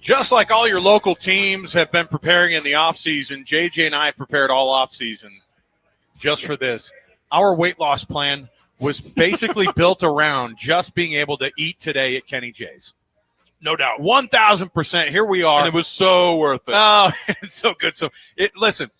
Just like all your local teams have been preparing in the offseason, JJ and I have prepared all offseason just for this. Our weight loss plan was basically built around just being able to eat today at Kenny J's. No doubt. 1,000%. Here we are. And it was so worth it. Oh, it's so good. So, listen,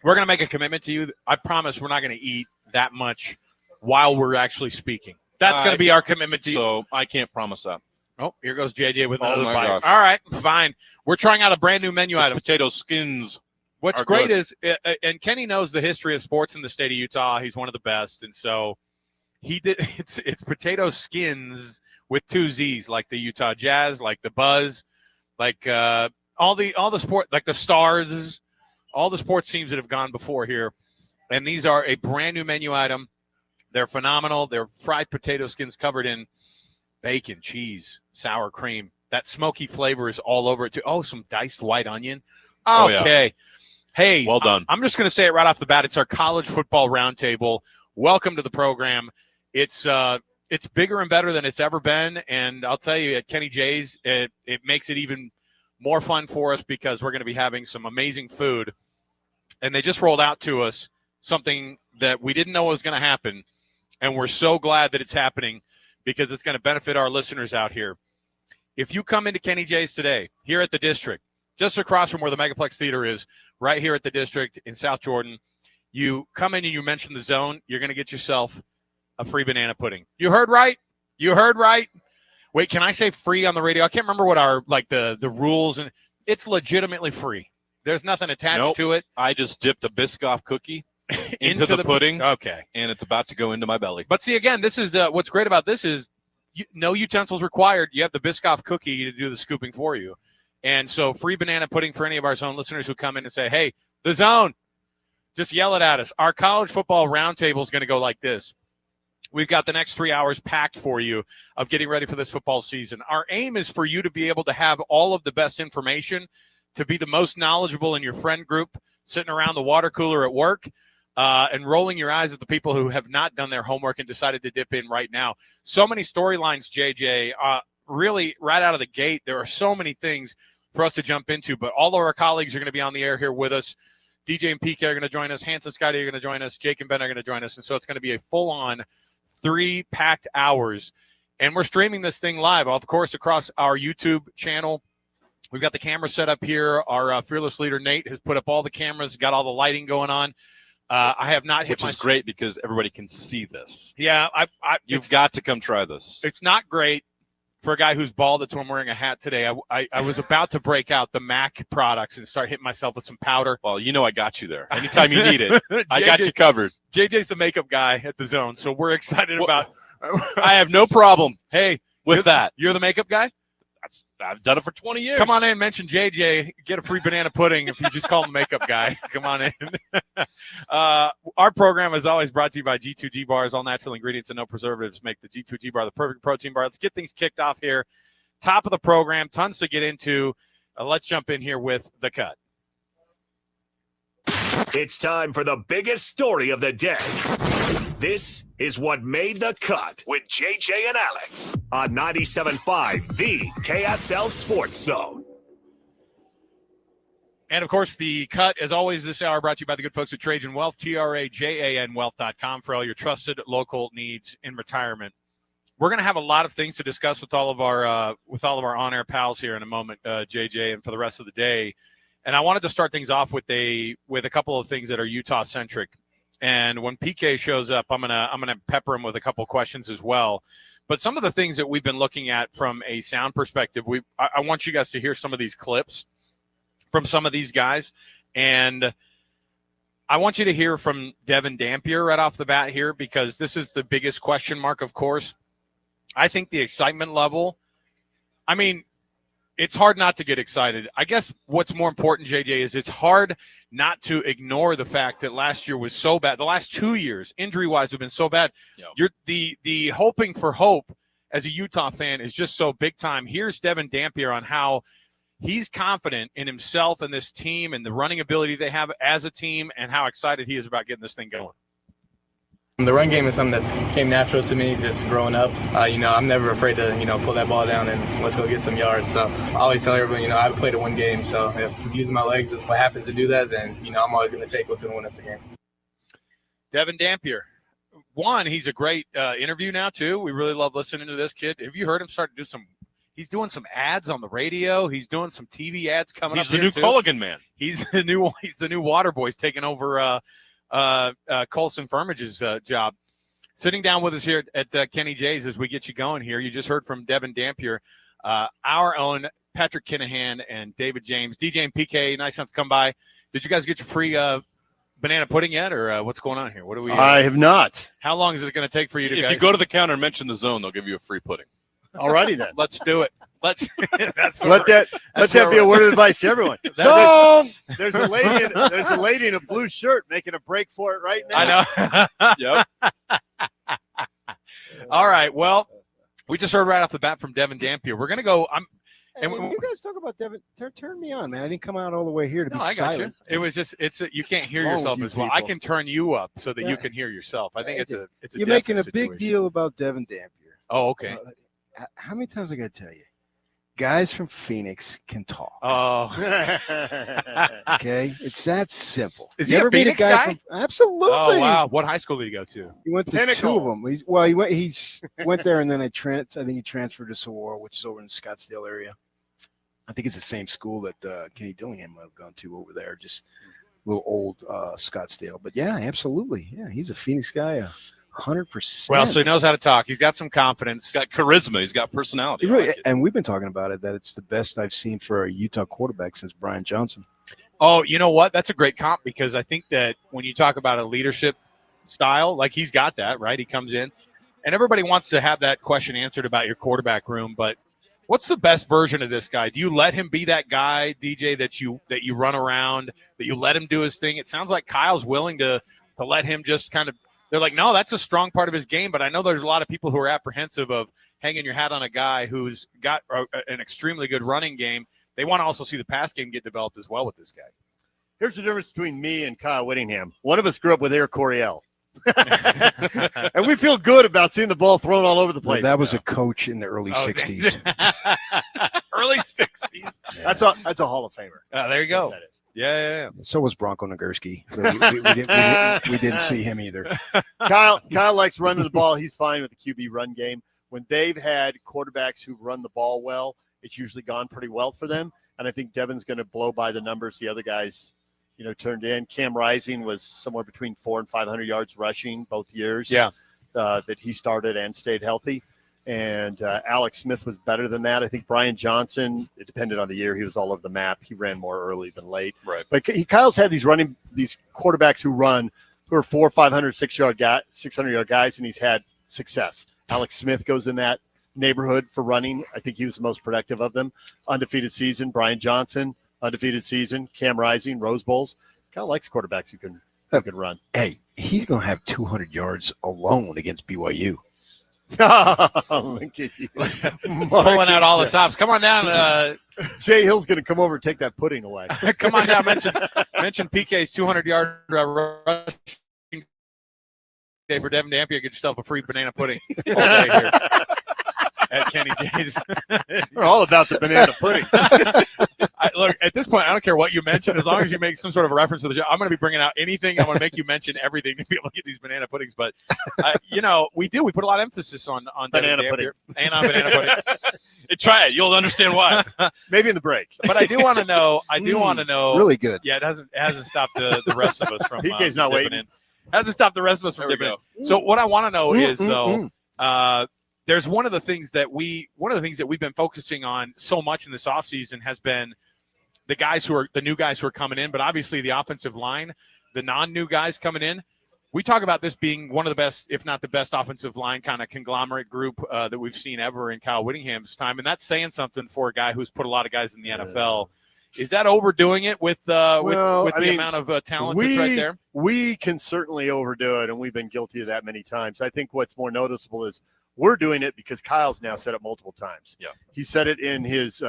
we're going to make a commitment to you. I promise we're not going to eat that much while we're actually speaking. That's going to be our commitment to you. So I can't promise that. Oh, here goes JJ with another bite. Gosh. All right, fine. We're trying out a brand new menu item. Potato skins. What's great is, and Kenny knows the history of sports in the state of Utah. He's one of the best, and so he did. It's potato skins with 2 Z's, like the Utah Jazz, like the Buzz, like all the sport, like the Stars, all the sports teams that have gone before here, and these are a brand new menu item. They're phenomenal. They're fried potato skins covered in bacon, cheese, sour cream. That smoky flavor is all over it, too. Oh, some diced white onion. Okay. Oh, yeah. Hey, well done. I'm just going to say it right off the bat. It's our college football roundtable. Welcome to the program. It's bigger and better than it's ever been, and I'll tell you, at Kenny J's, it makes it even more fun for us because we're going to be having some amazing food. And they just rolled out to us something that we didn't know was going to happen, and we're so glad that it's happening because it's going to benefit our listeners out here. If you come into Kenny J's today, here at the District, just across from where the Megaplex Theater is, right here at the District in South Jordan, you come in and you mention the Zone, you're going to get yourself a free banana pudding. You heard right? You heard right? Wait, can I say free on the radio? I can't remember what our, the rules, and it's legitimately free. There's nothing attached to it. I just dipped a Biscoff cookie into the pudding. Okay. And it's about to go into my belly. But see, again, this is what's great about this is no utensils required. You have the Biscoff cookie to do the scooping for you. And so free banana pudding for any of our Zone listeners who come in and say, hey, the Zone, just yell it at us. Our college football roundtable is going to go like this. We've got the next 3 hours packed for you of getting ready for this football season. Our aim is for you to be able to have all of the best information, to be the most knowledgeable in your friend group, sitting around the water cooler at work, and rolling your eyes at the people who have not done their homework and decided to dip in right now. So many storylines, JJ, really right out of the gate. There are so many things for us to jump into, but all of our colleagues are going to be on the air here with us. DJ and PK are going to join us. Hans and Scotty are going to join us. Jake and Ben are going to join us. And so it's going to be a full-on 3 packed hours. And we're streaming this thing live, of course, across our YouTube channel. We've got the camera set up here. Our fearless leader, Nate, has put up all the cameras, got all the lighting going on. I have not hit Which is great because everybody can see this. Yeah. You've got to come try this. It's not great for a guy who's bald. That's why I'm wearing a hat today. I was about to break out the MAC products and start hitting myself with some powder. Well, I got you there. Anytime you need it, I got you covered. JJ's the makeup guy at the Zone, so we're excited about I have no problem with that. You're the makeup guy? I've done it for 20 years. Come on in, mention JJ, get a free banana pudding if you just call him the makeup guy. Come on in. Our program is always brought to you by G2G Bars. All natural ingredients and no preservatives make the G2G Bar the perfect protein bar. Let's get things kicked off here. Top of the program, tons to get into. Let's jump in here with The Cut. It's time for the biggest story of the day. This is what made the cut with JJ and Alex on 97.5, the KSL Sports Zone. And, of course, The Cut, as always, this hour brought to you by the good folks at Trajan Wealth, TRAJAN Wealth.com, for all your trusted local needs in retirement. We're going to have a lot of things to discuss with all of our on-air pals here in a moment, JJ, and for the rest of the day. And I wanted to start things off with a couple of things that are Utah-centric. And when PK shows up, I'm gonna pepper him with a couple questions as well. But some of the things that we've been looking at from a sound perspective, I want you guys to hear some of these clips from some of these guys. And I want you to hear from Devin Dampier right off the bat here, because this is the biggest question mark, of course. I think the excitement level, it's hard not to get excited. I guess what's more important, JJ, is it's hard not to ignore the fact that last year was so bad. The last 2 years, injury-wise, have been so bad. Yep. You're the hoping for hope as a Utah fan is just so big time. Here's Devin Dampier on how he's confident in himself and this team and the running ability they have as a team and how excited he is about getting this thing going. The run game is something that came natural to me just growing up. I'm never afraid to, pull that ball down and let's go get some yards. So I always tell everyone, I play to win games. So if using my legs is what happens to do that, then, I'm always going to take what's going to win us the game. Devin Dampier. He's a great interview now, too. We really love listening to this kid. Have you heard him start to do he's doing some ads on the radio. He's doing some TV ads coming up. He's the new Culligan man. He's the new water boy. He's taking over Colson Firmage's job. Sitting down with us here at Kenny J's as we get you going here. You just heard from Devin Dampier, our own Patrick Kinahan and David James. DJ and PK, nice enough to come by. Did you guys get your free banana pudding yet, or what's going on here? What do we? I have not. How long is it going to take for you to? If you go to the counter and mention the Zone, they'll give you a free pudding. Alrighty then. Let's do it. Let's. Let that be a word of advice to everyone. So there's a lady in a blue shirt making a break for it right now. I know. Yep. All right. Well, we just heard right off the bat from Devin Dampier. We're gonna go. You guys talk about Devin. Turn me on, man. I didn't come out all the way here to be I got silent. you. It was just you can't hear What's wrong yourself with as you well. I people? can turn you up so that Yeah. you can hear yourself. I think it's a You're making a definite big situation. deal about Devin Dampier. Oh, okay. How many times I got to tell you? Guys from Phoenix can talk. Oh, Okay, it's that simple. Is You he a ever meet Phoenix guy? From, absolutely. oh, wow. What high school did he go to? He went to Pinnacle. 2 of them. He went there and then I think he transferred to Saguaro, which is over in the Scottsdale area. I think it's the same school that Kenny Dillingham might have gone to over there, just a little old Scottsdale. But yeah, absolutely. Yeah, he's a Phoenix guy, 100%. Well, so he knows how to talk. He's got some confidence. He's got charisma. He's got personality. He really, I like it. and we've been talking about it, that it's the best I've seen for a Utah quarterback since Brian Johnson. Oh, you know what? That's a great comp because I think that when you talk about a leadership style, like he's got that, right? He comes in, and everybody wants to have that question answered about your quarterback room, but what's the best version of this guy? Do you let him be that guy, DJ, that you run around, that you let him do his thing? It sounds like Kyle's willing to let him just kind of – they're like, no, that's a strong part of his game, but I know there's a lot of people who are apprehensive of hanging your hat on a guy who's got an extremely good running game. They want to also see the pass game get developed as well with this guy. Here's the difference between me and Kyle Whittingham. One of us grew up with Air Coryell. And we feel good about seeing the ball thrown all over the place. That was a coach in the early 60s. Early 60s. That's a Hall of Famer. There you go. That is. Yeah. So was Bronco Nagurski. We didn't see him either. Kyle likes running the ball. He's fine with the QB run game. When they've had quarterbacks who run the ball well, it's usually gone pretty well for them. And I think Devin's going to blow by the numbers the other guys, turned in. Cam Rising was somewhere between 400 and 500 yards rushing both years. Yeah. That he started and stayed healthy. And Alex Smith was better than that. I think Brian Johnson, it depended on the year. He was all over the map. He ran more early than late. Right. But Kyle's had these quarterbacks who are 400, 500, 600-yard guys, and he's had success. Alex Smith goes in that neighborhood for running. I think he was the most productive of them. Undefeated season. Brian Johnson, undefeated season. Cam Rising, Rose Bowls. Kyle likes quarterbacks who can run. Hey, he's going to have 200 yards alone against BYU. Look at you. Pulling out all the stops. Come on down. Jay Hill's going to come over and take that pudding away. Come on down. Mention PK's 200-yard rushing day for Devin Dampier. Get yourself a free banana pudding all day here at Kenny J's. We're all about the banana pudding. Look, at this point, I don't care what you mention. As long as you make some sort of reference to the show, I'm going to be bringing out anything. I'm going to make you mention everything to be able to get these banana puddings. But, we put a lot of emphasis on Banana pudding and on banana pudding. Try it. You'll understand why. Maybe in the break. But I do want to know. Really good. Yeah, it hasn't stopped the rest of us from PK's not dipping waiting. in. Hasn't stopped the rest of us from dipping in. So what I want to know is, though, there's one of the things that we've been focusing on so much in this offseason has been the new guys who are coming in, but obviously the offensive line, the non-new guys coming in. We talk about this being one of the best, if not the best, offensive line kind of conglomerate group that we've seen ever in Kyle Whittingham's time, and that's saying something for a guy who's put a lot of guys in the NFL. Is that overdoing it with the amount of talent that's right there? We can certainly overdo it, and we've been guilty of that many times. I think what's more noticeable is we're doing it because Kyle's now said it multiple times. Yeah, he said it in his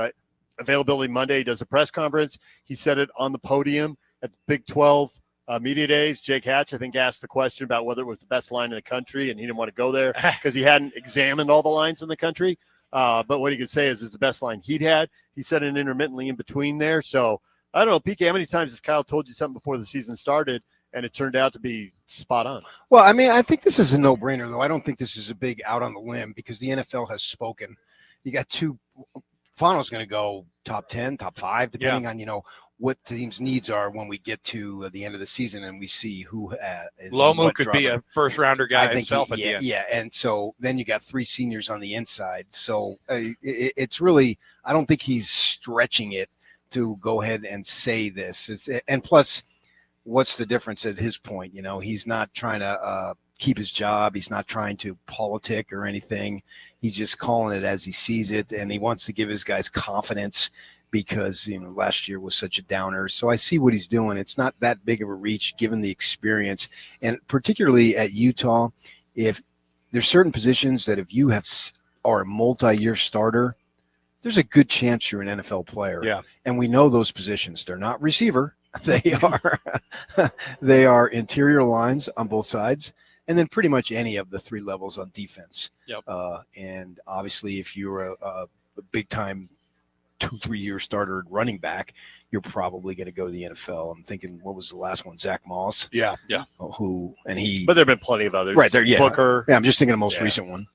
availability Monday. He does a press conference. He said it on the podium at the Big 12 media days, Jake Hatch, I think, asked the question about whether it was the best line in the country, and he didn't want to go there because he hadn't examined all the lines in the country. But what he could say is it's the best line he'd had. He said an intermittently in between there. So I don't know, PK, how many times has Kyle told you something before the season started and it turned out to be spot on? Well, I mean, I think this is a no-brainer, though. I don't think this is a big out on the limb because the NFL has spoken. You got two – Fano's going to go top 10, top 5, depending on, what the team's needs are when we get to the end of the season and we see who is Lomu could be a first-rounder guy himself at the end. Yeah, and so then you got 3 seniors on the inside. So it's really – I don't think he's stretching it to go ahead and say this. And plus, what's the difference at his point? He's not trying to keep his job. He's not trying to politic or anything. He's just calling it as he sees it, and he wants to give his guys confidence because, last year was such a downer. So I see what he's doing. It's not that big of a reach given the experience. And particularly at Utah, if there's certain positions that if you are a multi-year starter, there's a good chance you're an NFL player. Yeah. And we know those positions. They're not receiver. They are interior lines on both sides, and then pretty much any of the 3 levels on defense. Yep. And obviously, if you're a big-time 2-3 year starter at running back, you're probably going to go to the NFL. I'm thinking, what was the last one? Zach Moss. Yeah. But there have been plenty of others. Right there. Yeah. Booker. Yeah. I'm just thinking the most recent one.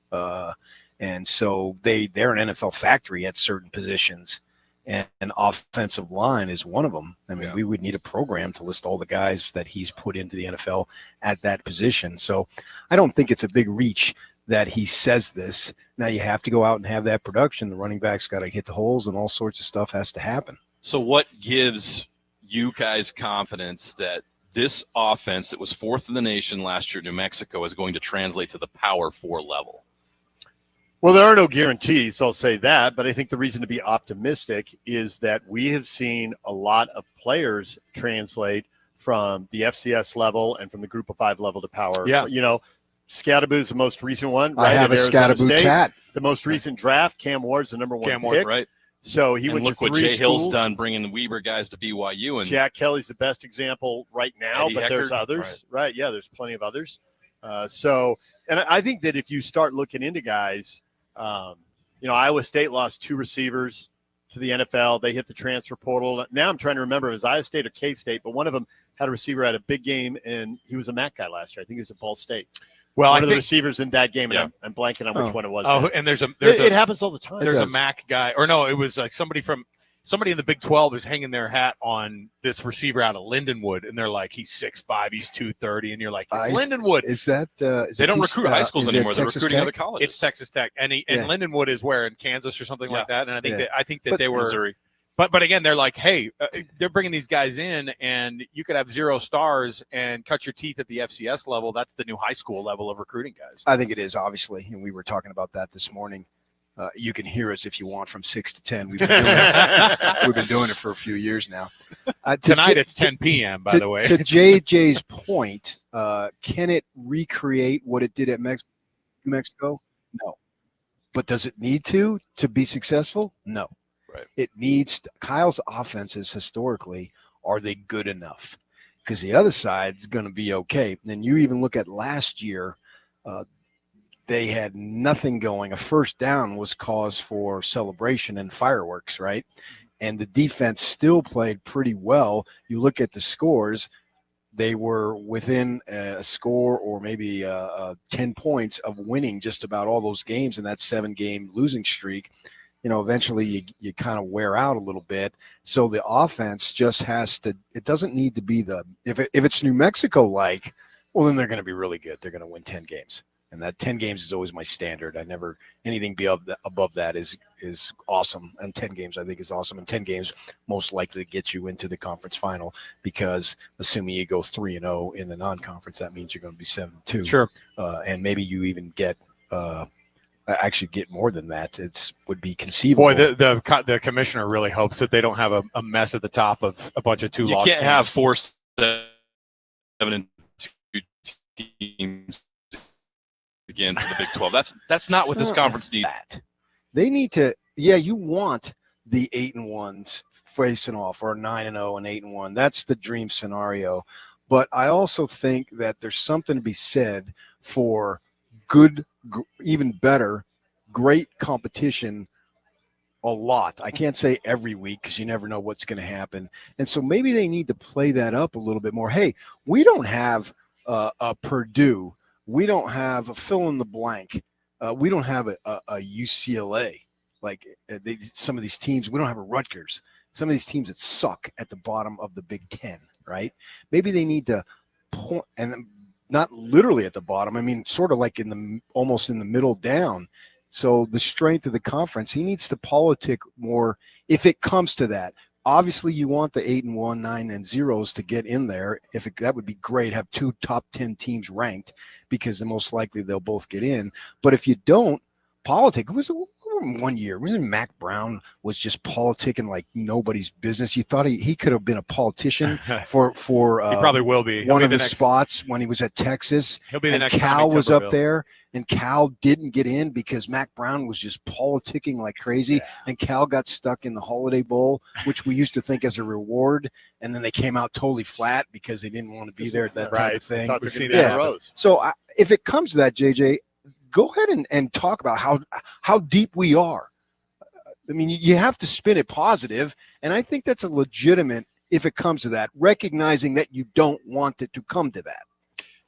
And so they're an NFL factory at certain positions, and an offensive line is one of them. I mean, we would need a program to list all the guys that he's put into the NFL at that position. So I don't think it's a big reach that he says this. Now you have to go out and have that production. The running back's got to hit the holes, and all sorts of stuff has to happen. So what gives you guys confidence that this offense that was 4th in the nation last year in New Mexico is going to translate to the Power 4 level? Well, there are no guarantees, I'll say that, but I think the reason to be optimistic is that we have seen a lot of players translate from the FCS level and from the Group of 5 level to Power. Yeah. Scattaboo's the most recent one. I have a Scattaboo tat. The most recent draft, Cam Ward's the number 1 Cam pick. Ward, right? So he went look to what 3 Jay Hill's schools. done, bringing the Weber guys to BYU, and Jack Kelly's the best example right now, Eddie but there's Heckard, others, right? Yeah, there's plenty of others. And I think that if you start looking into guys, Iowa State lost 2 receivers to the NFL. They hit the transfer portal. Now I'm trying to remember if it was Iowa State or K-State, but one of them had a receiver at a big game, and he was a MAC guy last year. I think he was at Ball State. Well, one of the receivers in that game, and I'm blanking on which one it was. And it happens all the time. There's a MAC guy, or no, it was like somebody in the Big 12 is hanging their hat on this receiver out of Lindenwood, and they're like, he's 6'5", he's 230, and you're like, it's Lindenwood. Is that they don't recruit high schools anymore? They're recruiting Tech? other colleges. It's Texas Tech, and Lindenwood is where, in Kansas or something like that. And I think that they were Missouri. But again, they're like, hey, they're bringing these guys in, and you could have 0 stars and cut your teeth at the FCS level. That's the new high school level of recruiting guys. I think it is, obviously, and we were talking about that this morning. You can hear us if you want from 6 to 10. We've been doing it for a few years now. Tonight it's 10 p.m., by the way. To JJ's point, can it recreate what it did at New Mexico? No. But does it need to be successful? No. Right. It needs – Kyle's offenses historically, are they good enough? Because the other side is going to be okay. And you even look at last year, they had nothing going. A first down was cause for celebration and fireworks, right? And the defense still played pretty well. You look at the scores, they were within a score or maybe 10 points of winning just about all those games in that 7-game losing streak. Eventually you kind of wear out a little bit. So the offense just has to – it doesn't need to be if it's New Mexico-like, well, then they're going to be really good. They're going to win 10 games. And that 10 games is always my standard. I never – anything above that is awesome. And 10 games I think is awesome. And 10 games most likely to get you into the conference final because assuming you go 3-0 in the non-conference, that means you're going to be 7-2. Sure. And maybe you even get actually get more than that. It would be conceivable. Boy, the commissioner really hopes that they don't have a mess at the top of a bunch of 2 lost You can't teams. have 4 7-2 teams again for the Big 12. That's not what this conference needs. They need to. Yeah, you want the 8-1s facing off, or 9-0 and 8-1. That's the dream scenario. But I also think that there's something to be said for good, even better, great competition a lot. I can't say every week because you never know what's going to happen. And so maybe they need to play that up a little bit more. Hey, we don't have a Purdue. We don't have a fill in the blank. We don't have a UCLA. Like some of these teams, we don't have a Rutgers. Some of these teams that suck at the bottom of the Big Ten, right? Maybe they need to point, and not literally at the bottom. I mean, sort of like almost in the middle down. So the strength of the conference, he needs to politic more if it comes to that. Obviously, you want the 8-1, 9-0 to get in there. That would be great. Have 2 top 10 teams ranked because the most likely they'll both get in. But if you don't, politic. It was 1 year. Remember Mac Brown was just politicking like nobody's business. You thought he could have been a politician for he probably will be. One of the spots when he was at Texas. He'll be the next. Cal was up there, and Cal didn't get in because Mac Brown was just politicking like crazy, and Cal got stuck in the Holiday Bowl, which we used to think as a reward, and then they came out totally flat because they didn't want to be there at that type of thing. We've seen that. So if it comes to that, JJ, go ahead and talk about how deep we are. I mean, you have to spin it positive, and I think that's a legitimate if it comes to that, recognizing that you don't want it to come to that.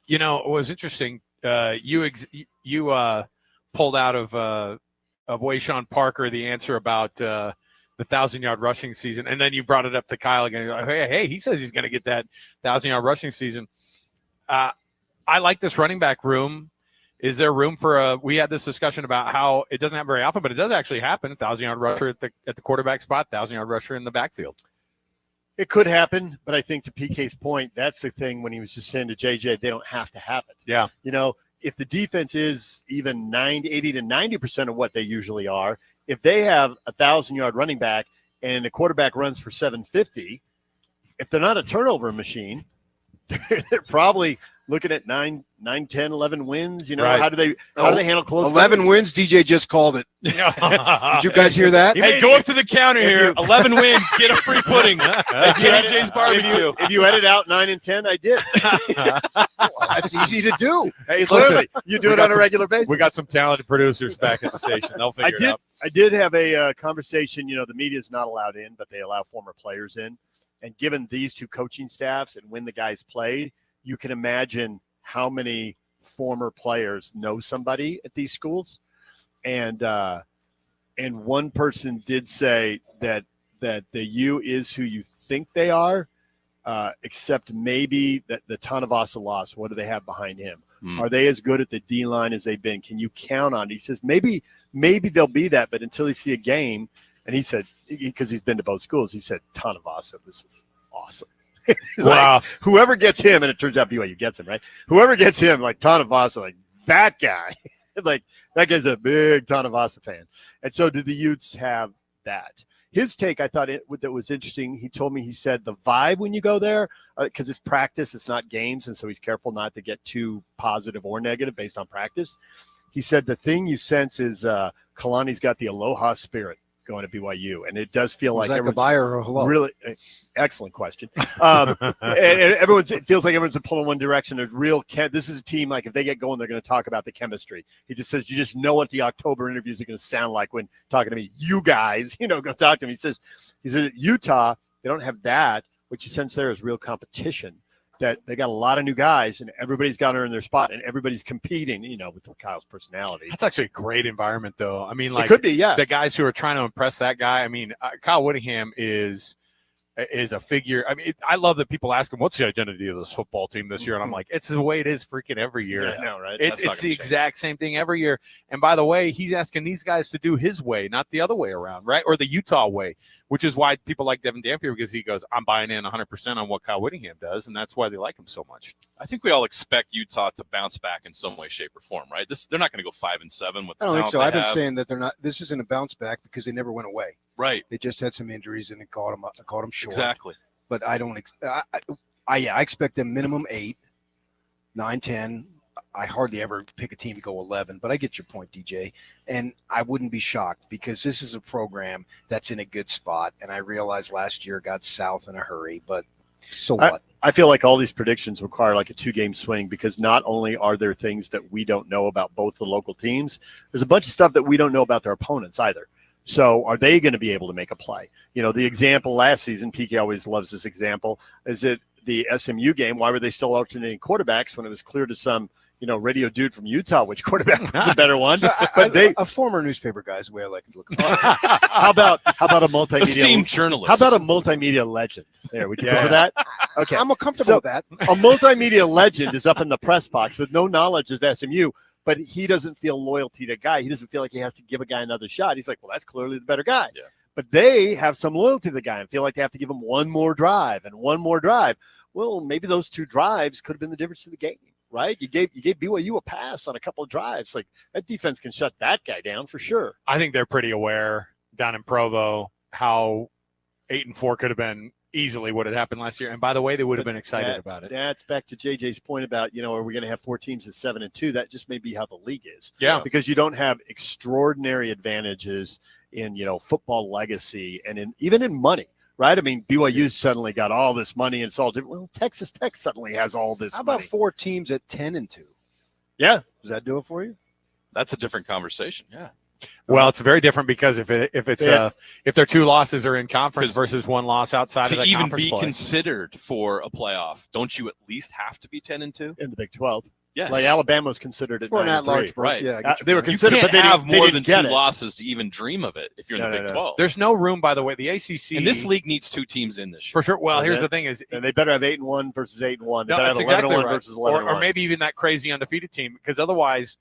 You know, it was interesting. You pulled out of Wayshawn Parker the answer about the 1,000-yard rushing season, and then you brought it up to Kyle again. You're like, hey, he says he's going to get that 1,000-yard rushing season. I like this running back room. Is there room for we had this discussion about how it doesn't happen very often, but it does actually happen. 1,000-yard rusher at the quarterback spot, 1,000-yard rusher in the backfield. It could happen, but I think to PK's point, that's the thing when he was just saying to JJ, they don't have to have it. Yeah. You know, if the defense is even 80 to 90% of what they usually are, if they have a 1,000-yard running back and the quarterback runs for 750, if they're not a turnover machine, they're probably looking at 9, 10, 11 wins. You know, right. how do they handle close 11 games? wins? DJ just called it. Did you guys hear that? Hey, go up to the counter here. 11 wins, get a free pudding at KJ's barbecue. If you edit out 9 and 10, I did. That's easy to do. Hey, Clearly, you do it on a regular basis. We got some talented producers back at the station. They'll figure it out. I did have a conversation. You know, the media is not allowed in, but they allow former players in. And given these two coaching staffs and when the guys played, you can imagine how many former players know somebody at these schools. And one person did say that the U is who you think they are, except maybe that the Tanavasa loss. What do they have behind him? Are they as good at the D line as they've been? Can you count on it? He says maybe they'll be that, but until they see a game. And he said, because he's been to both schools, he said Tanavasa, this is awesome. Wow. Whoever gets him, and it turns out BYU gets him, right? Whoever gets him, like Tanavasa, like that guy, like that guy's a big Tanavasa fan. And so do the Utes have that? His take, I thought that was interesting. He told me, he said the vibe when you go there, because it's practice, it's not games, and so he's careful not to get too positive or negative based on practice. He said the thing you sense is Kalani's got the aloha spirit going to BYU, and it does feel like goodbye or hello? Really excellent question. And it feels like everyone's pulling one direction. There's real this is a team, like if they get going, they're going to talk about the chemistry. He just says you just know what the October interviews are going to sound like when talking to me. You guys, go talk to me. He says at Utah, they don't have that. What you sense there is real competition. That they got a lot of new guys and everybody's got to earn their spot and everybody's competing, with Kyle's personality. That's actually a great environment, though. I mean, like, it could be, yeah. The guys who are trying to impress that guy. I mean, Kyle Whittingham is a figure. I mean, I love that people ask him, what's the identity of this football team this year? And I'm like, it's the way it is freaking every year. Yeah, I know, right? It's the exact same thing every year. And by the way, he's asking these guys to do his way, not the other way around, right? Or the Utah way, which is why people like Devin Dampier, because he goes, I'm buying in 100% on what Kyle Whittingham does, and that's why they like him so much. I think we all expect Utah to bounce back in some way, shape, or form, right? They're not going to go 5-7 with the I don't think so. talent I've been saying that they're not. This isn't a bounce back because they never went away. Right. They just had some injuries and it caught them short. Exactly. But I don't. I expect them minimum 8, 9, 10. I hardly ever pick a team to go 11, but I get your point, DJ. And I wouldn't be shocked because this is a program that's in a good spot. And I realized last year got south in a hurry, but So what? I feel like all these predictions require like a 2-game swing because not only are there things that we don't know about both the local teams, there's a bunch of stuff that we don't know about their opponents either. So are they going to be able to make a play? The example last season, PK always loves this example, is it the SMU game? Why were they still alternating quarterbacks when it was clear to some radio dude from Utah which quarterback was a better one? But a former newspaper guy is the way I like to look at it. how about a multimedia Esteemed journalist. How about a multimedia legend? There, would you go for that? Okay, I'm comfortable with that. A multimedia legend is up in the press box with no knowledge of SMU, but he doesn't feel loyalty to a guy. He doesn't feel like he has to give a guy another shot. He's like, well, that's clearly the better guy. Yeah. But they have some loyalty to the guy and feel like they have to give him one more drive and one more drive. Well, maybe those 2 drives could have been the difference in the game. Right? You gave BYU a pass on a couple of drives. Like that defense can shut that guy down for sure. I think they're pretty aware down in Provo how 8-4 could have been easily what had happened last year. And by the way, they would have been excited about it. That's back to JJ's point about, are we going to have 4 teams at 7-2? That just may be how the league is. Yeah. Because you don't have extraordinary advantages in, football legacy and even in money. Right? I mean, BYU suddenly got all this money and it's all different. Well, Texas Tech suddenly has all this How about money. 4 teams at 10-2? Yeah. Does that do it for you? That's a different conversation. Yeah. Well, it's very different because if their 2 losses are in conference versus 1 loss outside of the even conference be play. considered for a playoff, don't you at least have to be 10-2 in the Big 12? Yes. Like Alabama was considered at For an 9-3. at-large break, Right. yeah. I get your They were point. You considered, can't but they have didn't, more they than didn't 2 get it. losses to even dream of it if you're in the No, Big no. 12. There's no room, by the way. The ACC And this league needs 2 teams in this year. for sure. Well, Okay. here's the thing: is And they better have 8-1 versus 8-1. They no, better have that's 11-1 exactly right. versus 11-1. Or maybe even that crazy undefeated team, because otherwise,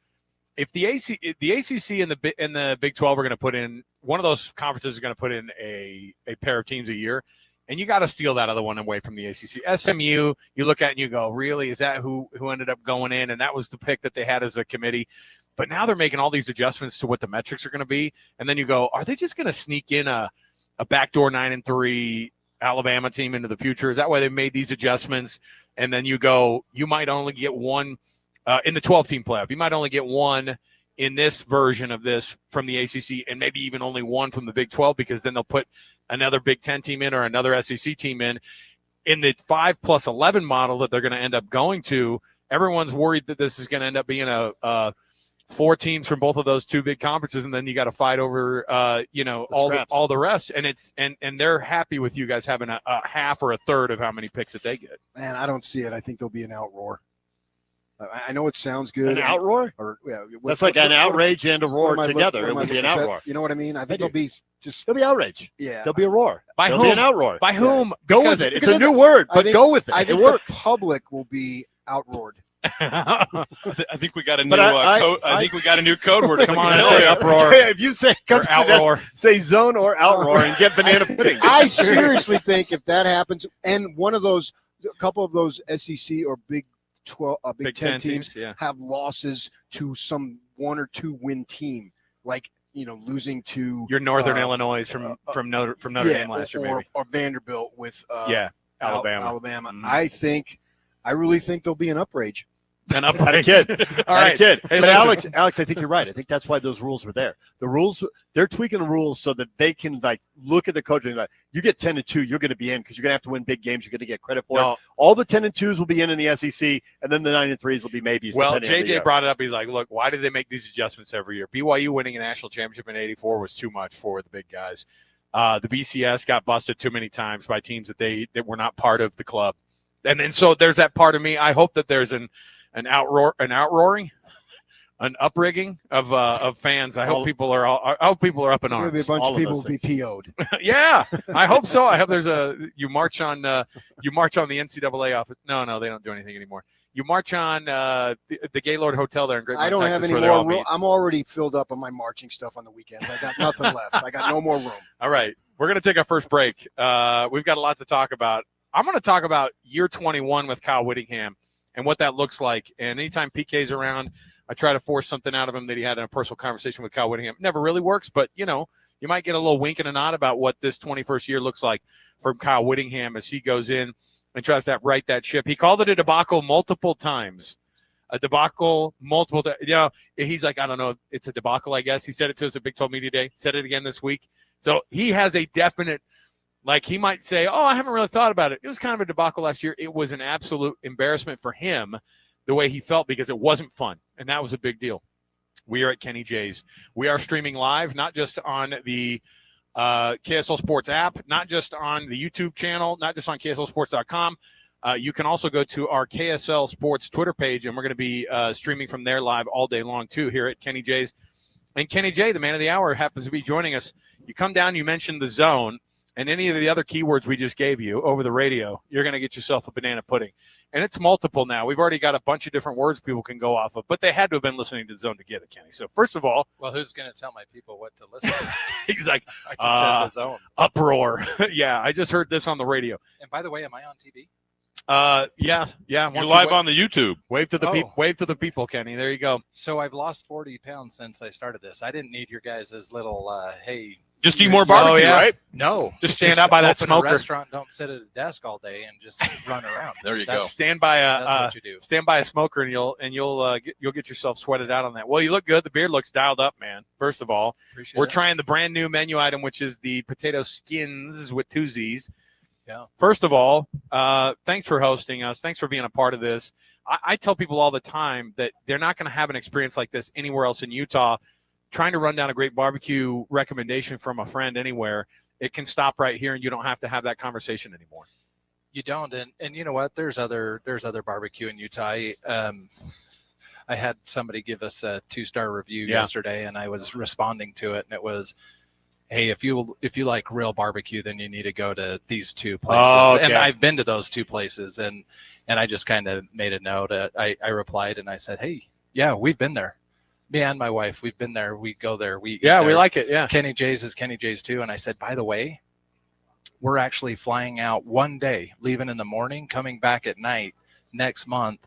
if the ACC and the Big 12 are going to put in one of those conferences is going to put in a pair of teams a year, and you got to steal that other one away from the ACC. SMU, you look at and you go, really, is that who ended up going in? And that was the pick that they had as a committee. But now they're making all these adjustments to what the metrics are going to be, and then you go, are they just going to sneak in a backdoor 9-3 Alabama team into the future? Is that why they made these adjustments? And then you go, you might only get one in the 12-team playoff. You might only get one in this version of this from the ACC, and maybe even only one from the Big 12, because then they'll put another Big 10 team in or another SEC team in. In the 5+11 model that they're going to end up going to, everyone's worried that this is going to end up being a 4 teams from both of those 2 big conferences, and then you got to fight over all the rest. And it's and they're happy with you guys having a half or a third of how many picks that they get. Man, I don't see it. I think there'll be an outroar. I know it sounds good. An outroar? Or, yeah, That's like an outrage and a roar what am I together. what It am I would be an looking at? outroar. You know what I mean? I think there'll be just There'll be outrage. yeah. There'll be a roar. By There'll whom? be an outroar. By whom? Go Because- with it. It's because a new word, I but think- go with it. I It think works. the public will be outroared. I think we got a new But I think we got a new code word. Come on, coming say out. uproar If you say or outroar. say zone or outroar and get banana pudding. I seriously think if that happens, and one of those, a couple of those SEC or Big 12, Big 10 teams yeah. have losses to some 1 or 2 win team, like losing to Your Northern Illinois from Notre Dame last year, maybe. or Vanderbilt with Alabama. Alabama. Mhm. I really think there'll be an outrage. An Not a upright kid. All Not right, a kid. Hey, But listen. Alex, I think you're right. I think that's why those rules were there. The rules, they're tweaking the rules so that they can look at the coach and you get 10-2, you're going to be in because you're going to have to win big games. You're going to get credit for No. it. All the 10-2s will be in the SEC, and then the 9-3s will be maybes. Well, depending on the JJ year. brought it up. He's like, look, why did they make these adjustments every year? BYU winning a national championship in '84 was too much for the big guys. The BCS got busted too many times by teams that were not part of the club. And so there's that part of me. I hope that there's an outroaring, an uprigging of fans. I hope people are up in There'll be a arms. bunch All of of people those will be things. PO'd. Yeah, I hope so. I hope there's you march on the NCAA office. No, they don't do anything anymore. You march on the Gaylord Hotel there in Great I don't Texas, have any where they all more room. meet. I'm already filled up on my marching stuff on the weekends. I got nothing left. I got no more room. All right, we're going to take our first break. We've got a lot to talk about. I'm going to talk about year 21 with Kyle Whittingham and what that looks like. And anytime PK's around, I try to force something out of him that he had in a personal conversation with Kyle Whittingham. Never really works, but, you might get a little wink and a nod about what this 21st year looks like from Kyle Whittingham as he goes in and tries to right that ship. He called it a debacle multiple times. A debacle multiple times. He's like, I don't know. It's a debacle, I guess. He said it to us at Big 12 Media Day. Said it again this week. So he has a definite Like he might say, oh, I haven't really thought about it. It was kind of a debacle last year. It was an absolute embarrassment for him the way he felt because it wasn't fun. And that was a big deal. We are at Kenny J's. We are streaming live, not just on the KSL Sports app, not just on the YouTube channel, not just on KSLSports.com. You can also go to our KSL Sports Twitter page, and we're going to be streaming from there live all day long, too, here at Kenny J's. And Kenny J, the man of the hour, happens to be joining us. You come down, you mentioned the zone, and any of the other keywords we just gave you over the radio, you're going to get yourself a banana pudding. And it's multiple now. We've already got a bunch of different words people can go off of, but they had to have been listening to the zone to get it, Kenny. So first of all, well, who's going to tell my people what to listen to? he's like, I just said the zone. Uproar. Yeah, I just heard this on the radio. And by the way, am I on TV? Yeah. You're live on the YouTube. Wave to the people. Wave to the people, Kenny. There you go. So I've lost 40 pounds since I started this. I didn't need your guys' little, hey. Just eat more barbecue, right? No. Just stand out by that open smoker. A restaurant, don't sit at a desk all day and just run around. There you go. Stand by That's a what you do. stand by a smoker, and you'll get yourself sweated out on that. Well, you look good. The beard looks dialed up, man. First of all, Appreciate we're that. trying the brand new menu item, which is the potato skins with 2 Z's. Yeah. First of all, thanks for hosting us. Thanks for being a part of this. I tell people all the time that they're not going to have an experience like this anywhere else in Utah. Trying to run down a great barbecue recommendation from a friend anywhere, it can stop right here, and you don't have to have that conversation anymore. You don't, and you know what? There's other barbecue in Utah. I had somebody give us a 2-star review yesterday, and I was responding to it, and it was, hey, if you like real barbecue, then you need to go to these 2 places. Oh, okay. And I've been to those 2 places, and I just kind of made a note. I replied and I said, hey, yeah, we've been there. Me and my wife, we've been there. We go there. We like it. Yeah. Kenny J's is Kenny J's too. And I said, by the way, we're actually flying out one day, leaving in the morning, coming back at night next month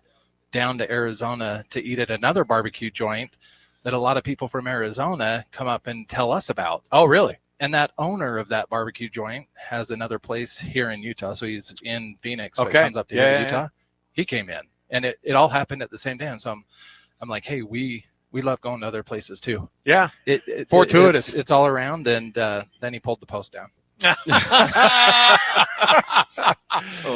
down to Arizona to eat at another barbecue joint that a lot of people from Arizona come up and tell us about. Oh, really? And that owner of that barbecue joint has another place here in Utah. So he's in Phoenix, but comes up to here in Utah. Yeah. He came in, and it all happened at the same time. So I'm like, hey, we love going to other places too. Yeah. Fortuitous. It's all around. And then he pulled the post down.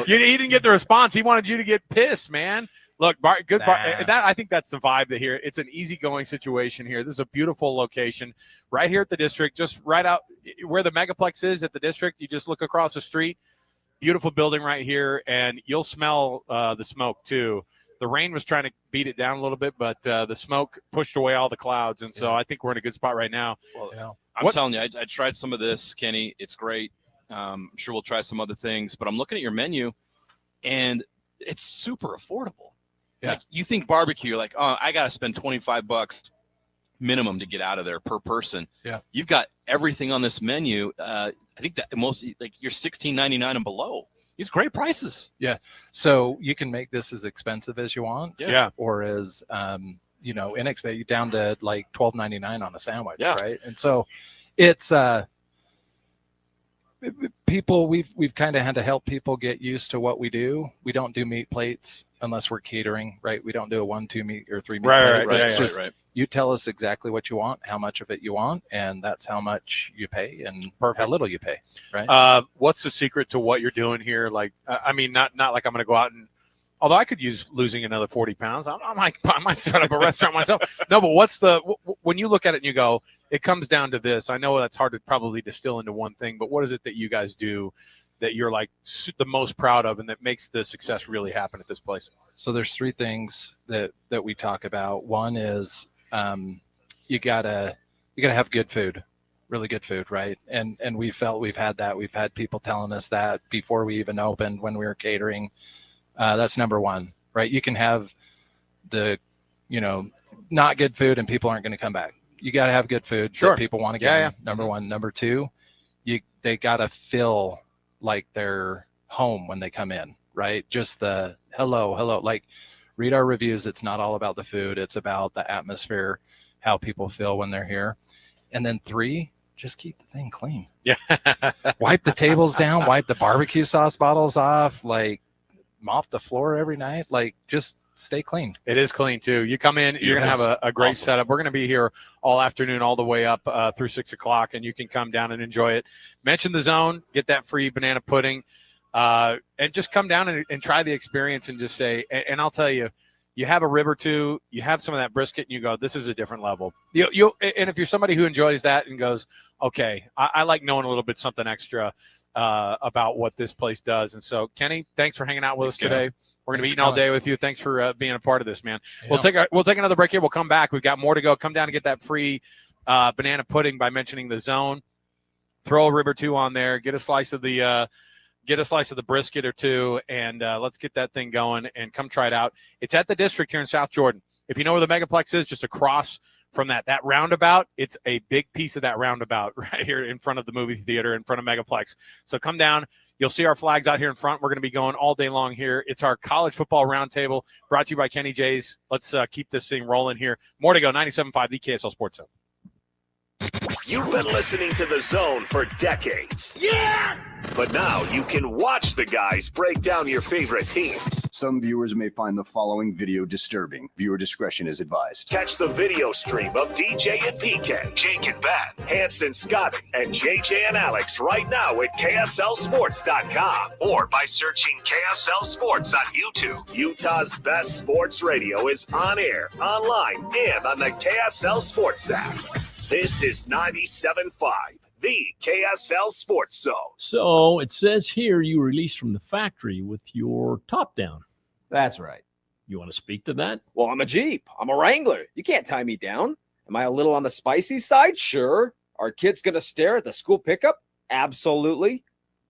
He didn't get the response. He wanted you to get pissed, man. Look, I think that's the vibe that here. It's an easygoing situation here. This is a beautiful location right here at the district, just right out where the Megaplex is at the district. You just look across the street. Beautiful building right here, and you'll smell the smoke too. The rain was trying to beat it down a little bit, but the smoke pushed away all the clouds, and so I think we're in a good spot right now. Well, I'm telling you, I tried some of this, Kenny. It's great. I'm sure we'll try some other things, but I'm looking at your menu, and it's super affordable. Yeah. Like, you think barbecue, you're like, oh, I got to spend $25 minimum to get out of there per person. Yeah. You've got everything on this menu. I think that most, like, you're $16.99 and below. These great prices. Yeah. So you can make this as expensive as you want. Yeah. Or as, inexpensive, down to like $12.99 on a sandwich. Yeah. Right. And so it's, people, we've kind of had to help people get used to what we do. We don't do meat plates unless we're catering, right? We don't do a 1, 2 meat or 3 meat plate. Right. It's just, right. You tell us exactly what you want, how much of it you want, and that's how much you pay and how little you pay, right? What's the secret to what you're doing here? Like, I mean, not like I'm going to go out and, although I could use losing another 40 pounds. I might start up a restaurant myself. No, but when you look at it and you go, it comes down to this. I know that's hard to probably distill into one thing, but what is it that you guys do that you're like the most proud of and that makes the success really happen at this place? So there's 3 things that we talk about. One is you gotta have good food, really good food, right? And we've had that. We've had people telling us that before we even opened, when we were catering. That's number 1, right? You can have not good food and people aren't going to come back. You got to have good food that people want to get. Yeah. Number 1. Number 2, they got to feel like they're home when they come in, right? Just the hello. Like, read our reviews. It's not all about the food. It's about the atmosphere, how people feel when they're here. And then 3, just keep the thing clean. Yeah. Wipe the tables down, wipe the barbecue sauce bottles off, like mop the floor every night. Like, just stay clean. It is clean too. You come in, you're going to have a great setup. We're going to be here all afternoon, all the way up through 6 o'clock, and you can come down and enjoy it. Mention the Zone, get that free banana pudding, and just come down and try the experience and just say, and I'll tell you, you have a rib or two, you have some of that brisket, and you go, this is a different level. And if you're somebody who enjoys that and goes, okay, I like knowing a little bit something extra about what this place does. And so, Kenny, thanks for hanging out with us today. We're going to be eating all day with you. Thanks for being a part of this, man. Yeah. We'll take another break here. We'll come back. We've got more to go. Come down and get that free banana pudding by mentioning the Zone. Throw a rib or two on there. Get a slice of the brisket or two, and let's get that thing going and come try it out. It's at the District here in South Jordan. If you know where the Megaplex is, just across from that roundabout, it's a big piece of that roundabout right here in front of the movie theater, in front of Megaplex. So come down. You'll see our flags out here in front. We're going to be going all day long here. It's our college football roundtable brought to you by Kenny J's. Let's keep this thing rolling here. More to go. 97.5, the KSL Sports Zone. You've been listening to The Zone for decades. Yeah! But now you can watch the guys break down your favorite teams. Some viewers may find the following video disturbing. Viewer discretion is advised. Catch the video stream of DJ and PK, Jake and Ben, Hanson, Scotty, and JJ and Alex right now at KSLSports.com or by searching KSL Sports on YouTube. Utah's best sports radio is on air, online, and on the KSL Sports app. This is 97.5, the KSL Sports Zone. So it says here you released from the factory with your top down. That's right. You want to speak to that? Well, I'm a Jeep. I'm a Wrangler. You can't tie me down. Am I a little on the spicy side? Sure. Are kids going to stare at the school pickup? Absolutely.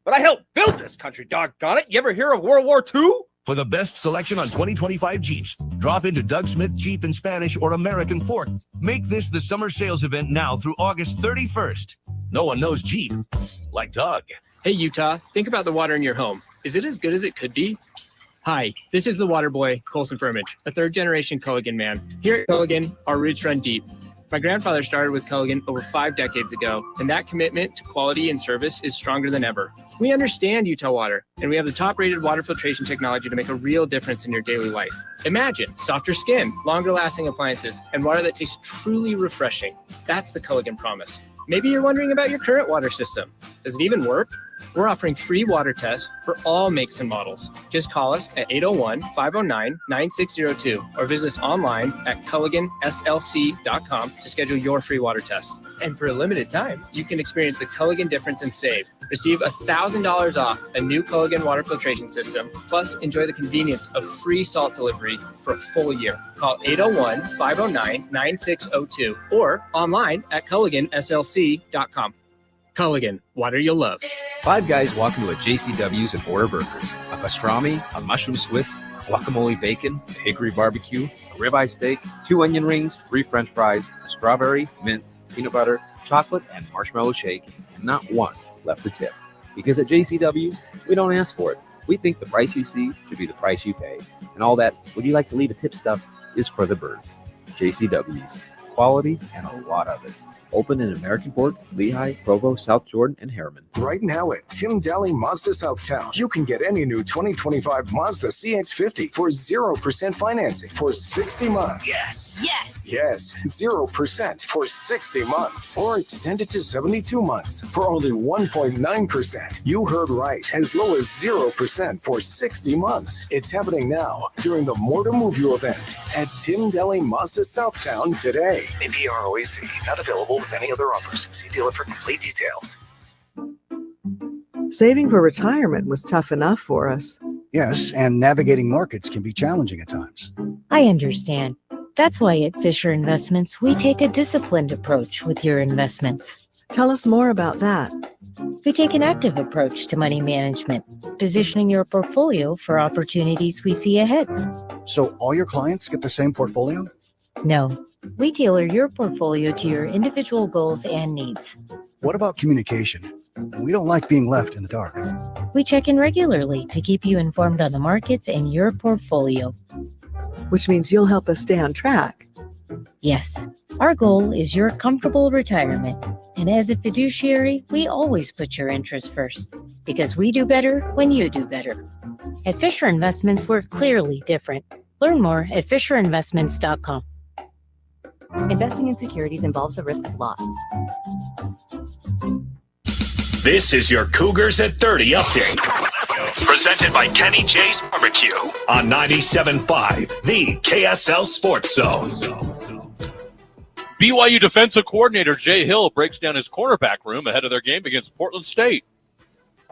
But I helped build this country, doggone it. You ever hear of World War II? For the best selection on 2025 Jeeps, drop into Doug Smith Jeep in Spanish or American Fork. Make this the summer sales event now through August 31st. No one knows Jeep like Doug. Hey, Utah, think about the water in your home. Is it as good as it could be? Hi, this is the water boy, Colson Firmage, a third-generation Culligan man. Here at Culligan, our roots run deep. My grandfather started with Culligan over 5 decades ago, and that commitment to quality and service is stronger than ever. We understand Utah water, and we have the top-rated water filtration technology to make a real difference in your daily life. Imagine softer skin, longer-lasting appliances, and water that tastes truly refreshing. That's the Culligan promise. Maybe you're wondering about your current water system. Does it even work? We're offering free water tests for all makes and models. Just call us at 801-509-9602 or visit us online at culliganslc.com to schedule your free water test. And for a limited time, you can experience the Culligan difference and save. Receive $1,000 off a new Culligan water filtration system, plus enjoy the convenience of free salt delivery for a full year. Call 801-509-9602 or online at culliganslc.com. Culligan, water you'll love. 5 guys walk into a JCW's and order burgers, a pastrami, a mushroom Swiss, guacamole bacon, a hickory barbecue, a ribeye steak, 2 onion rings, 3 French fries, a strawberry, mint, peanut butter, chocolate, and marshmallow shake, and not one left to tip. Because at JCW's, we don't ask for it. We think the price you see should be the price you pay. And all that, would you like to leave a tip stuff, is for the birds. JCW's, quality and a lot of it. Open in American Fork, Lehigh, Provo, South Jordan, and Harriman. Right now at Tim Daly Mazda Southtown, you can get any new 2025 Mazda CX-50 for 0% financing for 60 months. Yes. Yes. Yes. 0% for 60 months. Or extend it to 72 months for only 1.9%. You heard right. As low as 0% for 60 months. It's happening now during the More to Move You event at Tim Daly Mazda Southtown today. APR OAC, not available with any other offers. See dealer for complete details. Saving for retirement was tough enough for us. Yes, and navigating markets can be challenging at times. I understand. That's why at Fisher Investments, we take a disciplined approach with your investments. Tell us more about that. We take an active approach to money management, positioning your portfolio for opportunities we see ahead. So all your clients get the same portfolio? No. We tailor your portfolio to your individual goals and needs. What about communication? We don't like being left in the dark. We check in regularly to keep you informed on the markets and your portfolio. Which means you'll help us stay on track. Yes. Our goal is your comfortable retirement. And as a fiduciary, we always put your interests first, because we do better when you do better. At Fisher Investments, we're clearly different. Learn more at FisherInvestments.com. Investing in securities involves the risk of loss. This is your Cougars at 30 update. Presented by Kenny J's Barbecue on 97.5, the KSL Sports Zone. BYU defensive coordinator Jay Hill breaks down his cornerback room ahead of their game against Portland State.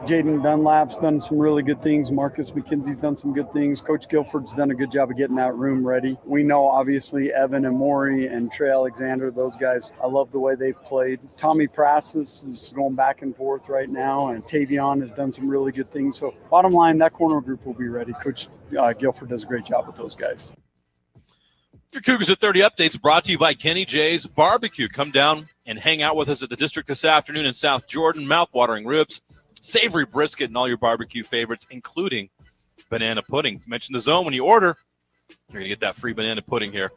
Jaden Dunlap's done some really good things. Marcus McKenzie's done some good things. Coach Guilford's done a good job of getting that room ready. We know, obviously, Evan and Maury and Trey Alexander, those guys, I love the way they've played. Tommy Prassis is going back and forth right now, and Tavion has done some really good things. So bottom line, that corner group will be ready. Coach Guilford does a great job with those guys. Your Cougars at 30 updates brought to you by Kenny J's Barbecue. Come down and hang out with us at the District this afternoon in South Jordan. Mouth-watering ribs, savory brisket, and all your barbecue favorites, including banana pudding. Mention the Zone when you order. You're going to get that free banana pudding here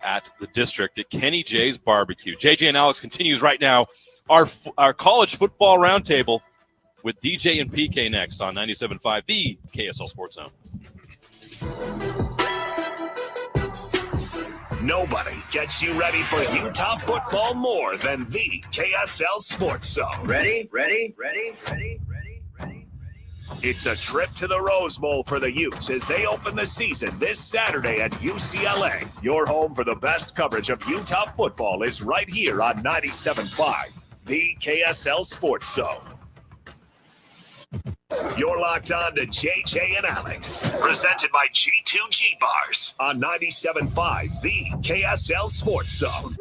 at the District at Kenny J's Barbecue. JJ and Alex continues right now our college football roundtable with DJ and PK next on 97.5, the KSL Sports Zone. Nobody gets you ready for Utah football more than the KSL Sports Zone. Ready? It's a trip to the Rose Bowl for the Utes as they open the season this Saturday at UCLA. Your home for the best coverage of Utah football is right here on 97.5, the KSL Sports Zone. You're locked on to JJ and Alex, presented by G2G Bars on 97.5, the KSL Sports Zone.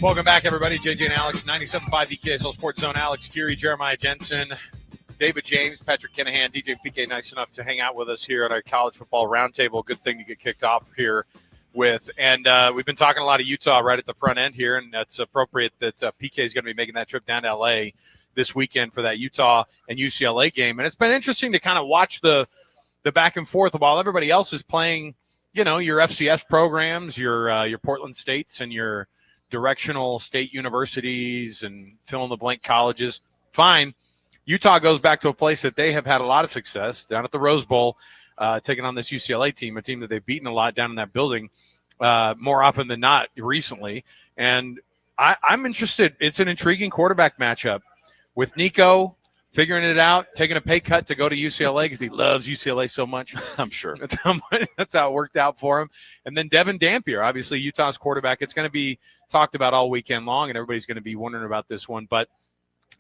Welcome back, everybody. JJ and Alex, 97.5 the KSL Sports Zone. Alex Curie, Jeremiah Jensen, David James, Patrick Kinahan, DJ PK, nice enough to hang out with us here at our college football roundtable. Good thing to get kicked off here with. And we've been talking a lot of Utah right at the front end here, and that's appropriate that PK is going to be making that trip down to L.A. this weekend for that Utah and UCLA game. And it's been interesting to kind of watch the back and forth while everybody else is playing, you know, your FCS programs, your Portland States and your directional state universities and fill-in-the-blank colleges. Fine. Utah goes back to a place that they have had a lot of success down at the Rose Bowl, taking on this UCLA team, a team that they've beaten a lot down in that building more often than not recently. And I'm interested. It's an intriguing quarterback matchup with Nico figuring it out, taking a pay cut to go to UCLA because he loves UCLA so much. I'm sure that's how it worked out for him. And then Devin Dampier, obviously Utah's quarterback. It's going to be talked about all weekend long, and everybody's going to be wondering about this one. But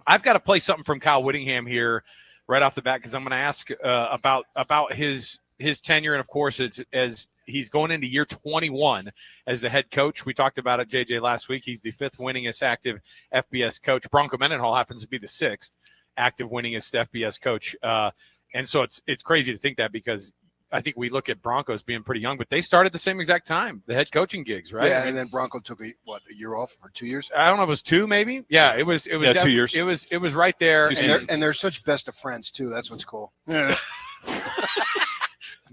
I've got to play something from Kyle Whittingham here right off the bat because I'm going to ask about his tenure, and of course, it's as he's going into year 21 as the head coach. We talked about it, JJ, last week. He's the 5th winningest active FBS coach. Bronco Mendenhall happens to be the 6th active winningest FBS coach. And so it's crazy to think that because I think we look at Broncos being pretty young, but they started the same exact time, the head coaching gigs, right? Yeah, and then Bronco took a year off or 2 years? I don't know, it was 2 maybe? Yeah, it was 2 years. It was right there. And they're such best of friends too. That's what's cool. Yeah.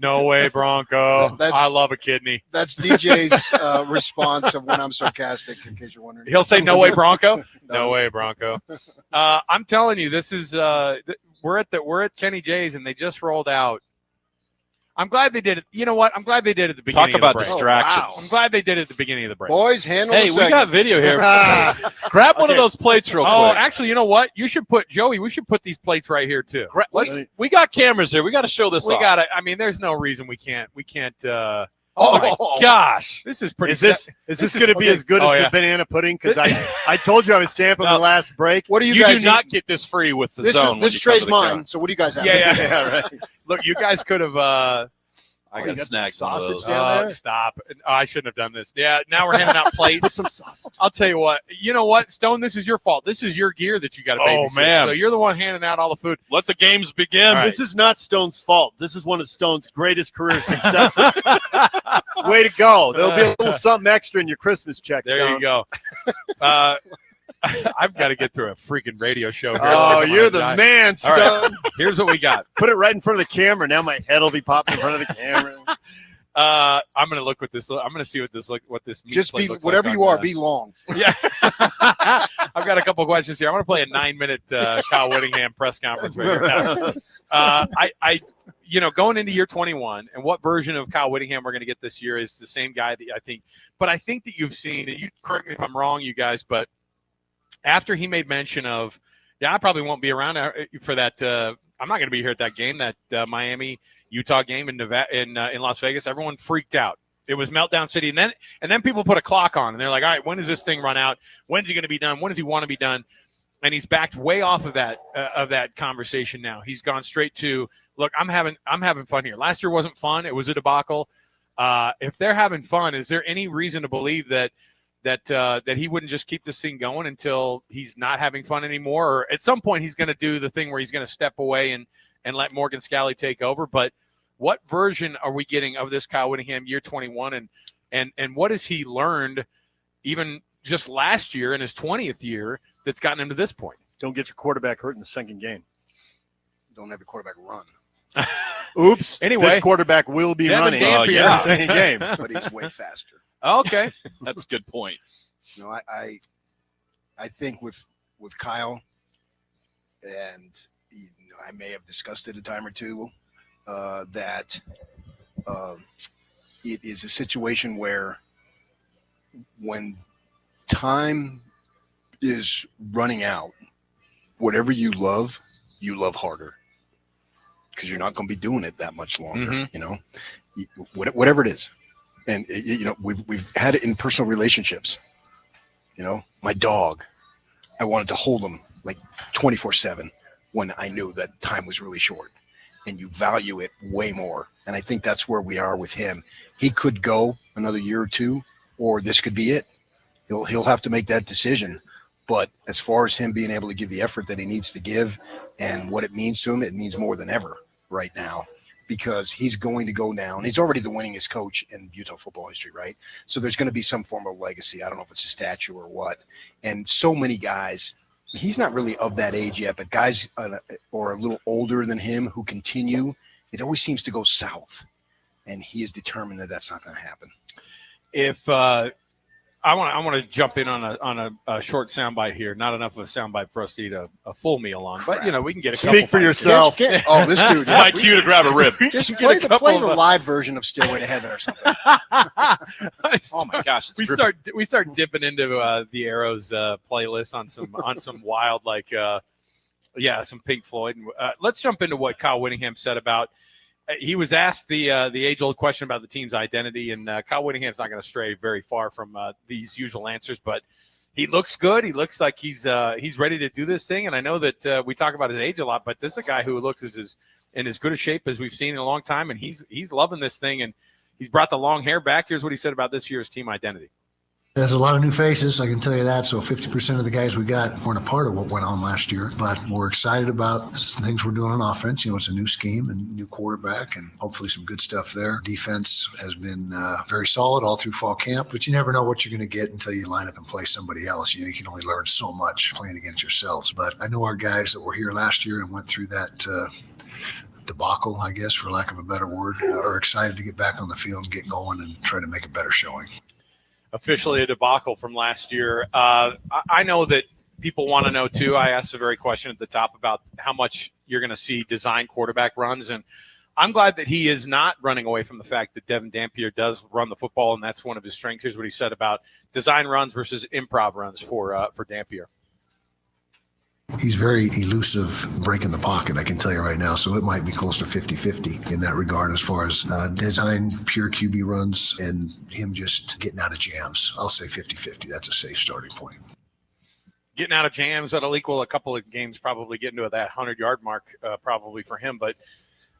No way, Bronco. I love a kidney. That's DJ's response of when I'm sarcastic, in case you're wondering. He'll say, no way, Bronco. No way, Bronco. I'm telling you, this is we're at Kenny J's, and they just rolled out. I'm glad they did it. You know what? I'm glad they did it at the beginning of the break. Talk about distractions. Oh, wow. I'm glad they did it at the beginning of the break. Boys, handle Hey, we got video here. Grab one of those plates real quick. Oh, actually, you know what? You should put, Joey, we should put these plates right here, too. We got cameras here. We got to show this off. I mean, there's no reason we can't. Oh my gosh, this is pretty. Is this going to be as good as the banana pudding? Because I told you I was stamping the last break. What do you guys do not get this free with the Zone. This tray's mine. So what do you guys have? Yeah, right. Look, you guys could have. I got snagged sausage down there. Stop! Oh, I shouldn't have done this. Yeah, now we're handing out plates. Some sausage. I'll tell you what. You know what, Stone? This is your fault. This is your gear that you got to babysit. Oh man! So you're the one handing out all the food. Let the games begin. Right. This is not Stone's fault. This is one of Stone's greatest career successes. Way to go! There'll be a little something extra in your Christmas check. There Stone. you go. I've got to get through a freaking radio show here. Oh, you're the man, Stone. All right, here's what we got. Put it right in front of the camera. Now my head will be popping in front of the camera. I'm gonna look what this. I'm gonna see what this meat Just plate be looks whatever like you on, are. Be long. Yeah. I've got a couple questions here. I'm gonna play a 9-minute Kyle Whittingham press conference right here now. I going into year 21, and what version of Kyle Whittingham we're gonna get this year is the same guy that I think. But I think that you've seen, and you correct me if I'm wrong, you guys, but after he made mention of, I probably won't be around for that. I'm not going to be here at that game, that Miami-Utah game in Nevada, in Las Vegas. Everyone freaked out. It was meltdown city, and then people put a clock on, and they're like, all right, when does this thing run out? When's he going to be done? When does he want to be done? And he's backed way off of that conversation now. He's gone straight to, look, I'm having fun here. Last year wasn't fun. It was a debacle. If they're having fun, is there any reason to believe that he wouldn't just keep this thing going until he's not having fun anymore? Or at some point he's going to do the thing where he's going to step away and let Morgan Scalley take over. But what version are we getting of this Kyle Whittingham year 21? And what has he learned even just last year in his 20th year that's gotten him to this point? Don't get your quarterback hurt in the second game. Don't have your quarterback run. Oops. Anyway, this quarterback will be Devin running Dampier. in the second game. But he's way faster. Okay. That's a good point. I think with Kyle, and I may have discussed it a time or two, that it is a situation where when time is running out, whatever you love harder, because you're not going to be doing it that much longer. Whatever it is. And we've had it in personal relationships. My dog, I wanted to hold him like 24/7 when I knew that time was really short, and you value it way more. And I think that's where we are with him. He could go another year or two, or this could be it. He'll have to make that decision. But as far as him being able to give the effort that he needs to give and what it means to him, it means more than ever right now, because he's going to go down. He's already the winningest coach in Utah football history, right? So there's going to be some form of legacy. I don't know if it's a statue or what. And so many guys, he's not really of that age yet, but guys or a little older than him who continue, it always seems to go south. And he is determined that that's not going to happen. If I want to jump in on a short soundbite here. Not enough of a soundbite for us to eat a full meal on, but we can get a couple. Speak for yourself. Oh, this dude! It's my cue to grab a rib. Just play the live version of Stairway to Heaven or something. Oh my gosh! We start dipping into the Arrows playlist on some wild some Pink Floyd. Let's jump into what Kyle Whittingham said about. He was asked the age-old question about the team's identity, and Kyle Whittingham's not going to stray very far from these usual answers, but he looks good. He looks like he's ready to do this thing, and I know that we talk about his age a lot, but this is a guy who looks in as good a shape as we've seen in a long time, and he's loving this thing, and he's brought the long hair back. Here's what he said about this year's team identity. There's a lot of new faces, I can tell you that. So 50% of the guys we got weren't a part of what went on last year, but we're excited about the things we're doing on offense. It's a new scheme and new quarterback and hopefully some good stuff there. Defense has been very solid all through fall camp, but you never know what you're going to get until you line up and play somebody else. You can only learn so much playing against yourselves. But I know our guys that were here last year and went through that debacle, I guess, for lack of a better word, are excited to get back on the field and get going and try to make a better showing. Officially a debacle from last year. I know that people want to know, too. I asked the very question at the top about how much you're going to see design quarterback runs, and I'm glad that he is not running away from the fact that Devin Dampier does run the football, and that's one of his strengths. Here's what he said about design runs versus improv runs for Dampier. He's very elusive breaking the pocket, I can tell you right now. So it might be close to 50-50 in that regard as far as design, pure QB runs, and him just getting out of jams. I'll say 50-50. That's a safe starting point. Getting out of jams, that'll equal a couple of games, probably getting to that 100-yard mark probably for him. But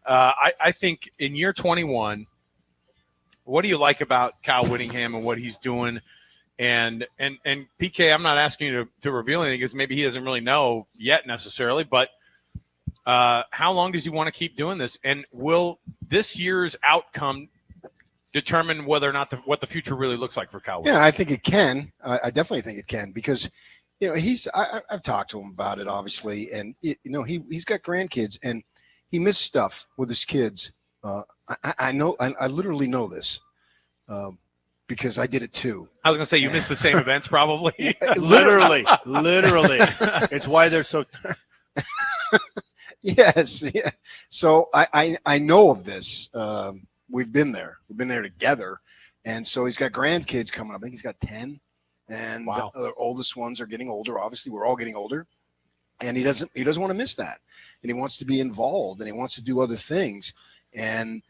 I think in year 21, what do you like about Kyle Whittingham and what he's doing? And PK, I'm not asking you to reveal anything because maybe he doesn't really know yet necessarily, but how long does he want to keep doing this? And will this year's outcome determine whether or not what the future really looks like for Kyle Whittingham? Yeah, I think it can. I definitely think it can, because I've talked to him about it, obviously, and he's got grandkids, and he missed stuff with his kids. I know, I literally know this because I did it too. I was going to say you missed the same events, probably. literally. It's why they're so. Yes, yeah. So I know of this. We've been there. We've been there together, and so he's got grandkids coming up. I think he's got 10. And wow. The oldest ones are getting older. Obviously, we're all getting older, and he doesn't want to miss that. And he wants to be involved, and he wants to do other things. And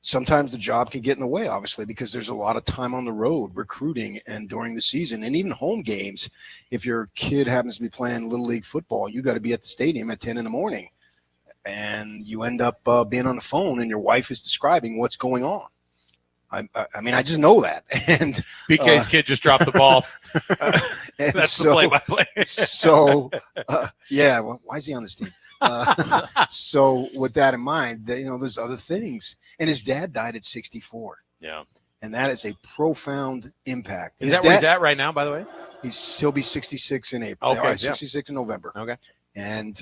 sometimes the job can get in the way, obviously, because there's a lot of time on the road recruiting and during the season, and even home games. If your kid happens to be playing Little League football, you got to be at the stadium at 10 in the morning, and you end up being on the phone, and your wife is describing what's going on. I mean, I just know that. And BK's kid just dropped the ball. That's the play-by-play. Yeah. Well, why is he on this team? So with that in mind, there's other things. And his dad died at 64. Yeah. And that is a profound impact. Is that where he's at right now, by the way? He'll be 66 in April. Okay. 66 in November. Okay. And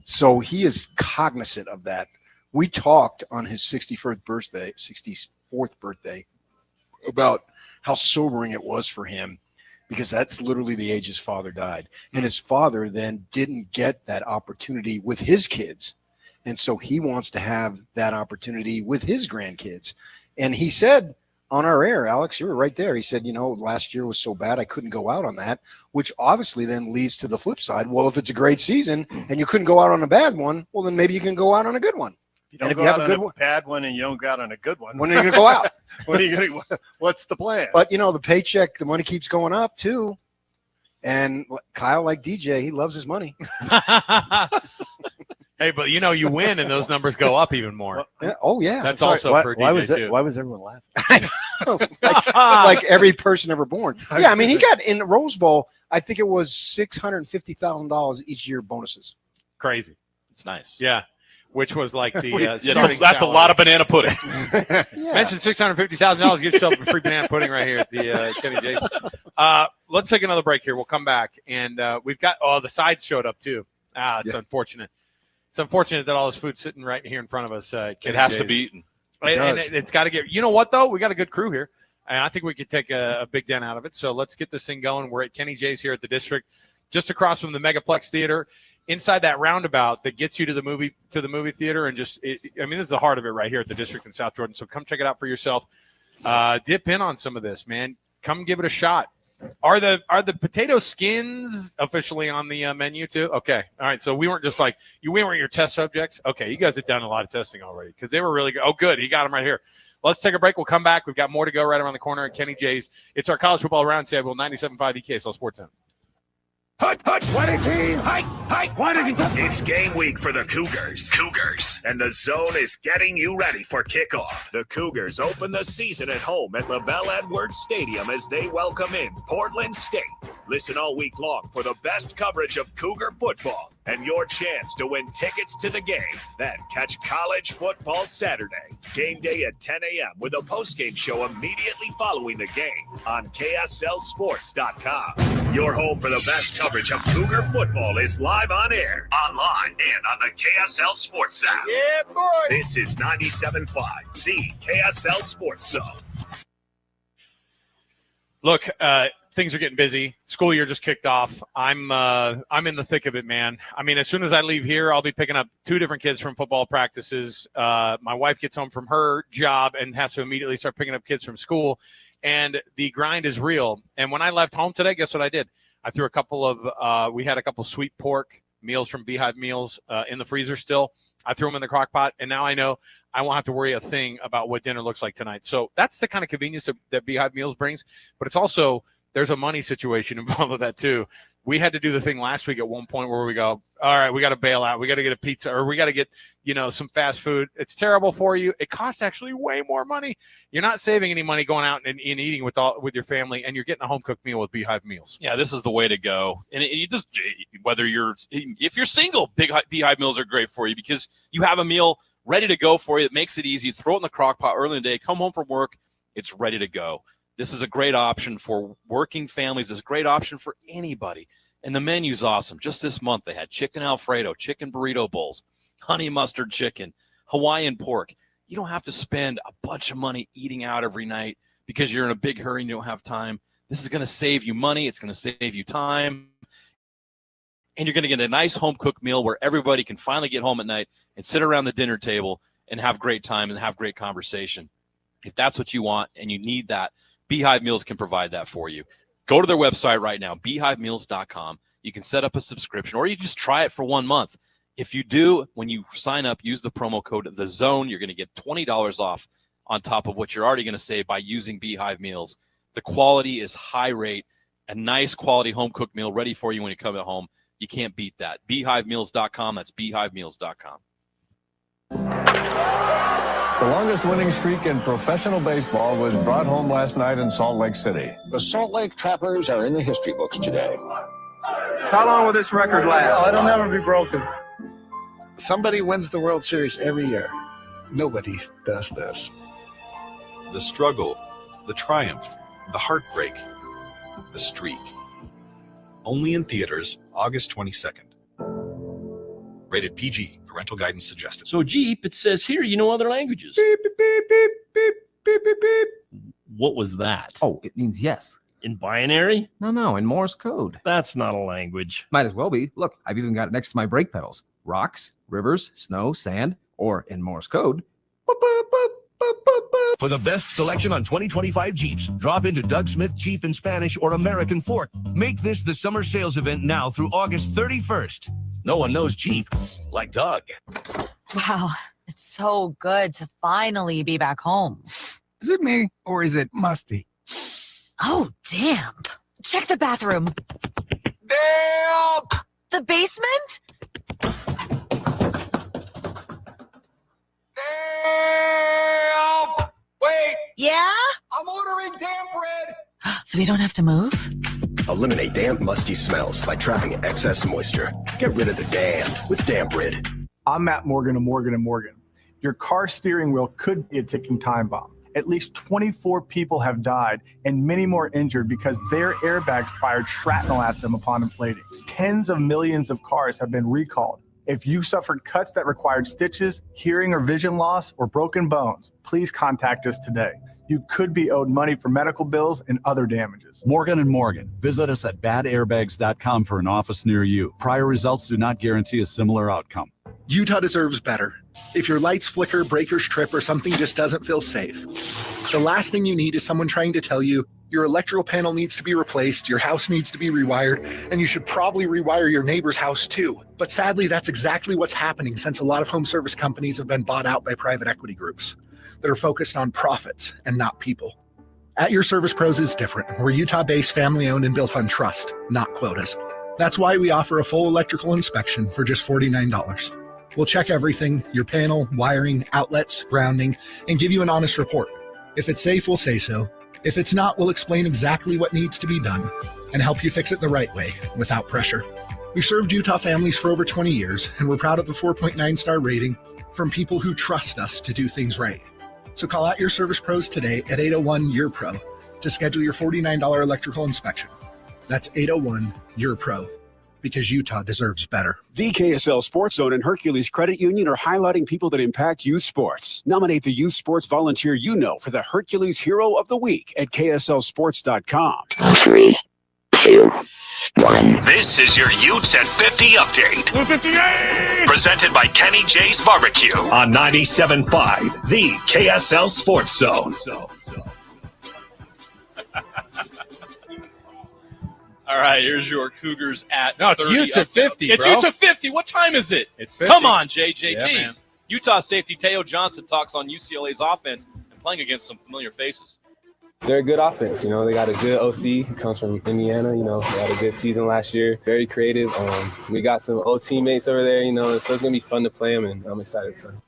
so he is cognizant of that. We talked on his 64th birthday about how sobering it was for him, because that's literally the age his father died. And his father then didn't get that opportunity with his kids. And so he wants to have that opportunity with his grandkids. And he said on our air, Alex, you were right there. He said, last year was so bad, I couldn't go out on that, which obviously then leads to the flip side. Well, if it's a great season and you couldn't go out on a bad one, well, then maybe you can go out on a good one. If you have a good one, bad one, and you don't go out on a good one, when are you going to go out? What's the plan? But the paycheck, the money keeps going up too. And Kyle, like DJ, he loves his money. Hey, but you win, and those numbers go up even more. Yeah. Oh yeah, that's also for DJ too. Why was everyone laughing? like every person ever born. Yeah, I mean, he got in the Rose Bowl. I think it was $650,000 each year bonuses. Crazy. It's nice. Yeah. Which was like the that's a lot of banana pudding. Mention $650,000, get yourself a free banana pudding right here at the Kenny J's. Let's take another break here. We'll come back, and we've got the sides showed up too. It's unfortunate. It's unfortunate that all this food's sitting right here in front of us. It has to be eaten. And it's got to get. You know what though? We got a good crew here, and I think we could take a big dent out of it. So let's get this thing going. We're at Kenny J's here at the District, just across from the Megaplex Theater. Inside that roundabout that gets you to the movie theater, and this is the heart of it right here at the District in South Jordan. So come check it out for yourself. Dip in on some of this, man. Come give it a shot. Are the potato skins officially on the menu too? Okay, all right. So we weren't just like we weren't your test subjects. Okay, you guys have done a lot of testing already because they were really good. Oh, good, he got them right here. Let's take a break. We'll come back. We've got more to go right around the corner at Kenny J's. It's our college football roundtable, 97.5 KSL Sports Zone. It's game week for the Cougars. And the Zone is getting you ready for kickoff. The Cougars open the season at home at LaBelle Edwards Stadium as they welcome in Portland State. Listen all week long for the best coverage of Cougar football and your chance to win tickets to the game. Then catch college football Saturday, game day at 10 a.m. with a postgame show immediately following the game on KSLSports.com. Your home for the best coverage of Cougar football is live on air, online, and on the KSL Sports app. Yeah, boy. This is 97.5, the KSL Sports Zone. Look, things are getting busy. School year just kicked off. I'm in the thick of it, man. I mean, as soon as I leave here, I'll be picking up 2 different kids from football practices. My wife gets home from her job and has to immediately start picking up kids from school. And the grind is real. And when I left home today, guess what I did? I threw we had a couple sweet pork meals from Beehive Meals in the freezer still. I threw them in the crock pot, and now I know I won't have to worry a thing about what dinner looks like tonight. So that's the kind of convenience that Beehive Meals brings. But it's also, there's a money situation involved with that too. We had to do the thing last week at one point where we go, all right, we got to bail out. We got to get a pizza, or we got to get, some fast food. It's terrible for you. It costs actually way more money. You're not saving any money going out and eating with your family, and you're getting a home cooked meal with Beehive Meals. Yeah, this is the way to go. And you just, if you're single, Beehive Meals are great for you because you have a meal ready to go for you. It makes it easy. You throw it in the crock pot early in the day, come home from work, it's ready to go. This is a great option for working families. It's a great option for anybody. And the menu's awesome. Just this month, they had chicken Alfredo, chicken burrito bowls, honey mustard chicken, Hawaiian pork. You don't have to spend a bunch of money eating out every night because you're in a big hurry and you don't have time. This is going to save you money. It's going to save you time. And you're going to get a nice home-cooked meal where everybody can finally get home at night and sit around the dinner table and have great time and have great conversation. If that's what you want and you need that, Beehive Meals can provide that for you. Go to their website right now, beehivemeals.com. You can set up a subscription, or you just try it for 1 month. If you do, when you sign up, use the promo code THEZONE. You're going to get $20 off on top of what you're already going to save by using Beehive Meals. The quality is high rate, a nice quality home-cooked meal ready for you when you come at home. You can't beat that. Beehivemeals.com. That's beehivemeals.com. The longest winning streak in professional baseball was brought home last night in Salt Lake City. The Salt Lake Trappers are in the history books today. How long will this record last? It'll never be broken. Somebody wins the World Series every year. Nobody does this. The struggle, the triumph, the heartbreak, the streak. Only in theaters, August 22nd. Rated PG. Parental guidance suggested. So Jeep, it says here you know other languages. Beep, beep, beep, beep, beep, beep, beep, beep. What was that? Oh, it means yes. In binary? No, in Morse code. That's not a language. Might as well be. Look, I've even got it next to my brake pedals. Rocks, rivers, snow, sand, or in Morse code. Boop, boop, boop, boop, boop, boop. For the best selection on 2025 Jeeps, drop into Doug Smith Jeep in Spanish or American Fork. Make this the summer sales event now through August 31st. No one knows Jeep like Doug. Wow, it's so good to finally be back home. Is it me or is it musty? Oh, damp. Check the bathroom. Damp! The basement? Damp! Wait! Yeah? I'm ordering damp bread! So we don't have to move? Eliminate damp, musty smells by trapping excess moisture. Get rid of the damp with Damp Rid. I'm Matt Morgan of Morgan & Morgan. Your car steering wheel could be a ticking time bomb. At least 24 people have died and many more injured because their airbags fired shrapnel at them upon inflating. Tens of millions of cars have been recalled. If you suffered cuts that required stitches, hearing or vision loss, or broken bones, please contact us today. You could be owed money for medical bills and other damages. Morgan & Morgan. Visit us at badairbags.com for an office near you. Prior results do not guarantee a similar outcome. Utah deserves better. If your lights flicker, breakers trip, or something just doesn't feel safe, the last thing you need is someone trying to tell you your electrical panel needs to be replaced, your house needs to be rewired, and you should probably rewire your neighbor's house too. But sadly, that's exactly what's happening since a lot of home service companies have been bought out by private equity groups that are focused on profits and not people. At Your Service Pros is different. We're Utah-based, family-owned, and built on trust, not quotas. That's why we offer a full electrical inspection for just $49. We'll check everything, your panel, wiring, outlets, grounding, and give you an honest report. If it's safe, we'll say so. If it's not, we'll explain exactly what needs to be done and help you fix it the right way, without pressure. We've served Utah families for over 20 years, and we're proud of the 4.9-star rating from people who trust us to do things right. So call out Your Service Pros today at 801-YOUR-PRO to schedule your $49 electrical inspection. That's 801-YOUR-PRO. Because Utah deserves better. The KSL Sports Zone and Hercules Credit Union are highlighting people that impact youth sports. Nominate the youth sports volunteer you know for the Hercules Hero of the Week at KSLSports.com. 3, 2, 1. This is your Utes at 50 update. 58! Presented by Kenny J's Barbecue on 97.5, the KSL Sports Zone. All right, here's your Cougars at No, it's 30 Utes at 50, It's bro. Utes at 50. What time is it? It's 50. Come on, JJ. Yeah, man. Jeez. Utah safety Teo Johnson talks on UCLA's offense and playing against some familiar faces. They're a good offense. You know, they got a good OC. He comes from Indiana. You know, they had a good season last year. Very creative. We got some old teammates over there, you know, so it's going to be fun to play them, and I'm excited for them.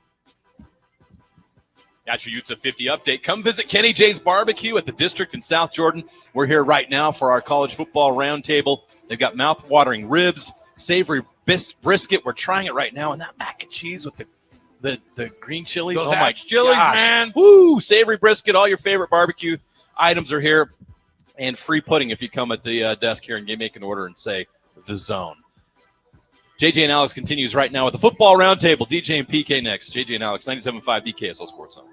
Got your Utes at 50 update. Come visit Kenny J's Barbecue at the District in South Jordan. We're here right now for our college football roundtable. They've got mouth-watering ribs, savory brisket. We're trying it right now, and that mac and cheese with the green chilies. Those oh my chilies, gosh, man! Woo! Savory brisket, all your favorite barbecue items are here, and free pudding if you come at the desk here and make an order and say The Zone. JJ and Alex continues right now with the football roundtable. DJ and PK next. JJ and Alex, 97.5 the KSL Sports Zone.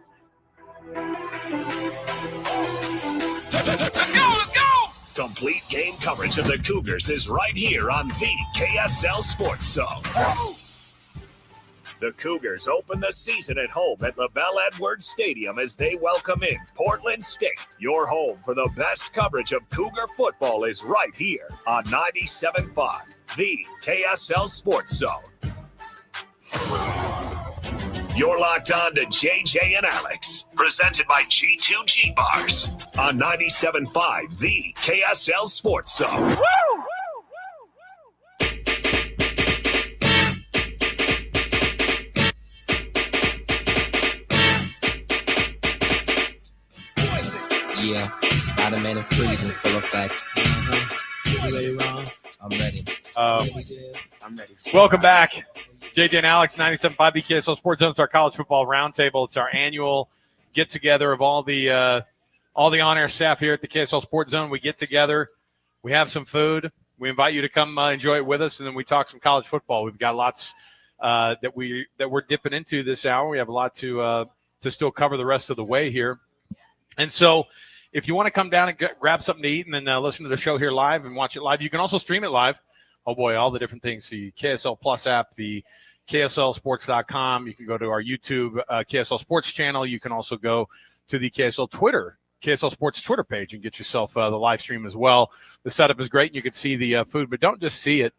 Let's go! Complete game coverage of the Cougars is right here on the KSL Sports Zone. The Cougars open the season at home at LaBelle Edwards Stadium as they welcome in Portland State. Your home for the best coverage of Cougar football is right here on 97.5, the KSL Sports Zone. You're locked on to JJ and Alex, presented by G2G Bars on 97.5, the KSL Sports Zone. Woo! Yeah, Spider-Man and Freeze in full effect. I'm ready. I'm ready. Welcome back. JJ and Alex, 97.5 the KSL Sports Zone. It's our college football roundtable. It's our annual get-together of all the on-air staff here at the KSL Sports Zone. We get together. We have some food. We invite you to come enjoy it with us, and then we talk some college football. We've got lots that we're dipping into this hour. We have a lot to still cover the rest of the way here. And so if you want to come down and grab something to eat and then listen to the show here live and watch it live, you can also stream it live. Oh, boy, all the different things. The KSL Plus app, the KSLSports.com. You can go to our YouTube KSL Sports channel. You can also go to the KSL Sports Twitter page and get yourself the live stream as well. The setup is great. You can see the food, but don't just see it.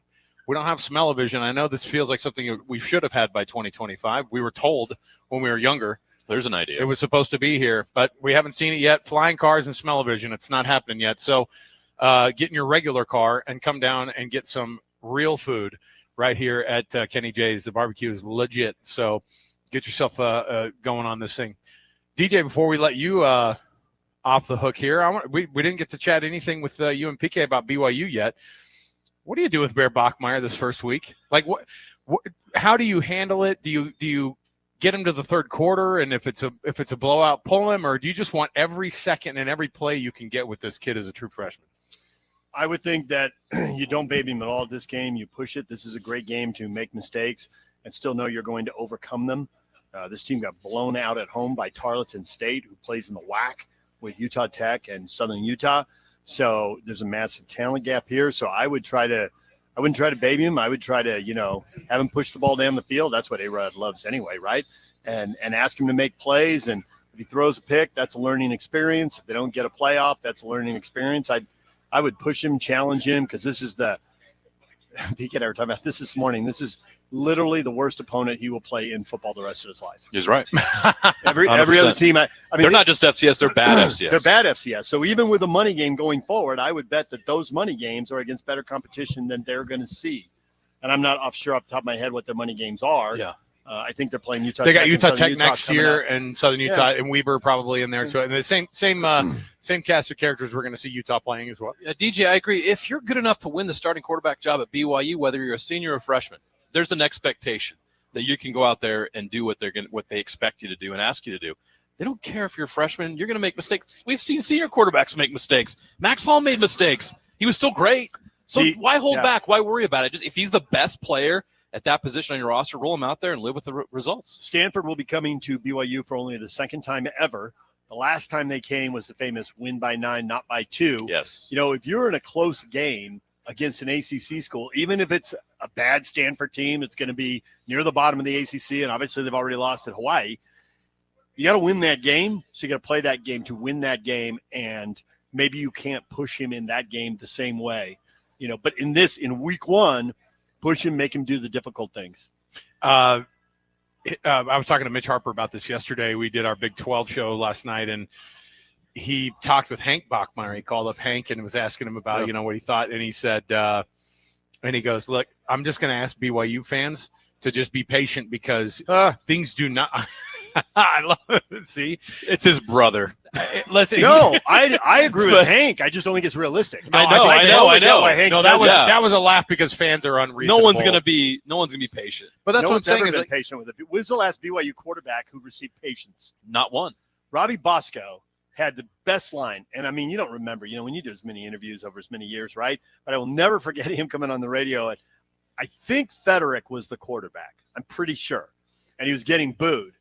We don't have smell-o-vision. I know this feels like something we should have had by 2025. We were told when we were younger. There's an idea. It was supposed to be here, but we haven't seen it yet. Flying cars and smell-o-vision, it's not happening yet. So get in your regular car and come down and get some real food right here at Kenny J's. The barbecue is legit. So get yourself going on this thing. DJ, before we let you off the hook here, we didn't get to chat anything with you and PK about BYU yet. What do you do with Bear Bachmeier this first week? Like, what how do you handle it? Do you get him to the third quarter, and if it's a blowout, pull him, or do you just want every second and every play you can get with this kid as a true freshman? I would think that you don't baby him at all this game. You push it. This is a great game to make mistakes and still know you're going to overcome them. This team got blown out at home by Tarleton State, who plays in the WAC with Utah Tech and Southern Utah. So there's a massive talent gap here. So I wouldn't try to baby him. I would try to, have him push the ball down the field. That's what A-Rod loves anyway, right? And ask him to make plays. And if he throws a pick, that's a learning experience. If they don't get a playoff, that's a learning experience. I would push him, challenge him, because this is PK and I were talking about this morning. This is literally the worst opponent he will play in football the rest of his life. He's right. Every other team. I mean, they're not just FCS; they're bad FCS. They're bad FCS. So even with a money game going forward, I would bet that those money games are against better competition than they're going to see. And I'm not sure off the top of my head what their money games are. Yeah. I think they're playing Utah. They Tech got Utah Tech Utah next year and Southern Utah and Weber probably in there. So and the same cast of characters we're going to see Utah playing as well. DJ, I agree. If you're good enough to win the starting quarterback job at BYU, whether you're a senior or a freshman, there's an expectation that you can go out there and do what they expect you to do and ask you to do. They don't care if you're a freshman. You're going to make mistakes. We've seen senior quarterbacks make mistakes. Max Hall made mistakes. He was still great. So why hold back? Why worry about it? Just if he's the best player at that position on your roster, roll him out there and live with the results. Stanford will be coming to BYU for only the second time ever. The last time they came was the famous win by 9, not by 2. Yes. If you're in a close game against an ACC school, even if it's a bad Stanford team, it's going to be near the bottom of the ACC, and obviously they've already lost at Hawaii. You got to win that game, so you got to play that game to win that game, and maybe you can't push him in that game the same way. But in week 1, push him, make him do the difficult things. I was talking to Mitch Harper about this yesterday. We did our Big 12 show last night, and he talked with Hank Bachmeier. He called up Hank and was asking him about, what he thought. And he said, and he goes, look, I'm just going to ask BYU fans to just be patient because things do not – I love it. See, it's his brother. No, I agree with Hank. I just don't think it's realistic. I know. That was a laugh because fans are unreasonable. No one's gonna be patient. But that's what I'm saying. Is patient with it. When's the last BYU quarterback who received patience? Not one. Robbie Bosco had the best line. And I mean, you don't remember, when you do as many interviews over as many years, right? But I will never forget him coming on the radio. And I think Federic was the quarterback. I'm pretty sure. And he was getting booed.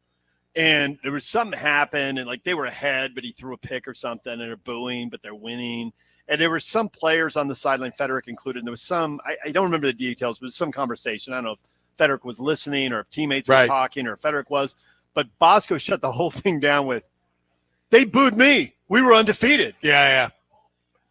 And there was something happened, and like they were ahead, but he threw a pick or something, and they're booing, but they're winning. And there were some players on the sideline, Federic included. And there was some, I don't remember the details, but it was some conversation. I don't know if Federic was listening or if teammates were talking or if Federic was. But Bosco shut the whole thing down with, they booed me. We were undefeated. Yeah.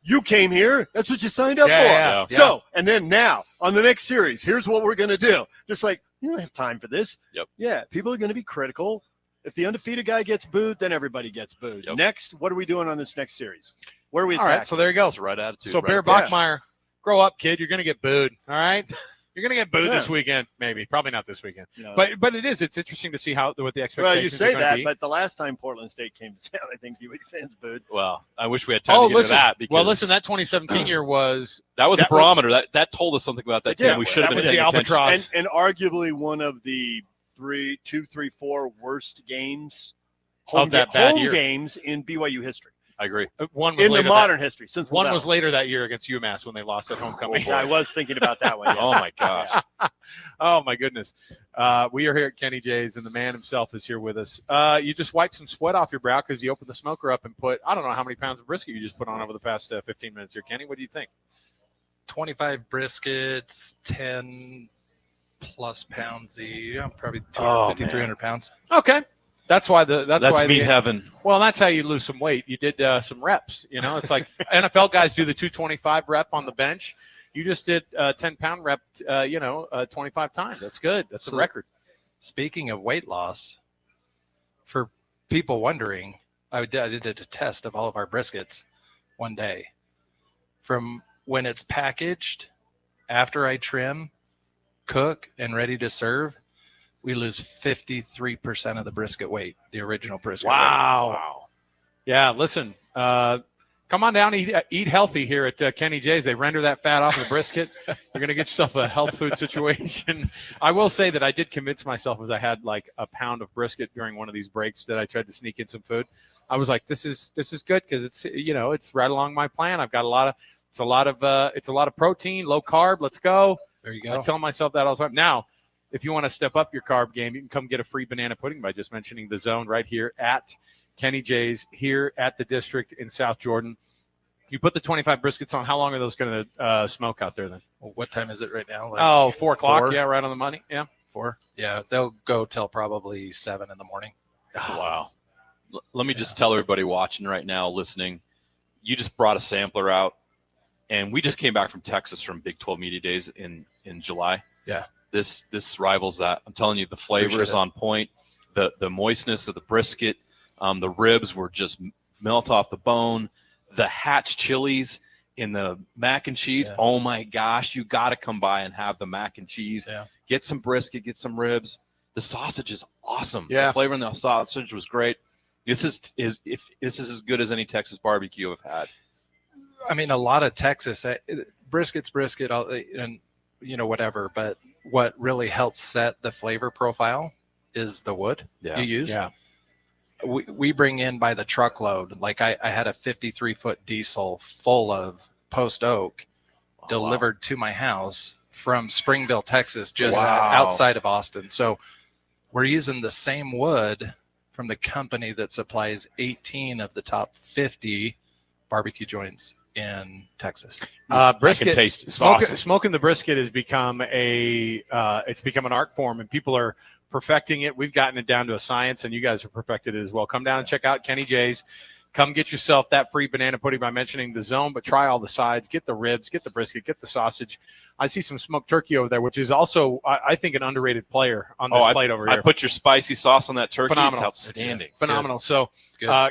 You came here. That's what you signed up for. Yeah. So, and then now on the next series, here's what we're going to do. Just like, you don't have time for this. Yep. Yeah, people are going to be critical. If the undefeated guy gets booed, then everybody gets booed. Yep. Next, what are we doing on this next series? Where are we All attacking? right, so there you go. That's the right attitude. So right Bear approach. Bachmeyer, grow up, kid. You're going to get booed. All right. You're going to get booed this weekend, maybe. Probably not this weekend. No. But it's interesting to see what the expectations well, you say are that, be. but the last time Portland State came to town, I think BYU fans booed. Well, I wish we had time to get to that. Because that 2017 year was – that was a barometer. That told us something about that team. We should have been paying attention. And arguably one of the 4 worst games home games in BYU history. I agree. One was in the modern history. Since one was later that year against UMass when they lost at homecoming. I was thinking about that one. Yeah. Oh my gosh. Oh my goodness. We are here at Kenny J's, and the man himself is here with us. You just wiped some sweat off your brow because you opened the smoker up and put, I don't know how many pounds of brisket you just put on over the past 15 minutes here. Kenny, what do you think? 25 briskets, 10 plus pounds probably 250, 300 pounds. Okay. That's why meat heaven. Well, that's how you lose some weight. You did some reps. It's like NFL guys do the 225 rep on the bench. You just did 10-pound rep. 25 times. That's good. That's a record. Speaking of weight loss, for people wondering, I did a test of all of our briskets one day. From when it's packaged, after I trim, cook, and ready to serve, we lose 53% of the brisket weight, the original brisket weight. Wow. Yeah, listen, come on down, eat healthy here at Kenny J's. They render that fat off of the brisket. You're going to get yourself a health food situation. I will say that I did convince myself as I had like a pound of brisket during one of these breaks that I tried to sneak in some food. I was like, this is good because it's it's right along my plan. I've got a lot of protein, low carb. Let's go. There you go. I tell myself that all the time. Now, if you want to step up your carb game, you can come get a free banana pudding by just mentioning the Zone right here at Kenny J's here at the District in South Jordan. You put the 25 briskets on. How long are those going to smoke out there then? Well, what time is it right now? 4 o'clock. 4? Yeah, right on the money. Yeah, 4. Yeah, they'll go till probably 7 in the morning. Wow. Let me just tell everybody watching right now, listening, you just brought a sampler out, and we just came back from Texas from Big 12 Media Days in July. Yeah. This rivals that. I'm telling you, the flavor is on point. The moistness of the brisket, the ribs were just melt off the bone. The Hatch chilies in the mac and cheese. Yeah. Oh my gosh, you got to come by and have the mac and cheese. Yeah. Get some brisket, get some ribs. The sausage is awesome. Yeah. The flavor in the sausage was great. This is as good as any Texas barbecue I've had. I mean, a lot of Texas brisket's brisket, and whatever, but what really helps set the flavor profile is the wood you use. Yeah. We bring in by the truckload. Like I had a 53-foot diesel full of post oak delivered to my house from Springville, Texas, just outside of Austin. So we're using the same wood from the company that supplies 18 of the top 50 barbecue joints in Texas. Brisket, I can taste it. Smoking the brisket has become an art form, and people are perfecting it. We've gotten it down to a science, and you guys have perfected it as well. Come down and check out Kenny J's. Come get yourself that free banana pudding by mentioning the Zone, but try all the sides. Get the ribs, get the brisket, get the sausage. I see some smoked turkey over there, which is also, I think, an underrated player on this plate over here. I put your spicy sauce on that turkey. Phenomenal. It's outstanding. Phenomenal. Good. So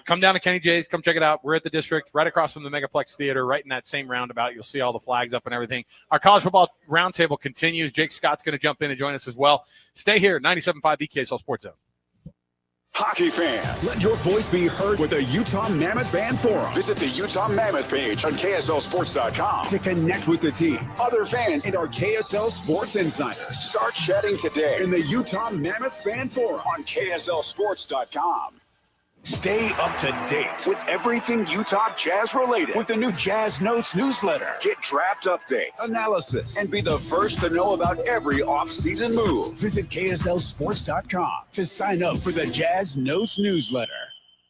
come down to Kenny J's. Come check it out. We're at the District, right across from the Megaplex Theater, right in that same roundabout. You'll see all the flags up and everything. Our college football roundtable continues. Jake Scott's going to jump in and join us as well. Stay here, 97.5 the KSL Sports Zone. Hockey fans, let your voice be heard with the Utah Mammoth Fan Forum. Visit the Utah Mammoth page on KSLSports.com to connect with the team, other fans, and our KSL Sports Insiders. Start chatting today in the Utah Mammoth Fan Forum on KSLSports.com. Stay up to date with everything Utah Jazz related with the new Jazz Notes newsletter. Get draft updates, analysis, and be the first to know about every off-season move. Visit KSLSports.com to sign up for the Jazz Notes newsletter.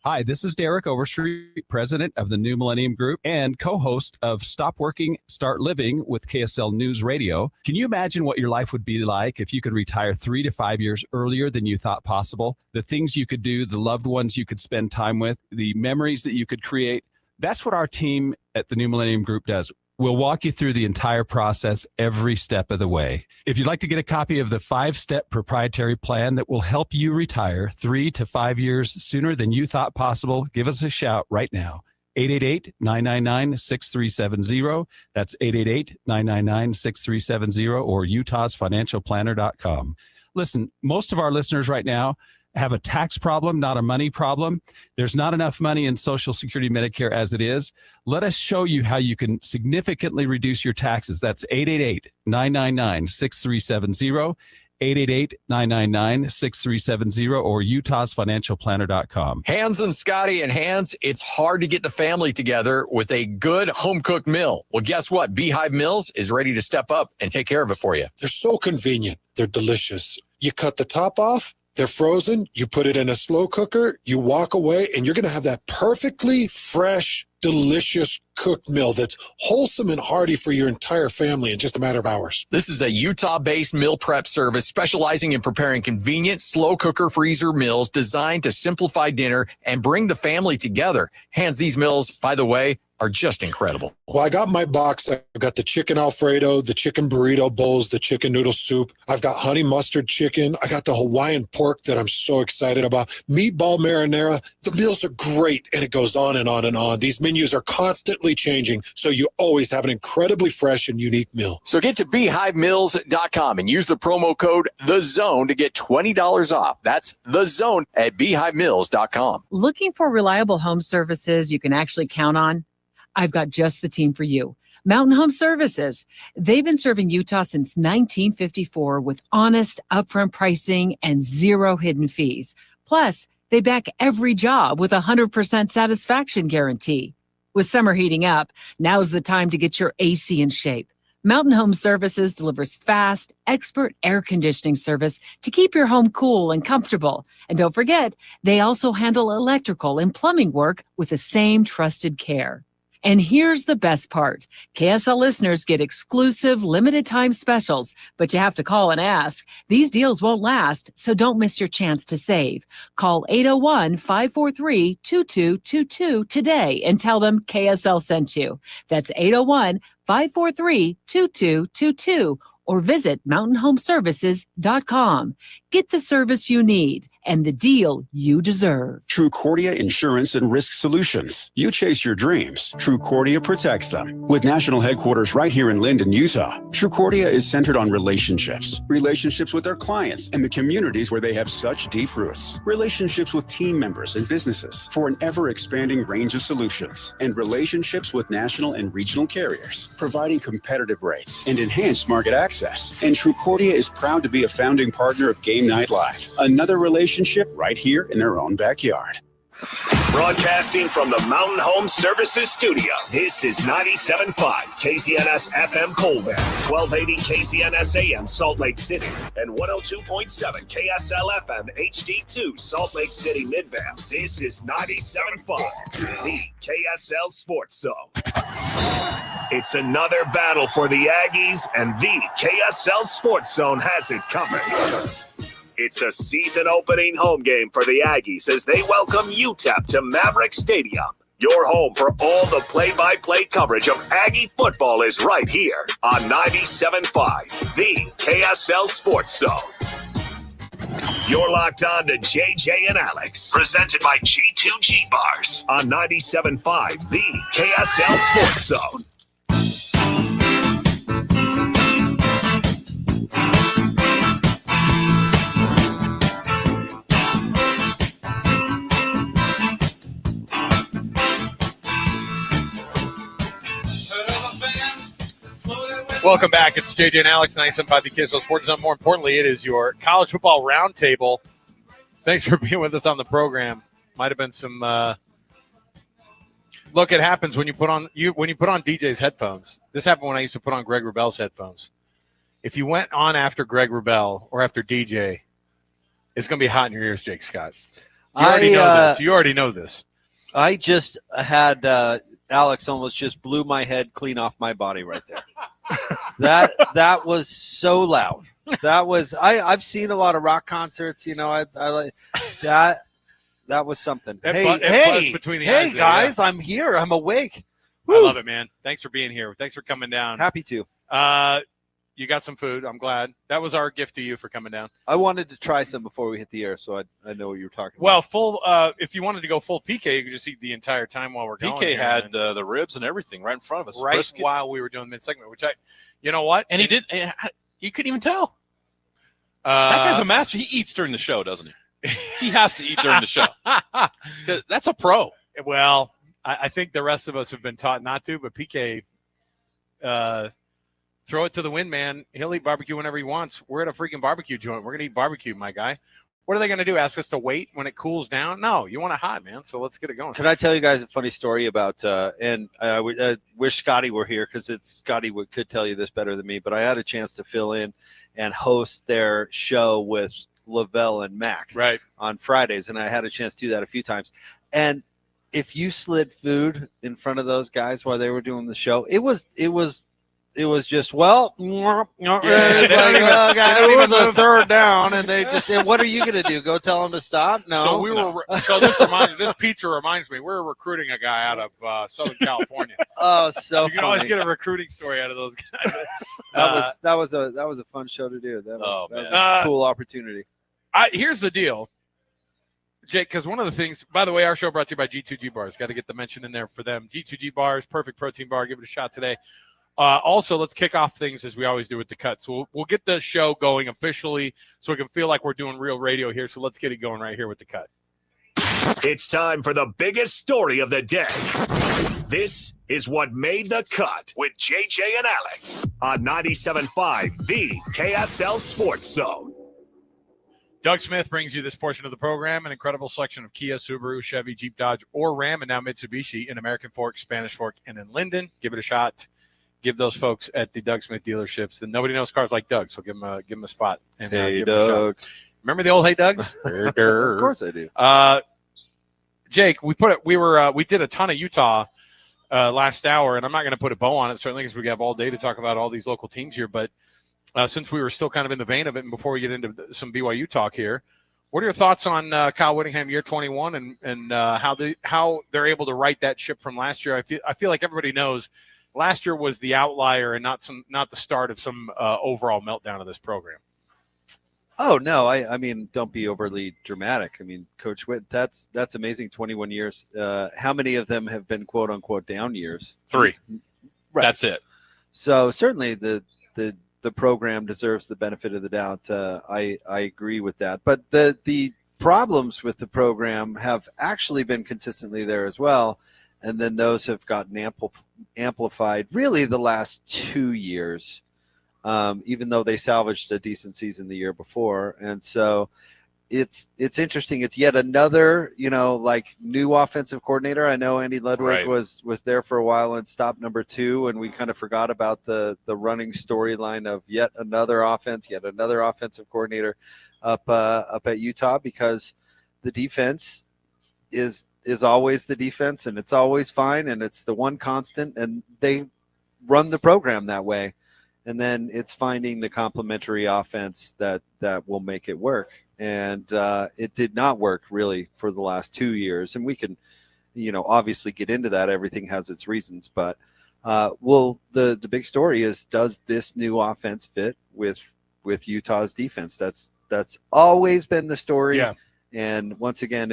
Hi, this is Derek Overstreet, president of the New Millennium Group and co-host of Stop Working, Start Living with KSL News Radio. Can you imagine what your life would be like if you could retire 3 to 5 years earlier than you thought possible? The things you could do, the loved ones you could spend time with, the memories that you could create. That's what our team at the New Millennium Group does. We'll walk you through the entire process every step of the way. If you'd like to get a copy of the 5-step proprietary plan that will help you retire 3 to 5 years sooner than you thought possible, give us a shout right now. 888-999-6370. That's 888-999-6370 or utahsfinancialplanner.com. Listen, most of our listeners right now have a tax problem, not a money problem. There's not enough money in Social Security, Medicare as it is. Let us show you how you can significantly reduce your taxes. That's 888-999-6370, 888-999-6370, or utahsfinancialplanner.com. Hans and Scotty and Hans, it's hard to get the family together with a good home-cooked meal. Well, guess what? Beehive Meals is ready to step up and take care of it for you. They're so convenient. They're delicious. You cut the top off. They're frozen. You put it in a slow cooker. You walk away, and you're going to have that perfectly fresh, delicious cooked meal that's wholesome and hearty for your entire family in just a matter of hours. This is a Utah-based meal prep service specializing in preparing convenient, slow cooker freezer meals designed to simplify dinner and bring the family together. Hans, these meals, by the way, are just incredible. Well, I got my box. I've got the chicken Alfredo, the chicken burrito bowls, the chicken noodle soup. I've got honey mustard chicken. I got the Hawaiian pork that I'm so excited about. Meatball marinara. The meals are great, and it goes on and on and on. These menus are constantly changing, so you always have an incredibly fresh and unique meal. So get to beehivemeals.com and use the promo code THEZONE to get $20 off. That's THEZONE at beehivemeals.com. Looking for reliable home services you can actually count on? I've got just the team for you. Mountain Home Services. They've been serving Utah since 1954 with honest, upfront pricing and zero hidden fees. Plus, they back every job with a 100% satisfaction guarantee. With summer heating up, now's the time to get your AC in shape. Mountain Home Services delivers fast, expert air conditioning service to keep your home cool and comfortable. And don't forget, they also handle electrical and plumbing work with the same trusted care. And here's the best part. KSL listeners get exclusive limited time specials, but you have to call and ask. These deals won't last, so don't miss your chance to save. Call 801-543-2222 today and tell them KSL sent you. That's 801-543-2222 or visit mountainhomeservices.com. Get the service you need and the deal you deserve. Trucordia Insurance and Risk Solutions. You chase your dreams. Trucordia protects them. With national headquarters right here in Linden, Utah, Trucordia is centered on relationships. Relationships with their clients and the communities where they have such deep roots. Relationships with team members and businesses for an ever-expanding range of solutions. And relationships with national and regional carriers, providing competitive rates and enhanced market access. And Trucordia is proud to be a founding partner of Game Night Live. Another relationship right here in their own backyard. Broadcasting from the Mountain Home Services Studio, this is 97.5 KZNS FM Colvin, 1280 KZNS AM Salt Lake City, and 102.7 KSL FM HD2 Salt Lake City Midvale. This is 97.5, the KSL Sports Zone. It's another battle for the Aggies, and the KSL Sports Zone has it covered. It's a season-opening home game for the Aggies as they welcome UTEP to Maverick Stadium. Your home for all the play-by-play coverage of Aggie football is right here on 97.5, the KSL Sports Zone. You're locked on to JJ and Alex, presented by G2G Bars on 97.5, the KSL Sports Zone. Welcome back. It's JJ and Alex, 97.5 the KSL Sports Zone. More importantly, it is your college football roundtable. Thanks for being with us on the program. Might have been some. Look, it happens when you put on DJ's headphones. This happened when I used to put on Greg Wrubell's headphones. If you went on after Greg Wrubell or after DJ, it's going to be hot in your ears, Jake Scott. You already know this. You already know this. I just had Alex almost just blew my head clean off my body right there. that was so loud. That was I've seen a lot of rock concerts. You know, I like that. That was something. Hey, between the eyes there, guys, yeah. I'm here. I'm awake. I Woo. love it, man. Thanks for being here. Thanks for coming down. Happy to. You got some food. I'm glad. That was our gift to you for coming down. I wanted to try some before we hit the air, so I know what you were talking about. Well, full. If you wanted to go full PK, you could just eat the entire time while we're going. PK had the ribs and everything right in front of us. Right Brisket. while we were doing mid-segment, which you know what? And he did. You couldn't even tell. That guy's a master. He eats during the show, doesn't he? He has to eat during the show. That's a pro. Well, I think the rest of us have been taught not to, but PK, throw it to the wind, man. He'll eat barbecue whenever he wants. We're at a freaking barbecue joint. We're going to eat barbecue, my guy. What are they going to do? Ask us to wait when it cools down? No, you want it hot, man. So let's get it going. Can I tell you guys a funny story about, and I wish Scotty were here because Scotty could tell you this better than me, but I had a chance to fill in and host their show with Lavelle and Mac on Fridays, and I had a chance to do that a few times. And if you slid food in front of those guys while they were doing the show, it was just it was a third down, and they just. And what are you going to do? Go tell them to stop? No. So this pizza reminds me we're recruiting a guy out of Southern California. Oh, so you can always get a recruiting story out of those guys. That was a fun show to do. That was a cool opportunity. Here's the deal, Jake, because one of the things, by the way, our show brought to you by G2G Bars. Got to get the mention in there for them. G2G Bars, perfect protein bar. Give it a shot today. Also, let's kick off things as we always do with the cut. So we'll get the show going officially so we can feel like we're doing real radio here. So let's get it going right here with the cut. It's time for the biggest story of the day. This is what made the cut with JJ and Alex on 97.5, the KSL Sports Zone. Doug Smith brings you this portion of the program, an incredible selection of Kia, Subaru, Chevy, Jeep, Dodge, or Ram, and now Mitsubishi in American Fork, Spanish Fork, and in Linden. Give it a shot. Give those folks at the Doug Smith dealerships. And nobody knows cars like Doug, so give them a spot. And, hey, give Doug. Remember the old Hey Dougs? Of course I do. Jake, we did a ton of Utah last hour, and I'm not going to put a bow on it, certainly because we have all day to talk about all these local teams here, but since we were still kind of in the vein of it, and before we get into some BYU talk here, what are your thoughts on Kyle Whittingham, year 21, and how they're able to right that ship from last year? I feel like everybody knows last year was the outlier and not the start of some overall meltdown of this program. Oh no, I mean, don't be overly dramatic. I mean, Coach Whitt, that's amazing. 21 years. How many of them have been quote unquote down years? 3. Right. That's it. So certainly the program deserves the benefit of the doubt. I agree with that. But the problems with the program have actually been consistently there as well. And then those have gotten amplified really the last 2 years, even though they salvaged a decent season the year before. And so it's interesting. It's yet another, new offensive coordinator. I know Andy Ludwig was there for a while and stopped number 2, and we kind of forgot about the running storyline of yet another offensive coordinator up at Utah, because the defense is always the defense, and it's always fine, and it's the one constant, and they run the program that way. And then it's finding the complementary offense that will make it work. And it did not work really for the last 2 years. And we can, obviously get into that. Everything has its reasons. But, the big story is, does this new offense fit with Utah's defense? That's always been the story. Yeah. And once again,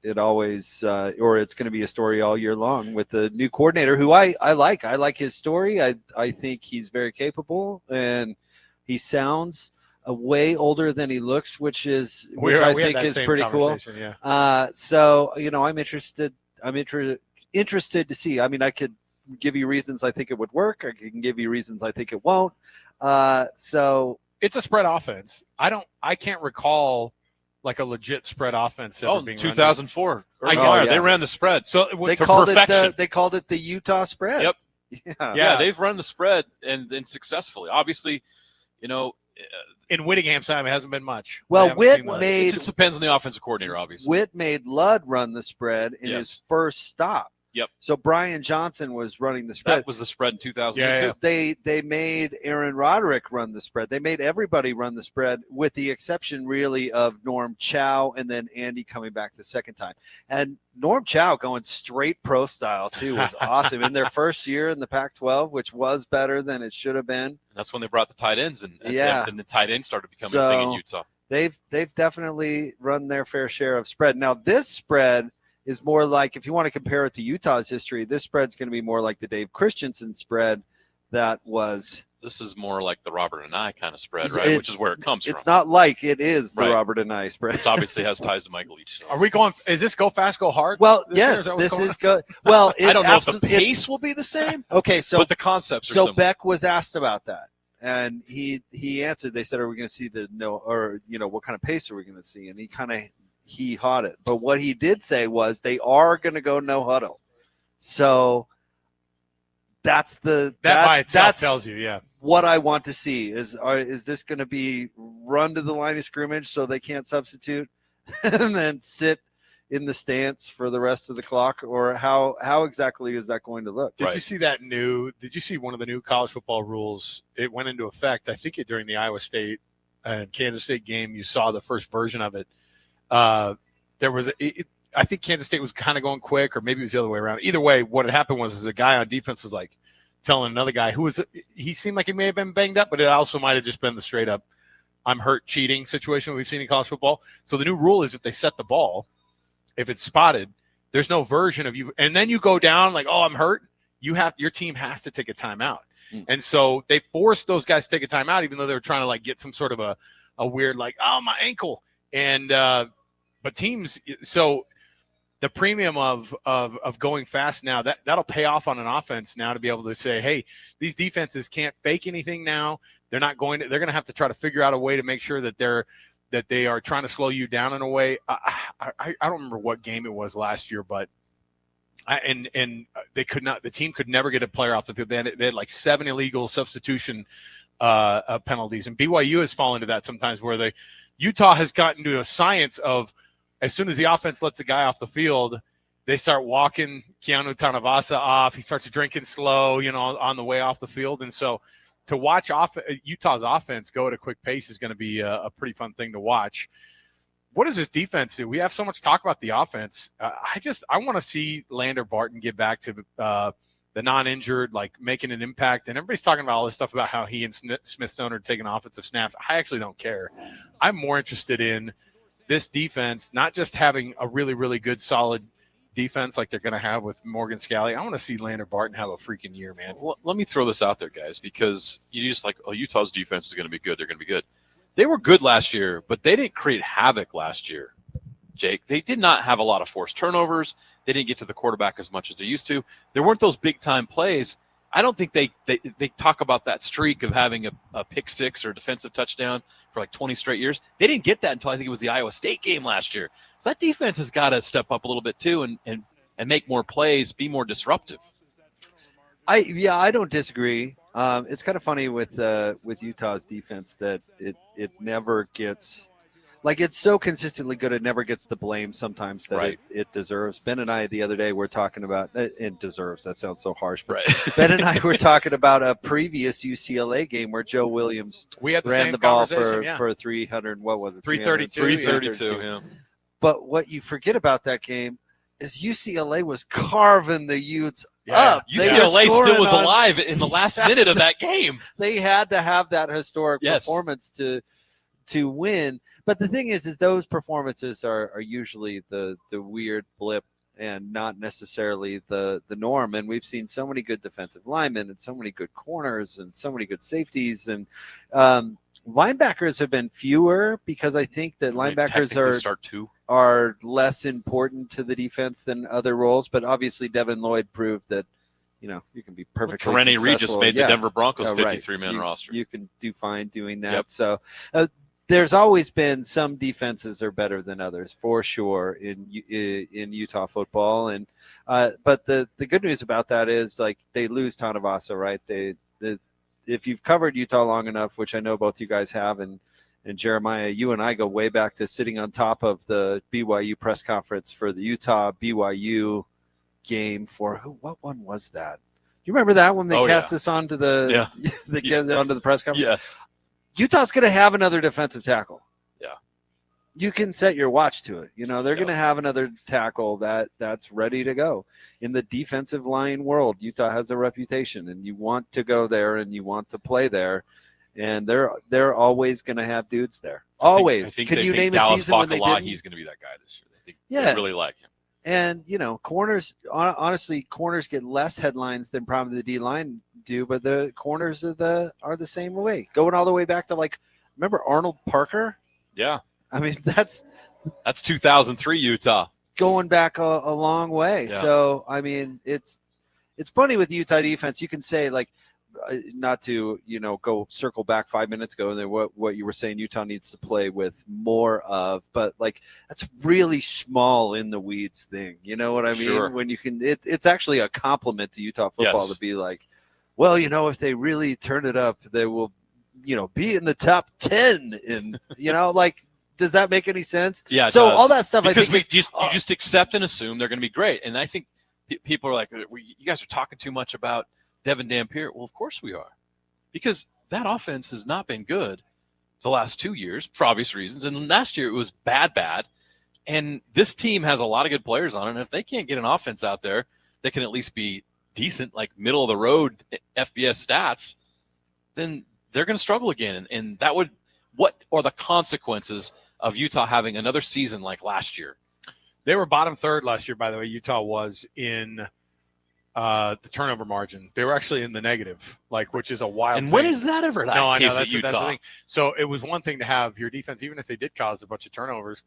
it always or it's going to be a story all year long with the new coordinator, who I like. I like his story. I think he's very capable, and he sounds way older than he looks, which I think is pretty cool. Yeah. So I'm interested. I'm interested to see. I mean, I could give you reasons I think it would work. I can give you reasons I think it won't. So it's a spread offense. I can't recall like a legit spread offense ever being 2004. run. They ran the spread. So they to called perfection. they called it the Utah spread. Yep. Yeah. They've run the spread and successfully. Obviously, in Whittingham's time, it hasn't been much. Well, Whit it just depends on the offensive coordinator, obviously. Whit made Ludd run the spread in his first stop. Yep. So Brian Johnson was running the spread. That was the spread in 2002. They made Aaron Roderick run the spread. They made everybody run the spread, with the exception really of Norm Chow and then Andy coming back the second time. And Norm Chow going straight pro style too was awesome in their first year in the Pac-12, which was better than it should have been. That's when they brought the tight ends, and the tight end started becoming a thing in Utah. They've definitely run their fair share of spread. Now this spread is more like, if you want to compare it to Utah's history, this spread's going to be more like the Dave Christensen spread that was. This is more like the Robert and I kind of spread, right? Which is where it comes from. It's not like it is the Robert and I spread. It obviously has ties to Michael Leach. Are we going? Is this go fast, go hard? Well, yes, this is good. Well, I don't know if the pace will be the same. Okay, so but the concepts are similar. Beck was asked about that, and he answered. They said, "Are we going to see what kind of pace are we going to see?" And he hawed it. But what he did say was they are going to go no huddle. So that by itself tells you, what I want to see is this going to be run to the line of scrimmage so they can't substitute and then sit in the stance for the rest of the clock, or how exactly is that going to look? Did you see did you see one of the new college football rules? It went into effect, I think, during the Iowa State and Kansas State game. You saw the first version of it. There was, I think Kansas State was kind of going quick, or maybe it was the other way around. Either way, what had happened was a guy on defense was like telling another guy he seemed like he may have been banged up, but it also might have just been the straight up I'm hurt cheating situation we've seen in college football. So the new rule is if they set the ball, if it's spotted, there's no version of you, and then you go down like, oh, I'm hurt. Your team has to take a timeout. And so they forced those guys to take a timeout, even though they were trying to like get some sort of a weird like, oh, my ankle. And but teams, so the premium of going fast now, that'll pay off on an offense now to be able to say, hey, these defenses can't fake anything now. They're not going to. They're going to have to try to figure out a way to make sure that they are trying to slow you down in a way. I don't remember what game it was last year, but they could not. The team could never get a player off the field. They had like 7 illegal substitution penalties, and BYU has fallen into that sometimes, where Utah has gotten to a science of, as soon as the offense lets a guy off the field, they start walking Keanu Tanavasa off. He starts drinking slow, on the way off the field. And so to watch Utah's offense go at a quick pace is going to be a pretty fun thing to watch. What does this defense do? We have so much talk about the offense. I want to see Lander Barton get back to the non-injured, like making an impact. And everybody's talking about all this stuff about how he and Smith Stone are taking offensive snaps. I actually don't care. I'm more interested in this defense, not just having a really, really good, solid defense like they're going to have with Morgan Scalley. I want to see Lander Barton have a freaking year, man. Well, let me throw this out there, guys, because you just like, oh, Utah's defense is going to be good. They're going to be good. They were good last year, but they didn't create havoc last year, Jake. They did not have a lot of forced turnovers. They didn't get to the quarterback as much as they used to. There weren't those big-time plays. I don't think they talk about that streak of having a pick six or a defensive touchdown for like 20 straight years. They didn't get that until I think it was the Iowa State game last year. So that defense has got to step up a little bit too and make more plays, be more disruptive. I don't disagree. It's kind of funny with Utah's defense that it never gets, like, it's so consistently good, it never gets the blame sometimes that it deserves. Ben and I the other day were talking about it deserves. That sounds so harsh, but Ben and I were talking about a previous UCLA game where Joe Williams ran the ball for 300. What was it? 332. 332. Yeah. But what you forget about that game is UCLA was carving the Utes up. UCLA still was alive in the last minute of that game. They had to have that historic performance to win. But the thing is those performances are usually the weird blip and not necessarily the norm. And we've seen so many good defensive linemen and so many good corners and so many good safeties. And linebackers have been fewer because I think that linebackers are less important to the defense than other roles. But obviously Devin Lloyd proved that, you can be perfectly successful. Regis made the Denver Broncos 53-man roster. You can do fine doing that. So there's always been some defenses are better than others for sure in Utah football. And but the good news about that is like they lose Tanavasa, right? If you've covered Utah long enough, which I know both you guys have, and Jeremiah, you and I go way back to sitting on top of the BYU press conference for the Utah BYU game for what one was that? You remember that when they cast us onto the onto the press conference? Yes. Utah's going to have another defensive tackle. Yeah. You can set your watch to it. They're going to have another tackle that's ready to go. In the defensive line world, Utah has a reputation, and you want to go there and you want to play there. And they're always going to have dudes there. Always. I think Could you name Dallas a season when they didn't? He's going to be that guy this year. They really like him. And, corners, honestly, corners get less headlines than probably the D-line do, but the corners are the same way. Going all the way back to, remember Arnold Parker? Yeah. I mean, that's 2003 Utah. Going back a long way. Yeah. So, I mean, it's funny with the Utah defense. You can say, not to go circle back 5 minutes ago and what you were saying Utah needs to play with more of, but that's really small in the weeds thing, you know what I mean? Sure. When you can it's actually a compliment to Utah football to be well, if they really turn it up, they will be in the top 10 in does that make any sense? Yeah, so all that stuff because I think you just accept and assume they're going to be great. And I think people are like, you guys are talking too much about Devin Dampier. Well, of course we are, because that offense has not been good the last 2 years for obvious reasons. And last year it was bad. And this team has a lot of good players on it. And if they can't get an offense out there that can at least be decent, middle of the road FBS stats, then they're going to struggle again. And what are the consequences of Utah having another season like last year? They were bottom third last year, by the way. Utah was in the turnover margin. They were actually in the negative, which is a wild and thing. when is that ever No, I know, case at that's the Utah? thing. So it was one thing to have your defense, even if they did cause a bunch of turnovers,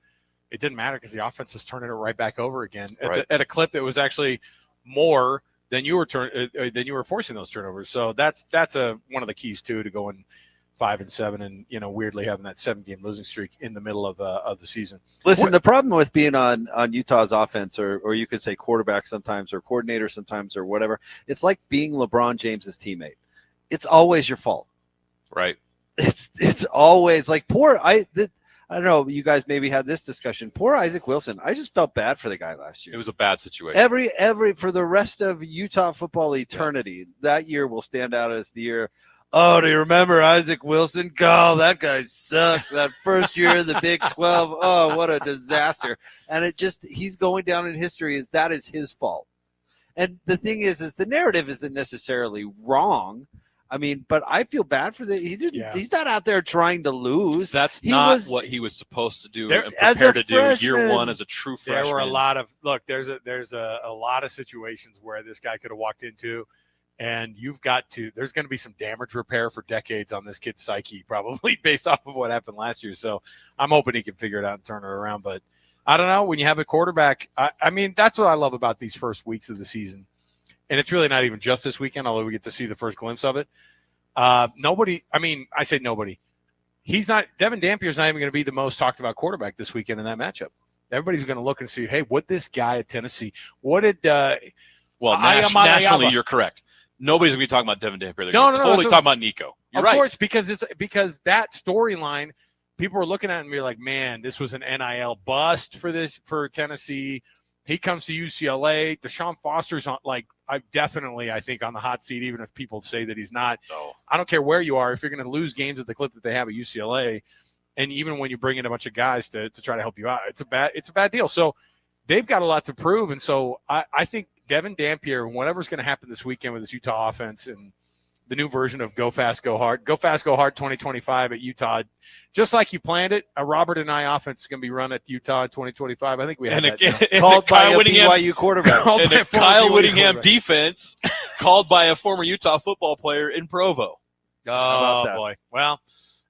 it didn't matter because the offense was turning it right back over again at a clip that was actually more than you were forcing those turnovers. So that's one of the keys too to going 5-7 and weirdly having that 7-game losing streak in the middle of the season. Listen, the problem with being on Utah's offense, or you could say quarterback sometimes, or coordinator sometimes, or whatever, it's like being LeBron James's teammate. It's always your fault. Right. It's always I don't know. You guys maybe had this discussion. Poor Isaac Wilson. I just felt bad for the guy last year. It was a bad situation. Every for the rest of Utah football eternity, that year will stand out as the year. Oh, do you remember Isaac Wilson? God, that guy sucked. That first year of the Big 12. Oh, what a disaster. And he's going down in history as that is his fault. And the thing is the narrative isn't necessarily wrong. I mean, but I feel bad for he's not out there trying to lose. That's not what he was supposed to do and prepare to do year one as a true freshman. There were a lot of there's a lot of situations where this guy could have walked into, and there's going to be some damage repair for decades on this kid's psyche, probably based off of what happened last year. So I'm hoping he can figure it out and turn it around. But I don't know, when you have a quarterback, I mean, that's what I love about these first weeks of the season. And it's really not even just this weekend, although we get to see the first glimpse of it. Nobody, I mean, I say nobody. Devin Dampier's not even going to be the most talked about quarterback this weekend in that matchup. Everybody's going to look and see, hey, what this guy at Tennessee, nationally, you're correct. Nobody's going to be talking about Devin Dampier. They're totally talking about Nico. You're right. Of course, because that storyline, people were looking at it and be like, man, this was an NIL bust for Tennessee. He comes to UCLA. Deshaun Foster's on, I think on the hot seat, even if people say that he's not. No. I don't care where you are. If you're going to lose games at the clip that they have at UCLA, and even when you bring in a bunch of guys to try to help you out, it's a bad deal. So they've got a lot to prove. And so I think Devin Dampier, whatever's going to happen this weekend with this Utah offense and the new version of Go Fast, Go Hard 2025 at Utah, just like you planned it, a Robert and I offense is going to be run at Utah in 2025. I think we had that. Called by a BYU quarterback. And a Kyle Whittingham defense called by a former Utah football player in Provo. Oh, boy. Well,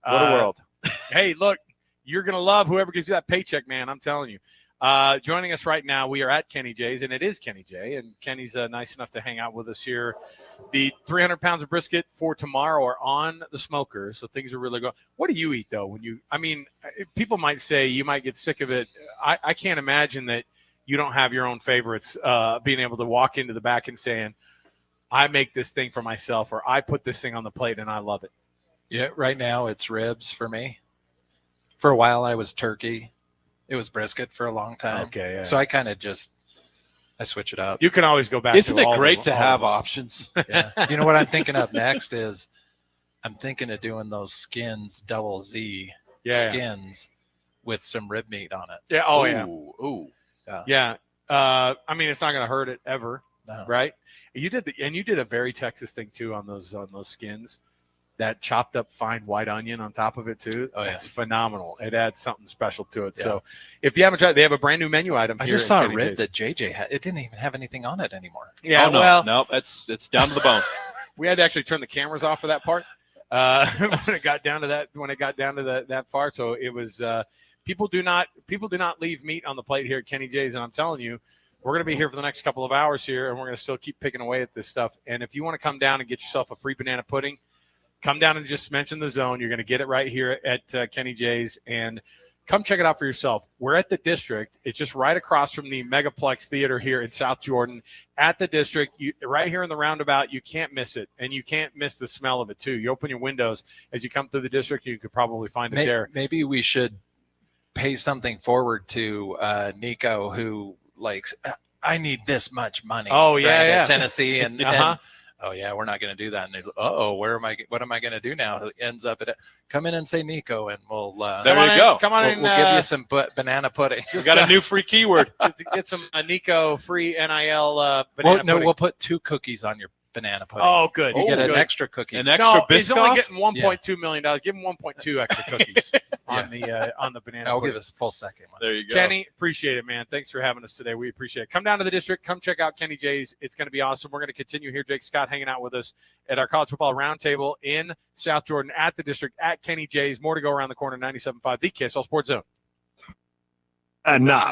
what a world. Hey, look, you're going to love whoever gives you that paycheck, man. I'm telling you. Joining us right now, we are at Kenny J's, and it is Kenny J, and Kenny's nice enough to hang out with us here. The 300 pounds of brisket for tomorrow are on the smoker, so things are really going. What do you eat, though? People might say you might get sick of it. I can't imagine that you don't have your own favorites, being able to walk into the back and saying, I make this thing for myself, or I put this thing on the plate and I love it. Yeah, right now it's ribs for me. For a while I was turkey. It was brisket for a long time. Okay, yeah. So I kind of I switch it up. You can always go back. Isn't it great to have options? Yeah. You know what I'm thinking of next is I'm thinking of doing those skins, double Z skins with some rib meat on it. Yeah. Oh, Ooh. Yeah. It's not going to hurt it ever, right? You did a very Texas thing too on those skins. That chopped up fine white onion on top of it too. Oh, yeah. It's phenomenal. It adds something special to it. Yeah. So if you haven't tried, they have a brand new menu item. I just saw a rib that JJ had. It didn't even have anything on it anymore. Yeah. No, it's down to the bone. We had to actually turn the cameras off for that part when it got down to that far. So it was people do not leave meat on the plate here at Kenny J's, and I'm telling you, we're going to be here for the next couple of hours here, and we're going to still keep picking away at this stuff. And if you want to come down and get yourself a free banana pudding, come down and just mention the zone. You're going to get it right here at Kenny J's, and come check it out for yourself. We're at the District. It's just right across from the Megaplex Theater here in South Jordan. At the District, right here in the roundabout, you can't miss it, and you can't miss the smell of it too. You open your windows as you come through the District, you could probably find it there. Maybe we should pay something forward to Nico, who I need this much money. Oh yeah, at Tennessee, and oh yeah, we're not going to do that. And he's, what am I going to do now? It ends up come in and say Nico, and we'll there you go. Come on, we'll give you some banana pudding. We got a new free keyword. Get some Nico free NIL banana pudding. We'll put 2 cookies on your banana pudding. Oh, good. You get an extra cookie. An extra Biscoff? He's only getting $1.2 million. Give him 1.2 extra cookies on the banana. I'll pudding. give us a full second one. There you go. Kenny, appreciate it, man. Thanks for having us today. We appreciate it. Come down to the District. Come check out Kenny J's. It's going to be awesome. We're going to continue here. Jake Scott hanging out with us at our college football roundtable in South Jordan at the District at Kenny J's. More to go around the corner. 97.5, the KSL Sports Zone. And now,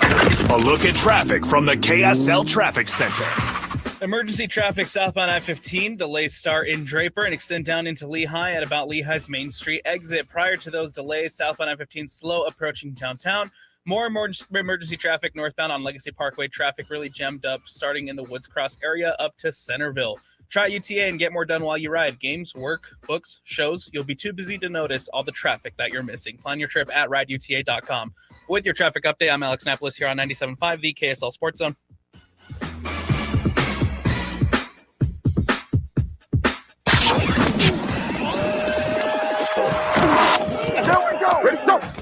a look at traffic from the KSL Traffic Center. Emergency traffic southbound I-15. Delays start in Draper and extend down into Lehigh at about Lehigh's Main Street exit. Prior to those delays, southbound I-15 slow approaching downtown. More emergency traffic northbound on Legacy Parkway. Traffic really jammed up starting in the Woods Cross area up to Centerville. Try UTA and get more done while you ride. Games, work, books, shows. You'll be too busy to notice all the traffic that you're missing. Plan your trip at rideuta.com. With your traffic update, I'm Alex Napolis here on 97.5, the KSL Sports Zone.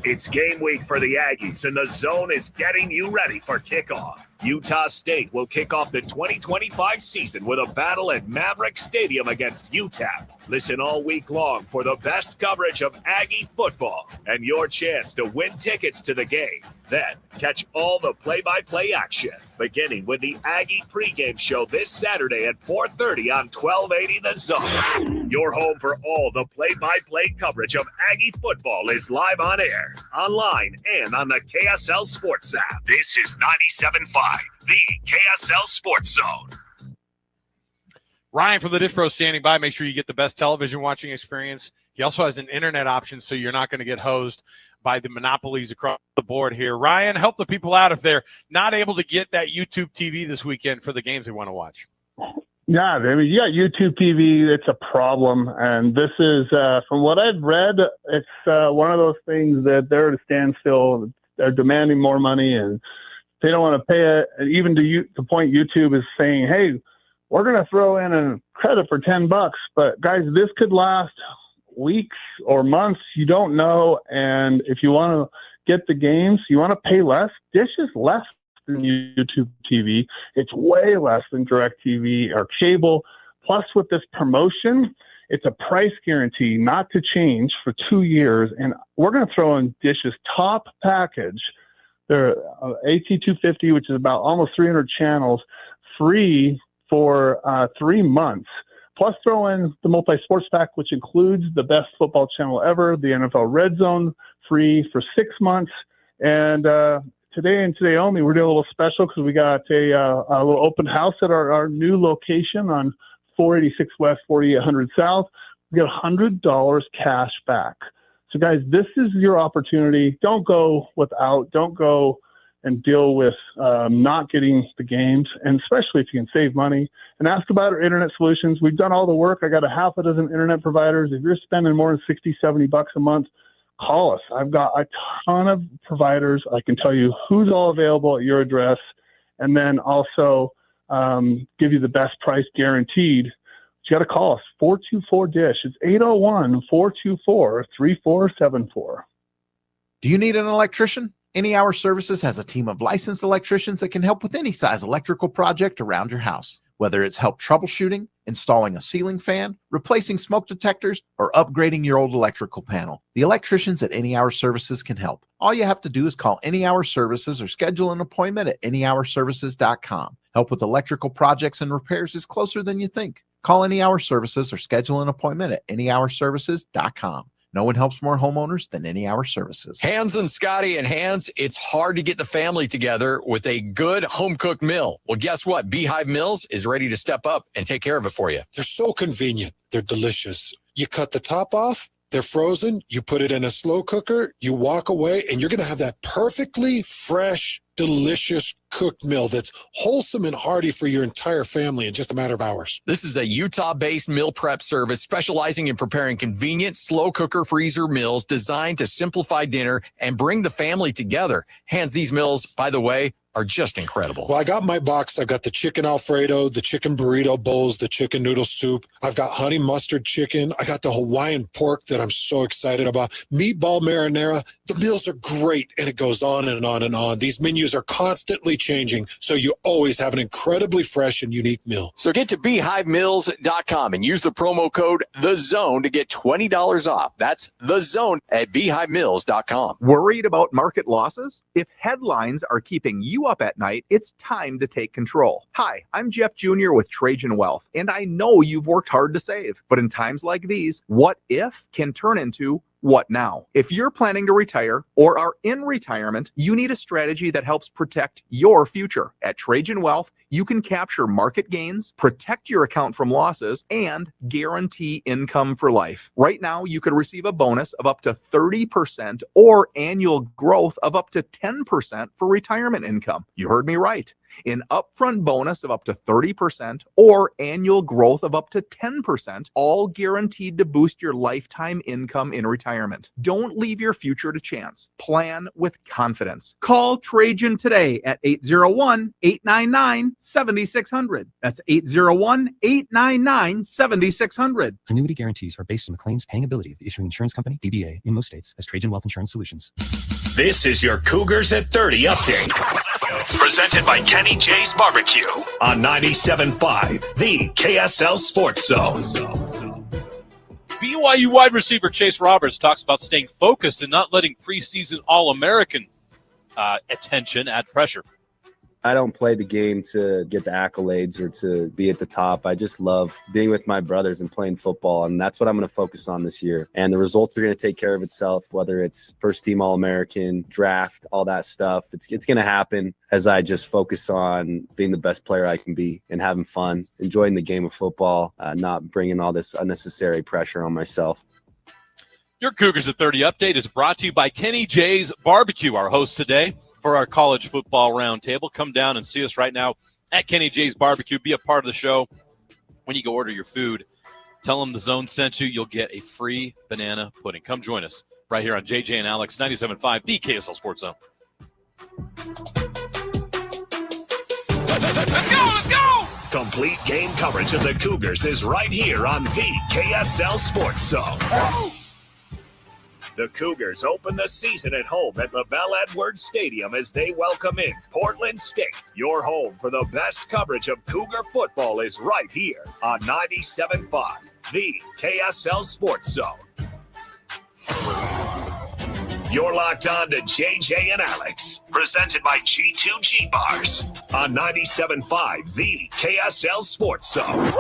It's game week for the Aggies, and the Zone is getting you ready for kickoff. Utah State will kick off the 2025 season with a battle at Maverick Stadium against UTEP. Listen all week long for the best coverage of Aggie football and your chance to win tickets to the game. Then catch all the play-by-play action, beginning with the Aggie pregame show this Saturday at 4:30 on 1280 The Zone. Your home for all the play-by-play coverage of Aggie football is live on air, online, and on the KSL Sports app. This is 97.5. The KSL Sports Zone. Ryan from the Dish Pro standing by. Make sure you get the best television watching experience. He also has an internet option, so you're not going to get hosed by the monopolies across the board here. Ryan, help the people out if they're not able to get that YouTube TV this weekend for the games they want to watch. Yeah, I mean, you got YouTube TV. It's a problem. And this is, from what I've read, it's one of those things that they're at a standstill. They're demanding more money, and they don't want to pay it. And even to the point YouTube is saying, hey, we're going to throw in a credit for $10. But, guys, this could last weeks or months. You don't know. And if you want to get the games, you want to pay less. Dish is less than YouTube TV. It's way less than DirecTV or cable. Plus, with this promotion, it's a price guarantee not to change for 2 years. And we're going to throw in Dish's top package. They're AT250, which is about almost 300 channels, free for 3 months. Plus, throw in the multi-sports pack, which includes the best football channel ever, the NFL Red Zone, free for 6 months. And to today and today only, we're doing a little special because we got a little open house at our new location on 486 West, 4800 South. We get $100 cash back. So, guys, this is your opportunity. Don't go without. Don't go and deal with not getting the games, and especially if you can save money. And ask about our internet solutions. We've done all the work. I got a half a dozen internet providers. If you're spending more than $60-70 a month, call us. I've got a ton of providers. I can tell you who's all available at your address, and then also give you the best price guaranteed. You got to call us, 424-DISH. It's 801-424-3474. Do you need an electrician? Any Hour Services has a team of licensed electricians that can help with any size electrical project around your house. Whether it's help troubleshooting, installing a ceiling fan, replacing smoke detectors, or upgrading your old electrical panel, the electricians at Any Hour Services can help. All you have to do is call Any Hour Services or schedule an appointment at anyhourservices.com. Help with electrical projects and repairs is closer than you think. Call Any Hour Services or schedule an appointment at anyhourservices.com. No one helps more homeowners than Any Hour Services. Hans and Scotty and Hans, it's hard to get the family together with a good home-cooked meal. Well, guess what? Beehive Mills is ready to step up and take care of it for you. They're so convenient. They're delicious. You cut the top off, they're frozen, you put it in a slow cooker, you walk away, and you're going to have that perfectly fresh, delicious cooked meal that's wholesome and hearty for your entire family in just a matter of hours. This is a Utah-based meal prep service specializing in preparing convenient, slow cooker freezer meals designed to simplify dinner and bring the family together. Hans, these meals, by the way, are just incredible. Well, I got my box. I've got the chicken Alfredo, the chicken burrito bowls, the chicken noodle soup. I've got honey mustard chicken. I got the Hawaiian pork that I'm so excited about. Meatball marinara. The meals are great, and it goes on and on and on. These menus are constantly changing, so you always have an incredibly fresh and unique meal. So get to BeehiveMills.com and use the promo code THEZONE to get $20 off. That's THEZONE at BeehiveMills.com. Worried about market losses? If headlines are keeping you up at night, it's time to take control. Hi, I'm Jeff Jr. with Trajan Wealth, and I know you've worked hard to save, but in times like these, what if can turn into what now? If you're planning to retire or are in retirement, you need a strategy that helps protect your future. At Trajan Wealth, you can capture market gains, protect your account from losses, and guarantee income for life. Right now, you could receive a bonus of up to 30% or annual growth of up to 10% for retirement income. You heard me right. An upfront bonus of up to 30% or annual growth of up to 10%, all guaranteed to boost your lifetime income in retirement. Don't leave your future to chance. Plan with confidence. Call Trajan today at 801-899-7600. That's 801-899-7600. Annuity guarantees are based on the claims paying ability of the issuing insurance company, DBA, in most states as Trajan Wealth Insurance Solutions. This is your Cougars at 30 update. Presented by Kenny J's Barbecue on 97.5, the KSL Sports Zone. BYU wide receiver Chase Roberts talks about staying focused and not letting preseason All-American attention add pressure. I don't play the game to get the accolades or to be at the top. I just love being with my brothers and playing football, and that's what I'm going to focus on this year. And the results are going to take care of itself, whether it's first team All-American, draft, all that stuff. It's going to happen as I just focus on being the best player I can be and having fun, enjoying the game of football, not bringing all this unnecessary pressure on myself. Your Cougars at 30 update is brought to you by Kenny J's Barbecue, our host today for our college football roundtable. Come down and see us right now at Kenny J's Barbecue. Be a part of the show. When you go order your food, tell them the Zone sent you. You'll get a free banana pudding. Come join us right here on JJ and Alex, 97.5, the KSL Sports Zone. Let's go! Complete game coverage of the Cougars is right here on the KSL Sports Zone. The Cougars open the season at home at LaVell Edwards Stadium as they welcome in Portland State. Your home for the best coverage of Cougar football is right here on 97.5, the KSL Sports Zone. You're locked on to JJ and Alex, presented by G2G Bars on 97.5, the KSL Sports Zone.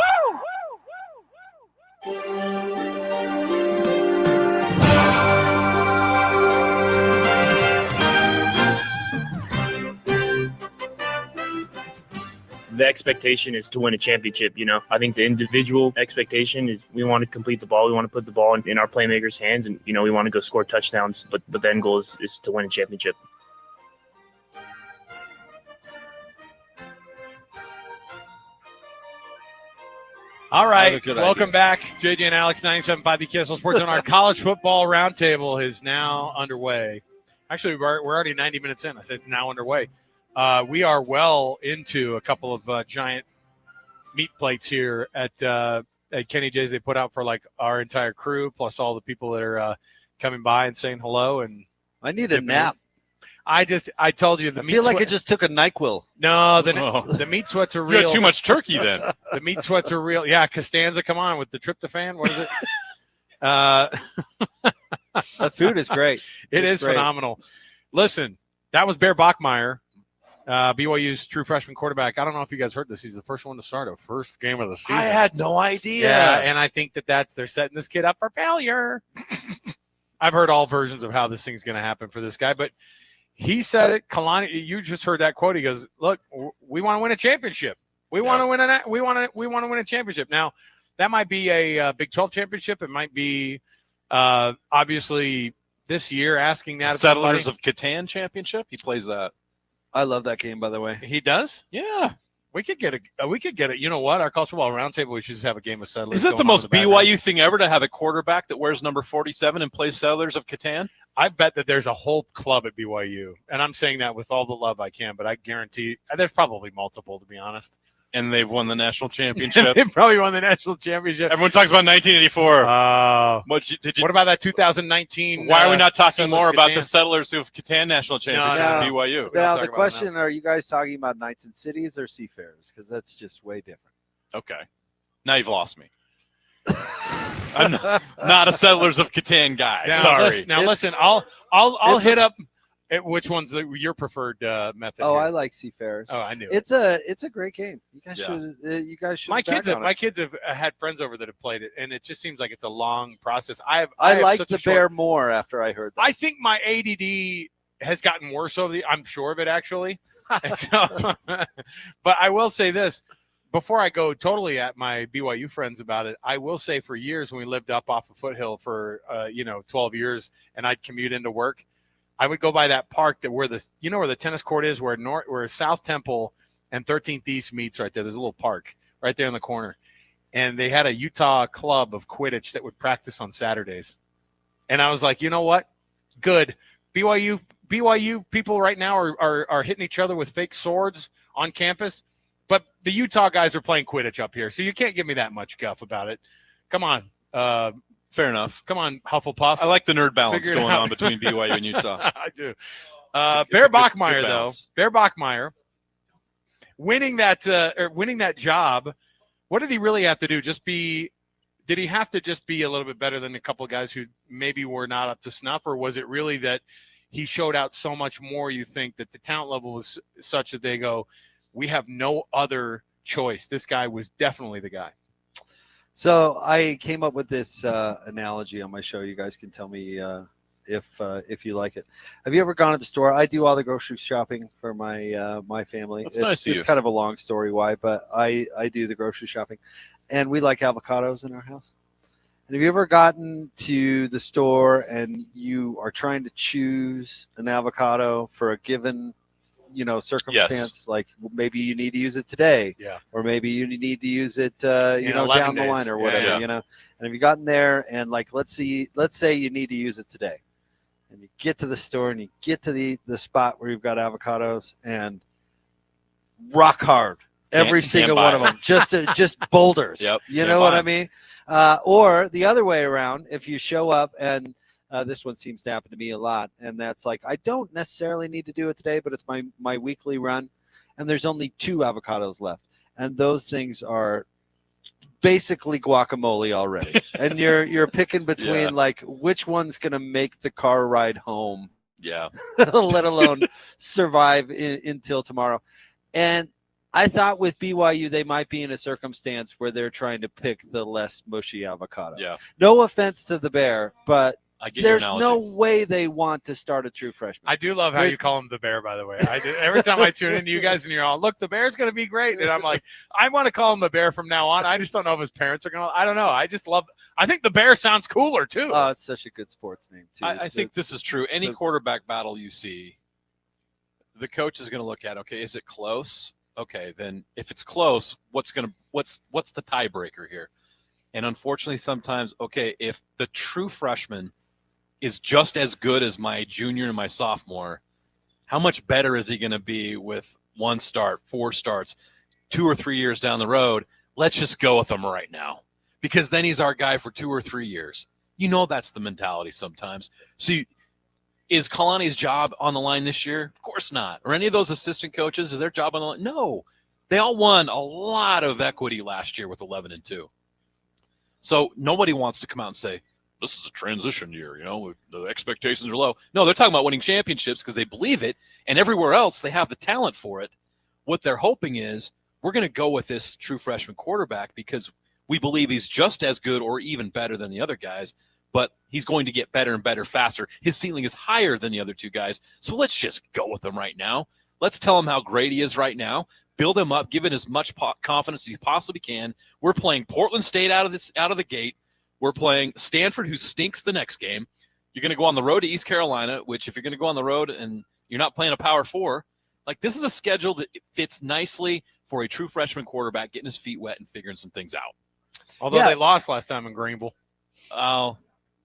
the expectation is to win a championship. I think the individual expectation is we want to complete the ball. We want to put the ball in our playmakers' hands, and we want to go score touchdowns. But the end goal is to win a championship. All right, welcome back. JJ and Alex, 97.5 the KSL Sports Zone. Our college football roundtable is now underway. Actually, we're already 90 minutes in. I said it's now underway. We are well into a couple of giant meat plates here at Kenny J's. They put out for like our entire crew, plus all the people that are coming by and saying hello. And I need a nap. I told you the meat feel like sweat. I just took a NyQuil. No, the meat sweats are real. You had too much turkey then. The meat sweats are real. Yeah, Costanza, come on with the tryptophan. What is it? The food is great. It is great. phenomenal. Listen, that was Bear Bachmeier, BYU's true freshman quarterback. I don't know if you guys heard this. He's the first one to start a first game of the season. I had no idea. Yeah, and I think they're setting this kid up for failure. I've heard all versions of how this thing's going to happen for this guy, but he said it. Kalani, you just heard that quote. He goes, "Look, we want to win a championship. We want to win a championship." Now, that might be a Big 12 championship. It might be obviously this year asking that. Settlers of Catan championship. He plays that. I love that game, by the way. He does. Yeah. We could get it. You know what? Our college football roundtable, we should just have a game of Settlers. Isn't it the most BYU thing ever to have a quarterback that wears number 47 and plays Settlers of Catan? I bet that there's a whole club at BYU, and I'm saying that with all the love I can, but I guarantee there's probably multiple, to be honest. And they've won the national championship. They probably won the national championship. Everyone talks about 1984. What about that 2019? Why are we not talking Settlers more about Catan? the Settlers of Catan national championship at BYU? Now, the question, are you guys talking about Knights and Cities or Seafarers? Because that's just way different. Okay. Now you've lost me. I'm not a Settlers of Catan guy. Sorry. Listen, I'll hit up. Which one's your preferred method? Oh, here? I like Seafarers. Oh, I knew it's a great game. You guys should. My kids have had friends over that have played it, and it just seems like it's a long process. I like the Bear more after I heard that. I think my ADD has gotten worse I'm sure of it actually. But I will say this. Before I go totally at my BYU friends about it, I will say for years when we lived up off of Foothill for 12 years, and I'd commute into work, I would go by that park where the tennis court is, where South Temple and 13th East meets right there. There's a little park right there in the corner, and they had a Utah club of Quidditch that would practice on Saturdays, and I was like, you know what? Good. BYU people right now are hitting each other with fake swords on campus. But the Utah guys are playing Quidditch up here, so you can't give me that much guff about it. Come on. Fair enough. Come on, Hufflepuff. I like the nerd balance going on between BYU and Utah. I do. Bear Bachmeier, though. Bear Bachmeier winning that job. What did he really have to do? Did he have to just be a little bit better than a couple of guys who maybe were not up to snuff, or was it really that he showed out so much more? You think that the talent level was such that they go, we have no other choice. This guy was definitely the guy. So I came up with this analogy on my show. You guys can tell me if you like it. Have you ever gone to the store? I do all the grocery shopping for my family. It's kind of a long story why, but I do the grocery shopping, and we like avocados in our house. And have you ever gotten to the store and you are trying to choose an avocado for a given circumstance? Yes. Like maybe you need to use it today, or maybe you need to use it down the line or whatever. And have you gotten there and like let's say you need to use it today, and you get to the store and you get to the spot where you've got avocados and rock hard every single one of them, just boulders. You know what I mean? Or the other way around, if you show up and this one seems to happen to me a lot, and that's like I don't necessarily need to do it today, but it's my weekly run, and there's only 2 avocados left, and those things are basically guacamole already, and you're picking between like which one's gonna make the car ride home, let alone survive until tomorrow. And I thought with BYU they might be in a circumstance where they're trying to pick the less mushy avocado. No offense to the Bear, but I get There's your no analogy. way they want to start a true freshman. I do love how you call him the Bear, by the way. Every time I tune into you guys and you're all, look, the Bear's going to be great. And I'm like, I want to call him the Bear from now on. I just don't know if his parents are going to. I don't know. I think the Bear sounds cooler, too. Oh, it's such a good sports name, too. I think this is true. Any quarterback battle you see, the coach is going to look at, okay, is it close? Okay, then if it's close, what's the tiebreaker here? And unfortunately, sometimes, okay, if the true freshman is just as good as my junior and my sophomore, how much better is he going to be with 1 start, 4 starts, 2 or 3 years down the road? Let's just go with him right now, because then he's our guy for 2 or 3 years. That's the mentality sometimes. So is Kalani's job on the line this year? Of course not. Or any of those assistant coaches, is their job on the line? No. They all won a lot of equity last year with 11-2. So nobody wants to come out and say, this is a transition year, the expectations are low. No, they're talking about winning championships because they believe it, and everywhere else they have the talent for it. What they're hoping is we're going to go with this true freshman quarterback because we believe he's just as good or even better than the other guys, but he's going to get better and better faster. His ceiling is higher than the other 2 guys, so let's just go with him right now. Let's tell him how great he is right now. Build him up, give him as much confidence as he possibly can. We're playing Portland State out of the gate. We're playing Stanford, who stinks the next game. You're going to go on the road to East Carolina, which if you're going to go on the road and you're not playing a Power 4, this is a schedule that fits nicely for a true freshman quarterback getting his feet wet and figuring some things out. Although they lost last time in Greenville. Oh,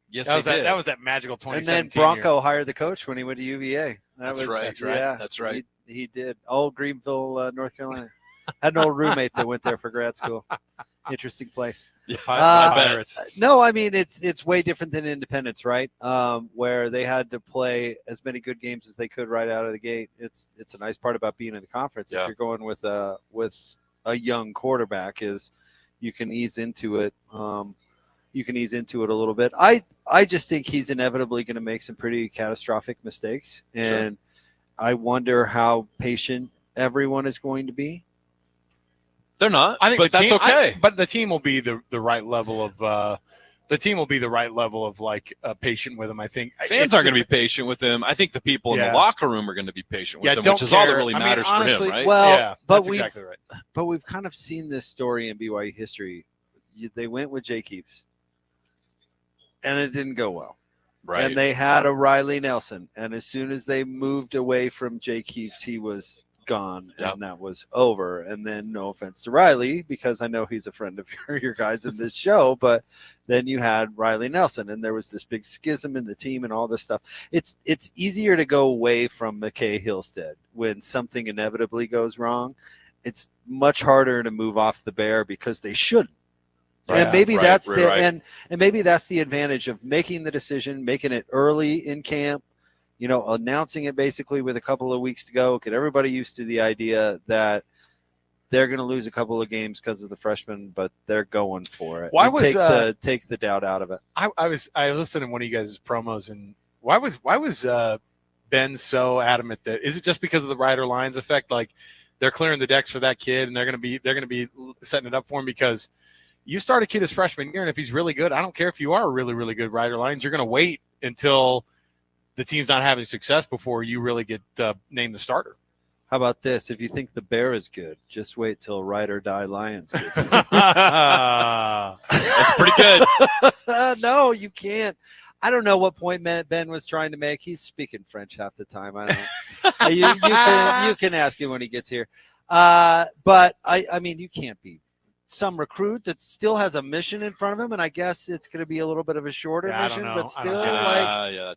yes, that did. That was that magical 2017 And then Bronco hired the coach when he went to UVA. That's right. Yeah, that's right. He did. Old Greenville, North Carolina. Had an old roommate that went there for grad school. Interesting place. Yeah, no, I mean it's way different than Independence, right? Where they had to play as many good games as they could right out of the gate. It's a nice part about being in the conference. Yeah. If you're going with a young quarterback, is you can ease into it. You can ease into it a little bit. I just think he's inevitably going to make some pretty catastrophic mistakes, and I wonder how patient everyone is going to be. They're not. I think but that's okay. But the team will be the right level of patient with him. I think fans aren't going to be patient with him. I think the people in the locker room are going to be patient with him, which is all that really matters for him, right? Well, but exactly right. But we've kind of seen this story in BYU history. They went with Jay Keeps, and it didn't go well. Right. And they had a Riley Nelson, and as soon as they moved away from Jay Keeps, he was gone, and that was over. And then, no offense to Riley, because I know he's a friend of your guys in this show, but then you had Riley Nelson, and there was this big schism in the team and all this stuff. It's easier to go away from McKay Hillstead when something inevitably goes wrong. It's much harder to move off the Bear because they shouldn't. And maybe that's and maybe that's the advantage of making the decision, making it early in camp, announcing it basically with a couple of weeks to go, get everybody used to the idea that they're going to lose a couple of games because of the freshmen, but they're going for it. Why and was take the doubt out of it? I listened to one of you guys' promos, and why was Ben so adamant that is it just because of the Ryder Lyons effect? Like they're clearing the decks for that kid, and they're going to be setting it up for him because you start a kid his freshman year, and if he's really good, I don't care if you are a really, really good Ryder Lyons, you're going to wait until the team's not having success before you really get named the starter. How about this? If you think the Bear is good, just wait till Ride or Die Lions gets it. That's pretty good. No, you can't. I don't know what point Ben was trying to make. He's speaking French half the time. I don't. You can ask him when he gets here. But I mean, you can't be some recruit that still has a mission in front of him, and I guess it's going to be a little bit of a shorter mission, but still,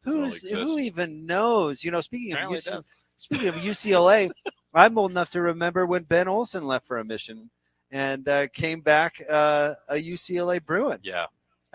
who even knows? Speaking of UCLA, I'm old enough to remember when Ben Olsen left for a mission and came back a UCLA Bruin. Yeah.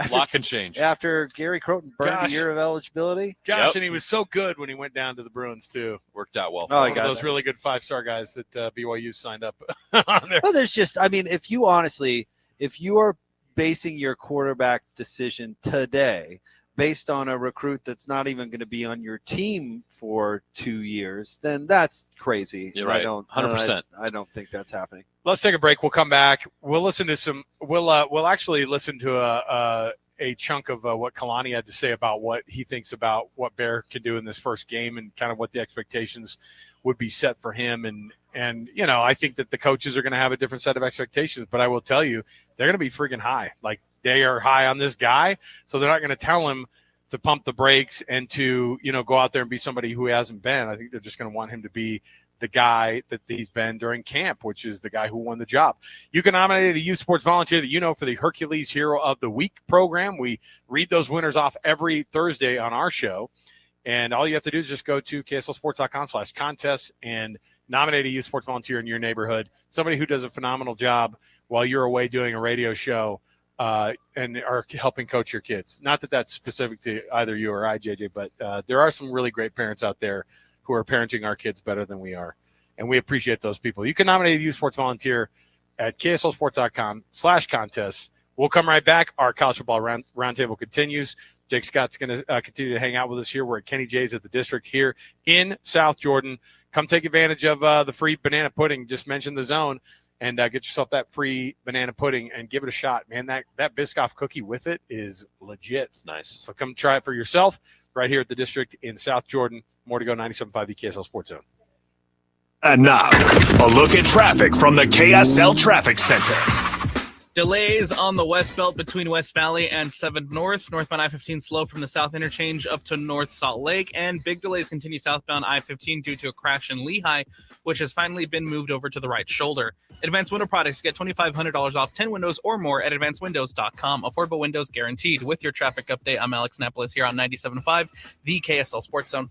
Lock and change. After Gary Croton burned a year of eligibility. And he was so good when he went down to the Bruins, too. Worked out well. One of those really good 5-star guys that BYU signed up on there. Well, there's just, I mean, if you are basing your quarterback decision today based on a recruit that's not even going to be on your team for 2 years, then that's crazy. You're right. 100%. I don't think that's happening. Let's take a break. We'll come back. We'll listen to some. We'll actually listen to a chunk of what Kalani had to say about what he thinks about what Bear can do in this first game and kind of what the expectations would be set for him. And you know, I think that the coaches are going to have a different set of expectations, but I will tell you, they're going to be freaking high. Like, they are high on this guy, so they're not going to tell him to pump the brakes and to, you know, go out there and be somebody who he hasn't been. I think they're just going to want him to be the guy that he's been during camp, which is the guy who won the job. You can nominate a youth sports volunteer that you know for the Hercules Hero of the Week program. We read those winners off every Thursday on our show. And all you have to do is just go to kslsports.com/contests and nominate a youth sports volunteer in your neighborhood, somebody who does a phenomenal job while you're away doing a radio show and are helping coach your kids. Not that that's specific to either you or I, JJ, but there are some really great parents out there who are parenting our kids better than we are. And we appreciate those people. You can nominate a youth sports volunteer at kslsports.com/contests. We'll come right back. Our college football roundtable continues. Jake Scott's going to continue to hang out with us here. We're at Kenny J's at the District here in South Jordan. Come take advantage of the free banana pudding. Just mention the zone and get yourself that free banana pudding and give it a shot. Man, that Biscoff cookie with it is legit. It's nice. So come try it for yourself right here at the District in South Jordan. More to go, 97.5 the KSL Sports Zone. And now, a look at traffic from the KSL Traffic Center. Delays on the West Belt between West Valley and 7th North. Northbound I-15 slow from the South Interchange up to North Salt Lake. And big delays continue southbound I-15 due to a crash in Lehigh, which has finally been moved over to the right shoulder. Advanced Window Products get $2,500 off 10 windows or more at advancedwindows.com. Affordable windows guaranteed. With your traffic update, I'm Alex Napolis here on 97.5, the KSL Sports Zone.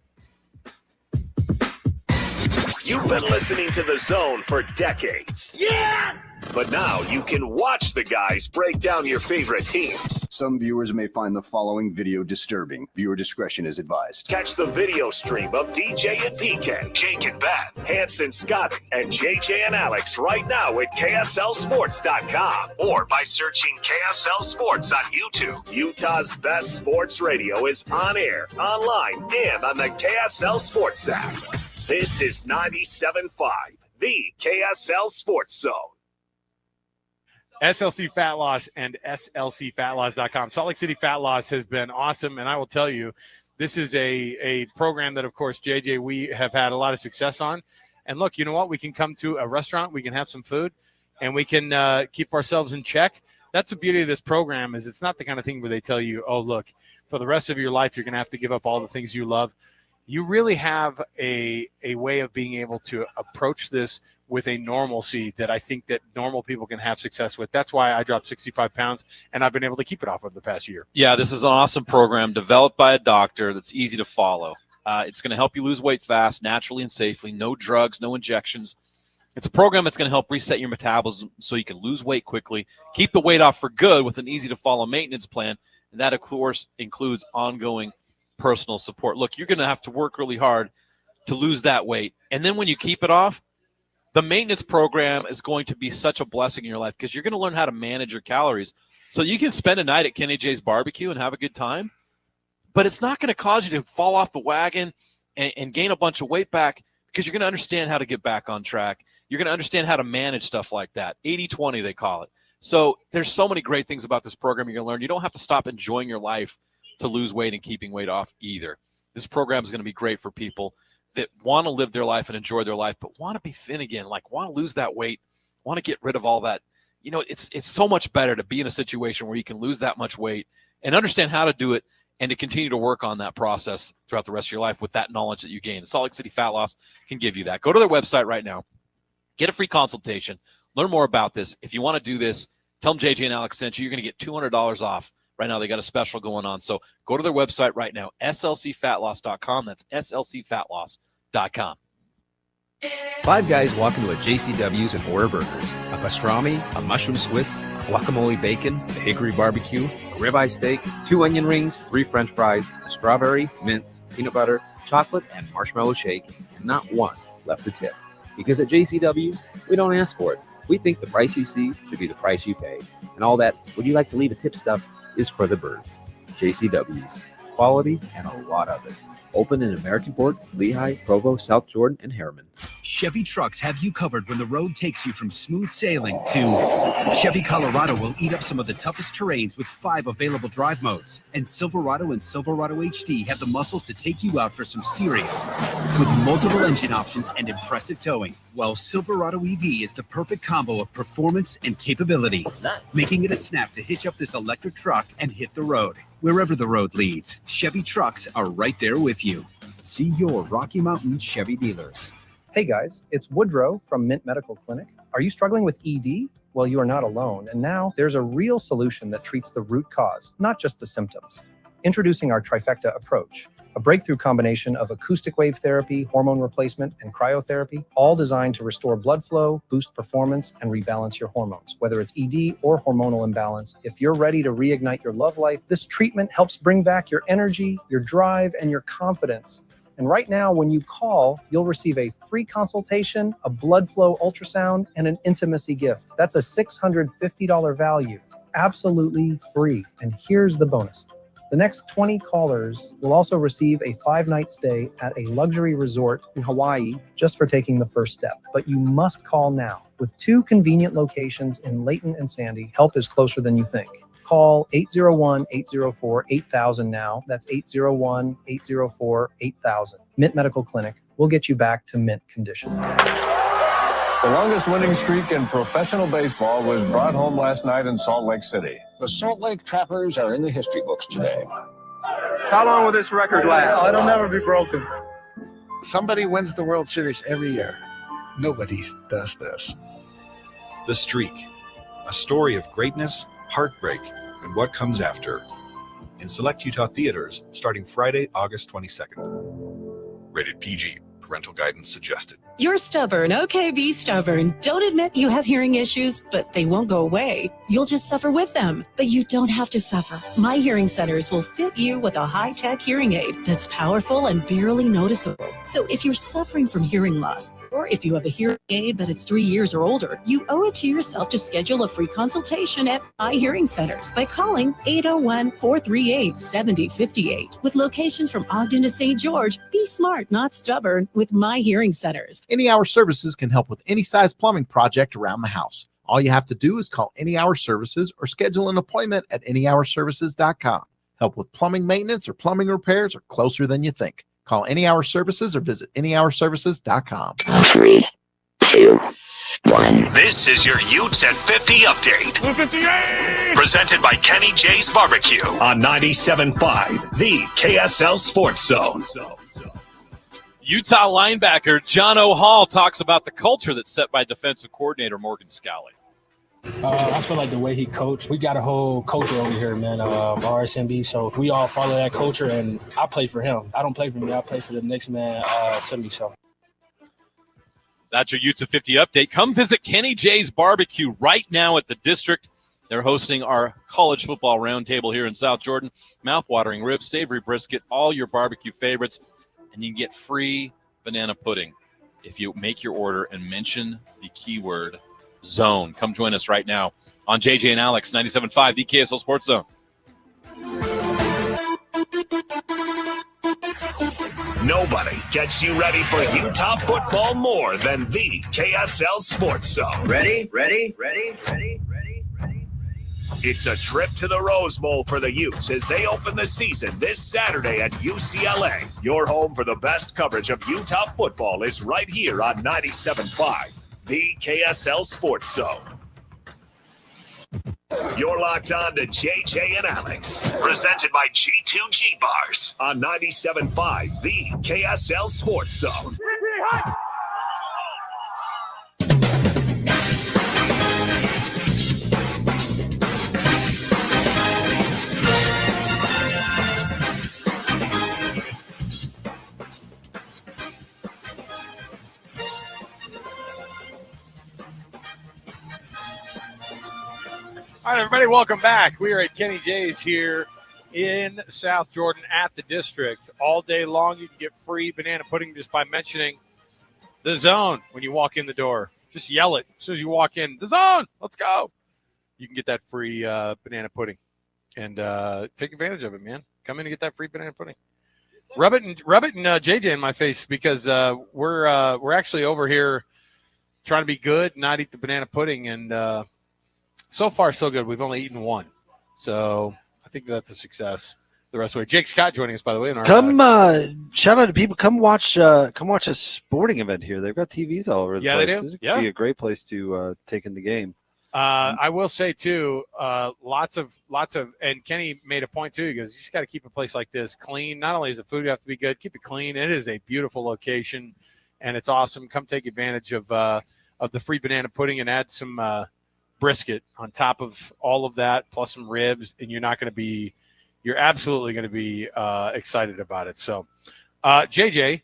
You've been listening to The Zone for decades. Yeah! But now you can watch the guys break down your favorite teams. Some viewers may find the following video disturbing. Viewer discretion is advised. Catch the video stream of DJ and PK, Jake and Bat, Hanson Scott, and JJ and Alex right now at KSLSports.com or by searching KSL Sports on YouTube. Utah's best sports radio is on air, online, and on the KSL Sports app. This is 97.5, the KSL Sports Zone. SLC Fat Loss and SLCFatLoss.com. Salt Lake City Fat Loss has been awesome, and I will tell you, this is a program that, of course, JJ, we have had a lot of success on. And look, you know what? We can come to a restaurant, we can have some food, and we can keep ourselves in check. That's the beauty of this program, is it's not the kind of thing where they tell you, oh, look, for the rest of your life, you're going to have to give up all the things you love. You really have a way of being able to approach this with a normalcy that I think that normal people can have success with. That's why I dropped 65 pounds, and I've been able to keep it off over the past year. Yeah, this is an awesome program developed by a doctor that's easy to follow. It's going to help you lose weight fast, naturally and safely, no drugs, no injections. It's a program that's going to help reset your metabolism so you can lose weight quickly, keep the weight off for good with an easy-to-follow maintenance plan, and that, of course, includes ongoing personal support. Look, you're going to have to work really hard to lose that weight. And then when you keep it off, the maintenance program is going to be such a blessing in your life because you're going to learn how to manage your calories. So you can spend a night at Kenny J's barbecue and have a good time, but it's not going to cause you to fall off the wagon and gain a bunch of weight back because you're going to understand how to get back on track. You're going to understand how to manage stuff like that. 80-20, they call it. So there's so many great things about this program you're going to learn. You don't have to stop enjoying your life to lose weight and keeping weight off either. This program is going to be great for people that want to live their life and enjoy their life, but want to be thin again, like want to lose that weight, want to get rid of all that. You know, it's so much better to be in a situation where you can lose that much weight and understand how to do it and to continue to work on that process throughout the rest of your life with that knowledge that you gain. Salt Lake City Fat Loss can give you that. Go to their website right now. Get a free consultation. Learn more about this. If you want to do this, tell them JJ and Alex sent you. You're going to get $200 off. Right now, they got a special going on. So go to their website right now, slcfatloss.com. That's slcfatloss.com. Five guys walk into a JCW's and order burgers. A pastrami, a mushroom Swiss, guacamole bacon, a hickory barbecue, a ribeye steak, 2 onion rings, 3 French fries, a strawberry, mint, peanut butter, chocolate, and marshmallow shake, and not one left to tip. Because at JCW's, we don't ask for it. We think the price you see should be the price you pay. And all that, would you like to leave a tip stuff, is for the birds. JCW's. Quality and a lot of it. Open in Americanport, Lehigh, Provo, South Jordan, and Harriman. Chevy trucks have you covered when the road takes you from smooth sailing to Chevy Colorado will eat up some of the toughest terrains with 5 available drive modes. And Silverado and Silverado HD have the muscle to take you out for some serious with multiple engine options and impressive towing. While Silverado EV is the perfect combo of performance and capability, making it a snap to hitch up this electric truck and hit the road. Wherever the road leads, Chevy trucks are right there with you. See your Rocky Mountain Chevy dealers. Hey guys, it's Woodrow from Mint Medical Clinic. Are you struggling with ED? Well, you are not alone. And now there's a real solution that treats the root cause, not just the symptoms. Introducing our trifecta approach, a breakthrough combination of acoustic wave therapy, hormone replacement, and cryotherapy, all designed to restore blood flow, boost performance, and rebalance your hormones. Whether it's ED or hormonal imbalance, if you're ready to reignite your love life, this treatment helps bring back your energy, your drive, and your confidence. And right now, when you call, you'll receive a free consultation, a blood flow ultrasound, and an intimacy gift. That's a $650 value, absolutely free. And here's the bonus. The next 20 callers will also receive a 5-night stay at a luxury resort in Hawaii just for taking the first step. But you must call now. With 2 convenient locations in Layton and Sandy, help is closer than you think. Call 801-804-8000 now. That's 801-804-8000. Mint Medical Clinic. We'll get you back to mint condition. The longest winning streak in professional baseball was brought home last night in Salt Lake City. The Salt Lake Trappers are in the history books today. How long will this record last? It'll never be broken. Somebody wins the World Series every year. Nobody does this. The Streak, a story of greatness, heartbreak, and what comes after. In select Utah theaters starting Friday, August 22nd. Rated PG. Parental guidance suggested. You're stubborn. Okay, be stubborn. Don't admit you have hearing issues, but they won't go away. You'll just suffer with them. But you don't have to suffer. My Hearing Centers will fit you with a high-tech hearing aid that's powerful and barely noticeable. So if you're suffering from hearing loss, or if you have a hearing aid but it's 3 years or older, you owe it to yourself to schedule a free consultation at My Hearing Centers by calling 801-438-7058. With locations from Ogden to St. George, be smart, not stubborn, with My Hearing Centers. Any Hour Services can help with any size plumbing project around the house. All you have to do is call Any Hour Services or schedule an appointment at anyhourservices.com. Help with plumbing maintenance or plumbing repairs are closer than you think. Call Any Hour Services or visit anyhourservices.com. 3, 2, 1. This is your Utes at 50 update. 58! Presented by Kenny J's Barbecue on 97.5, the KSL Sports Zone. Utah linebacker John O'Hall talks about the culture that's set by defensive coordinator Morgan Scalley. I feel like the way he coached, we got a whole culture over here, man, RSMB. So we all follow that culture, and I play for him. I don't play for me. I play for the next man to me. So that's your Utes at 50 update. Come visit Kenny J's Barbecue right now at the District. They're hosting our college football roundtable here in South Jordan. Mouth-watering ribs, savory brisket, all your barbecue favorites. And you can get free banana pudding if you make your order and mention the keyword zone. Come join us right now on JJ and Alex, 97.5, the KSL Sports Zone. Nobody gets you ready for Utah football more than the KSL Sports Zone. Ready? It's a trip to the Rose Bowl for the Utes as they open the season this Saturday at UCLA. Your home for the best coverage of Utah football is right here on 97.5, the KSL Sports Zone. You're locked on to JJ and Alex, presented by G2G Bars on 97.5, the KSL Sports Zone. All right, everybody, welcome back. We are at Kenny J's here in South Jordan at the District. All day long, you can get free banana pudding just by mentioning the zone when you walk in the door. Just yell it as soon as you walk in. The zone, let's go. You can get that free banana pudding and take advantage of it, man. Come in and get that free banana pudding. Rub it and JJ in my face because we're actually over here trying to be good, not eat the banana pudding, and so far so good. We've only eaten one, so I think that's a success. The rest of the way, Jake Scott joining us, by the way. In our, shout out to people. Come watch a sporting event here. They've got TVs all over the place. They do. This would be a great place to take in the game. I will say too, lots of, and Kenny made a point too. He goes, you just got to keep a place like this clean. Not only does the food have to be good, keep it clean. It is a beautiful location, and it's awesome. Come take advantage of the free banana pudding and add some brisket on top of all of that, plus some ribs, and you're absolutely going to be excited about it. So, JJ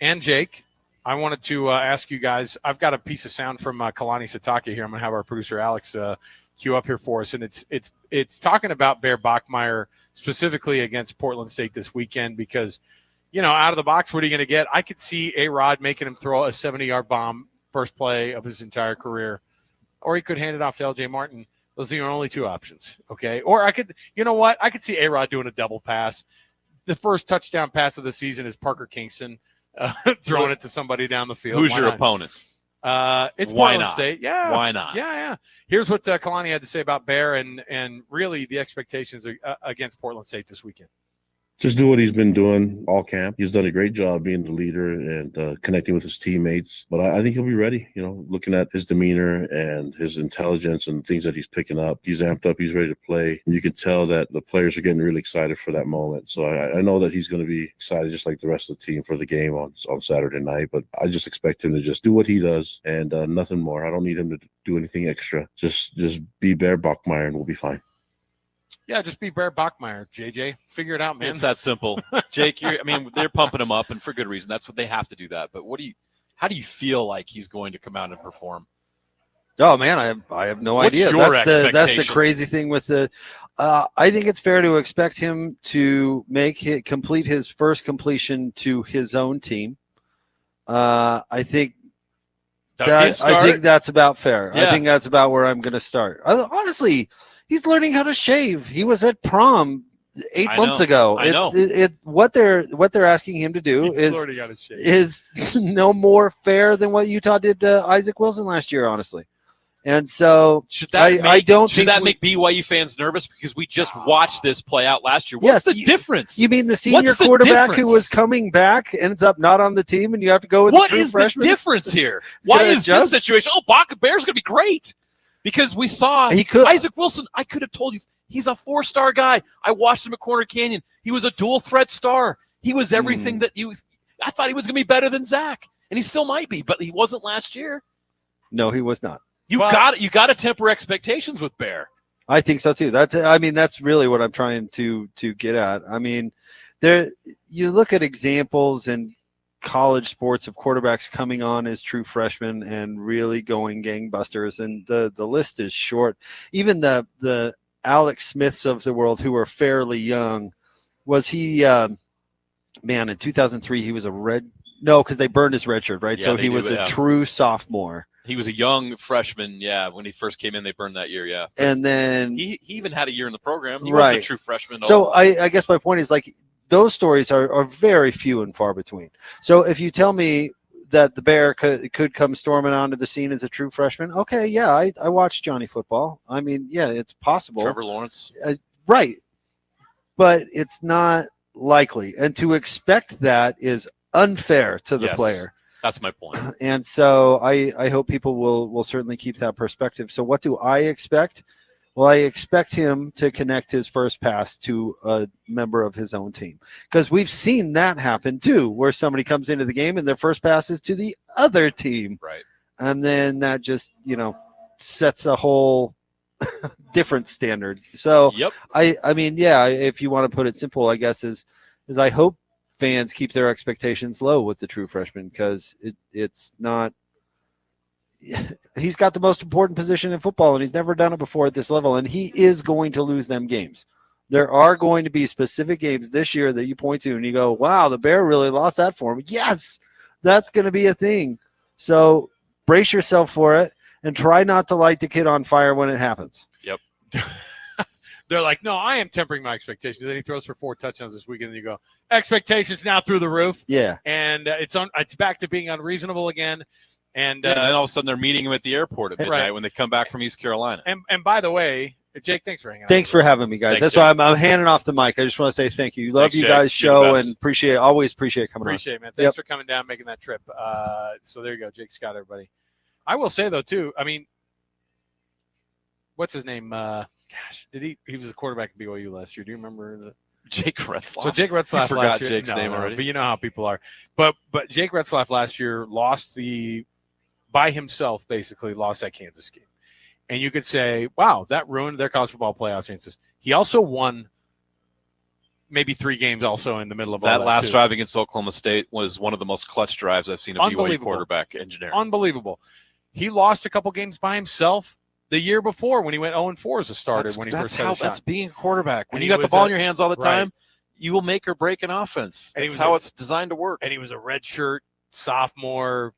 and Jake, I wanted to ask you guys. I've got a piece of sound from Kalani Satake here. I'm going to have our producer Alex cue up here for us, and it's talking about Bear Bachmeier specifically against Portland State this weekend because, out of the box, what are you going to get? I could see A-Rod making him throw a 70-yard bomb first play of his entire career, or he could hand it off to L.J. Martin. Those are your only two options, okay? Or I could see A-Rod doing a double pass. The first touchdown pass of the season is Parker Kingston throwing it to somebody down the field. Who's your opponent? It's Why Portland not? State. Yeah. Why not? Yeah. Here's what Kalani had to say about Bear and really the expectations against Portland State this weekend. Just do what he's been doing all camp. He's done a great job being the leader and connecting with his teammates. But I think he'll be ready, looking at his demeanor and his intelligence and things that he's picking up. He's amped up. He's ready to play. You can tell that the players are getting really excited for that moment. So I know that he's going to be excited just like the rest of the team for the game on Saturday night. But I just expect him to just do what he does and nothing more. I don't need him to do anything extra. Just be Bear Bachmeier and we'll be fine. Yeah, just be Bear Bachmeier, JJ. Figure it out, man. It's that simple. Jake, they're pumping him up, and for good reason. That's what they have to do that. But how do you feel like he's going to come out and perform? Oh, man, I have no What's idea. your That's the crazy thing with the I think it's fair to expect him to complete his first completion to his own team. I think that's about fair. Yeah. I think that's about where I'm going to start. Honestly, he's learning how to shave. He was at prom 8 months ago. I know. What they're asking him to do is no more fair than what Utah did to Isaac Wilson last year, honestly. And so should that make BYU fans nervous because we just watched this play out last year? What's the difference? You mean the senior quarterback who was coming back ends up not on the team, and you have to go with what the true is freshman? the difference here? Why is this situation? Oh, Bear's going to be great because we saw Isaac Wilson. I could have told you he's a 4-star guy. I watched him at Corner Canyon. He was a dual threat star. He was everything that I thought he was going to be better than Zach, and he still might be, but he wasn't last year. No, he was not. You got to temper expectations with Bear. I think so too. That's really what I'm trying to get at. I mean, you look at examples in college sports of quarterbacks coming on as true freshmen and really going gangbusters, and the list is short. Even the Alex Smiths of the world who are fairly young, was he? In 2003 he was because they burned his red shirt, right? Yeah, so he was a true sophomore. He was a young freshman, when he first came in, they burned that year, But and then he even had a year in the program. He wasn't a true freshman. So I guess my point is, those stories are very few and far between. So if you tell me that the Bear could come storming onto the scene as a true freshman, okay, yeah, I watched Johnny football. I mean, yeah, it's possible. Trevor Lawrence. Right. But it's not likely. And to expect that is unfair to the player. That's my point. And so I hope people will certainly keep that perspective. So what do I expect? Well, I expect him to connect his first pass to a member of his own team, because we've seen that happen too, where somebody comes into the game and their first pass is to the other team. Right. And then that just, sets a whole different standard. So I mean, if you want to put it simple, I guess is I hope fans keep their expectations low with the true freshman, because it's not – he's got the most important position in football, and he's never done it before at this level, and he is going to lose them games. There are going to be specific games this year that you point to and you go, wow, the Bear really lost that for him. Yes, that's going to be a thing. So brace yourself for it and try not to light the kid on fire when it happens. Yep. they're like, no, I am tempering my expectations. Then he throws for 4 touchdowns this weekend, and you go, expectations now through the roof. Yeah. And it's back to being unreasonable again. And then all of a sudden they're meeting him at the airport at midnight when they come back from East Carolina. And by the way, Jake, thanks for hanging out. Thanks for having me, guys. Thanks, That's why I'm handing off the mic. I just want to say thank you. Love Thanks, you Jake. guys' You're the show best. and always appreciate coming Appreciate on. it, man. Thanks for coming down, making that trip. So there you go, Jake Scott, everybody. I will say though too. I mean, what's his name? He was the quarterback at BYU last year. Do you remember Jake Retzlaff? So Jake Retzlaff You forgot last year. Jake's name already. But you know how people are. But Jake Retzlaff last year by himself basically lost that Kansas game. And you could say, wow, that ruined their college football playoff chances. He also won maybe 3 games also in the middle of all that that last too. drive against Oklahoma State was one of the most clutch drives I've seen a BYU quarterback engineer. Unbelievable. He lost a couple games by himself the year before when he went 0-4 as a starter when he first had a shot. That's being a quarterback. When And you he got the was ball in your hands all the right. time, you will make or break an offense. And That's how it's designed to work. And he was a redshirt sophomore,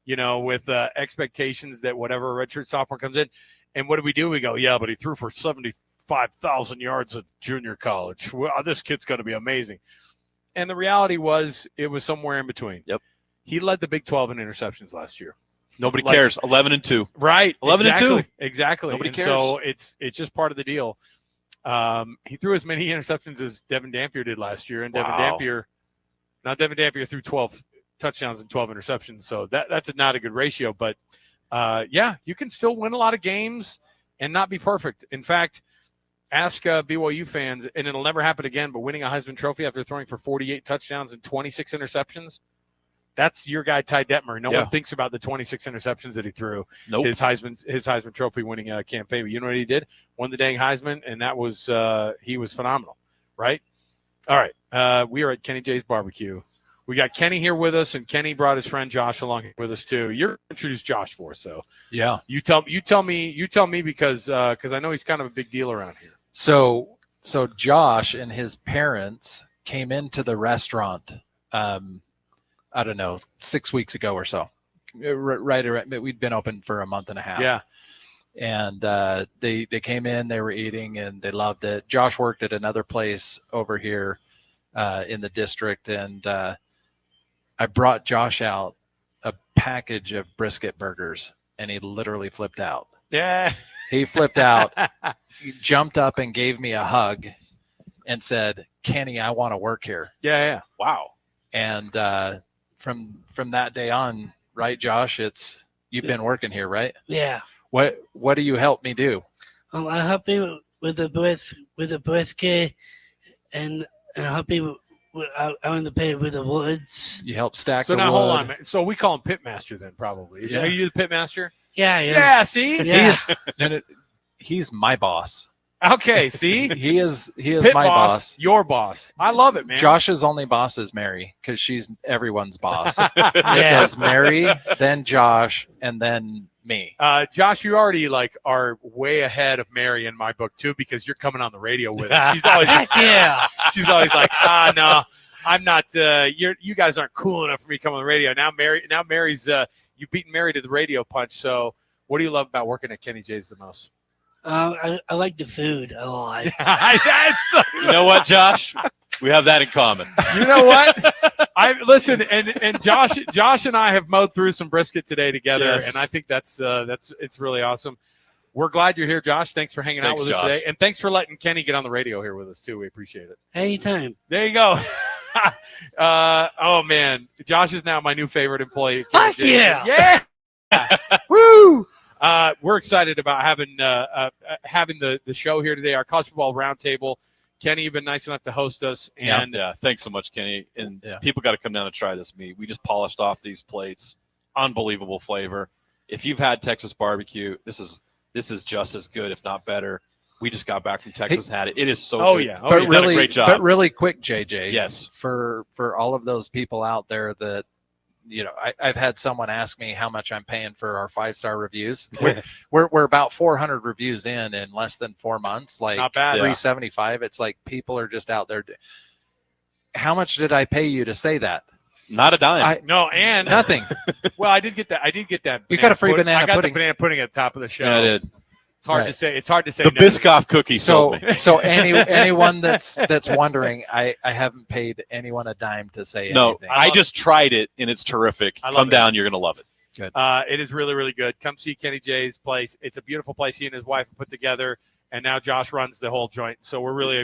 with expectations that whatever redshirt sophomore comes in. And what do? We go, yeah, but he threw for 75,000 yards at junior college. Well, this kid's going to be amazing. And the reality was it was somewhere in between. Yep. He led the Big 12 in interceptions last year. Nobody cares. 11-2. Right. 11-2. Exactly. Nobody and cares. So it's just part of the deal. He threw as many interceptions as Devin Dampier did last year, and Devin Dampier threw 12 touchdowns and 12 interceptions. So that's not a good ratio, but you can still win a lot of games and not be perfect. In fact, ask BYU fans, and it'll never happen again, but winning a Heisman Trophy after throwing for 48 touchdowns and 26 interceptions, that's your guy, Ty Detmer. No one thinks about the 26 interceptions that he threw. Nope. His Heisman Trophy winning campaign. But you know what he did? Won the dang Heisman, and that was he was phenomenal, right? All right, we are at Kenny J's Barbecue. We got Kenny here with us, and Kenny brought his friend Josh along with us too. You're introduced Josh for us, so yeah. You tell me because I know he's kind of a big deal around here. So Josh and his parents came into the restaurant. I don't know, 6 weeks ago or so. Right around, we'd been open for a month and a half. Yeah. And they came in, they were eating, and they loved it. Josh worked at another place over here in the district, and I brought Josh out a package of brisket burgers, and he literally flipped out. Yeah. He flipped out. He jumped up and gave me a hug and said, Kenny, I want to work here. Yeah. Wow. And from that day on, right, Josh, you've been working here, right? Yeah. What do you help me do? I help you with the brisket, and I help you out in the pit with the woods. You help stack So the now wood. hold on, man. So we call him Pitmaster then, probably. Yeah. Are you the Pitmaster? Yeah. Yeah. See. Yeah. He's my boss. Okay. See. He is Pit my boss. Your boss. I love it, man. Josh's only boss is Mary because she's everyone's boss. It goes Mary, then Josh, and then me. Josh, you already are way ahead of Mary in my book too, because you're coming on the radio with us. She's always She's always like, no, I'm not. You guys aren't cool enough for me to come on the radio. Now Mary's you beaten Mary to the radio punch. So what do you love about working at Kenny J's the most? I like the food a lot. You know what, Josh? We have that in common. You know what? Listen, and Josh and I have mowed through some brisket today together, Yes. and I think that's it's really awesome. We're glad you're here, Josh. Thanks for hanging out with us Josh. today, and thanks for letting Kenny get on the radio here with us too. We appreciate it. Anytime. There you go. Oh man, Josh is now my new favorite employee. Heck yeah! Yeah. Woo! We're excited about having the show here today. Our college football roundtable. Kenny, you've been nice enough to host us. And yeah, thanks so much, Kenny. And people got to come down and try this meat. We just polished off these plates. Unbelievable flavor. If you've had Texas barbecue, this is just as good, if not better. We just got back from Texas and had it. It is so good. Yeah. But You've done a great job. But really quick, JJ. Yes. For all of those people out there that, I've had someone ask me how much I'm paying for our 5-star reviews. We're about 400 reviews in less than 4 months. Like Not bad. 375. It's like people are just out there. How much did I pay you to say that? Not a dime. And nothing. Well, I did get that. You got a free banana I got pudding. the banana pudding at the top of the show. Yeah, I did. It's hard Right. to say. It's hard to say. The no. Biscoff cookie sold me. So anyone that's wondering, I haven't paid anyone a dime to say No, anything. I just tried it, and it's terrific. I love Come it. down. You're going to love it. Good. It is really, really good. Come see Kenny J's place. It's a beautiful place he and his wife put together, and now Josh runs the whole joint. So we really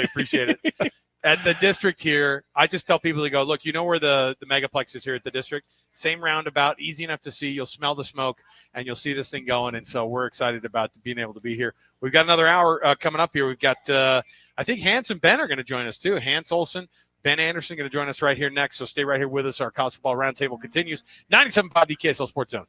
appreciate it. At the district here, I just tell people to go, look, you know where the megaplex is here at the district? Same roundabout, easy enough to see. You'll smell the smoke, and you'll see this thing going. And so we're excited about being able to be here. We've got another hour coming up here. We've got, I think Hans and Ben are going to join us too. Hans Olsen, Ben Anderson going to join us right here next. So stay right here with us. Our college football roundtable continues. 97.5 the KSL Sports Zone.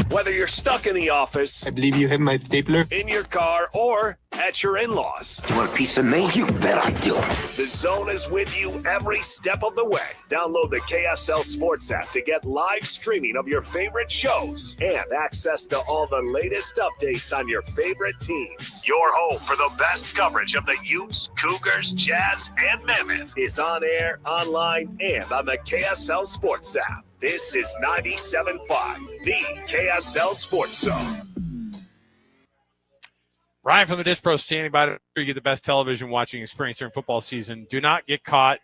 Whether you're stuck in the office, I believe you have my stapler. in your car, or at your in-laws, You want a piece of me? You bet I do. the Zone is with you every step of the way. Download the KSL Sports app to get live streaming of your favorite shows and access to all the latest updates on your favorite teams. Your home for the best coverage of the Utes, Cougars, Jazz, and Mammoth is on air, online, and on the KSL Sports app. This is 97.5, the KSL Sports Zone. Ryan from the Disc Pro standing by to you get the best television watching experience during football season. Do not get caught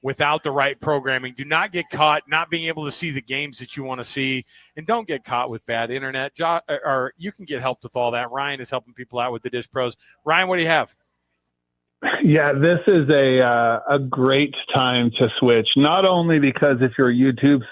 without the right programming. Do not get caught not being able to see the games that you want to see. And don't get caught with bad internet. Or you can get helped with all that. Ryan is helping people out with the Disc Pros. Ryan, what do you have? Yeah, this is a great time to switch. Not only because if you're a YouTube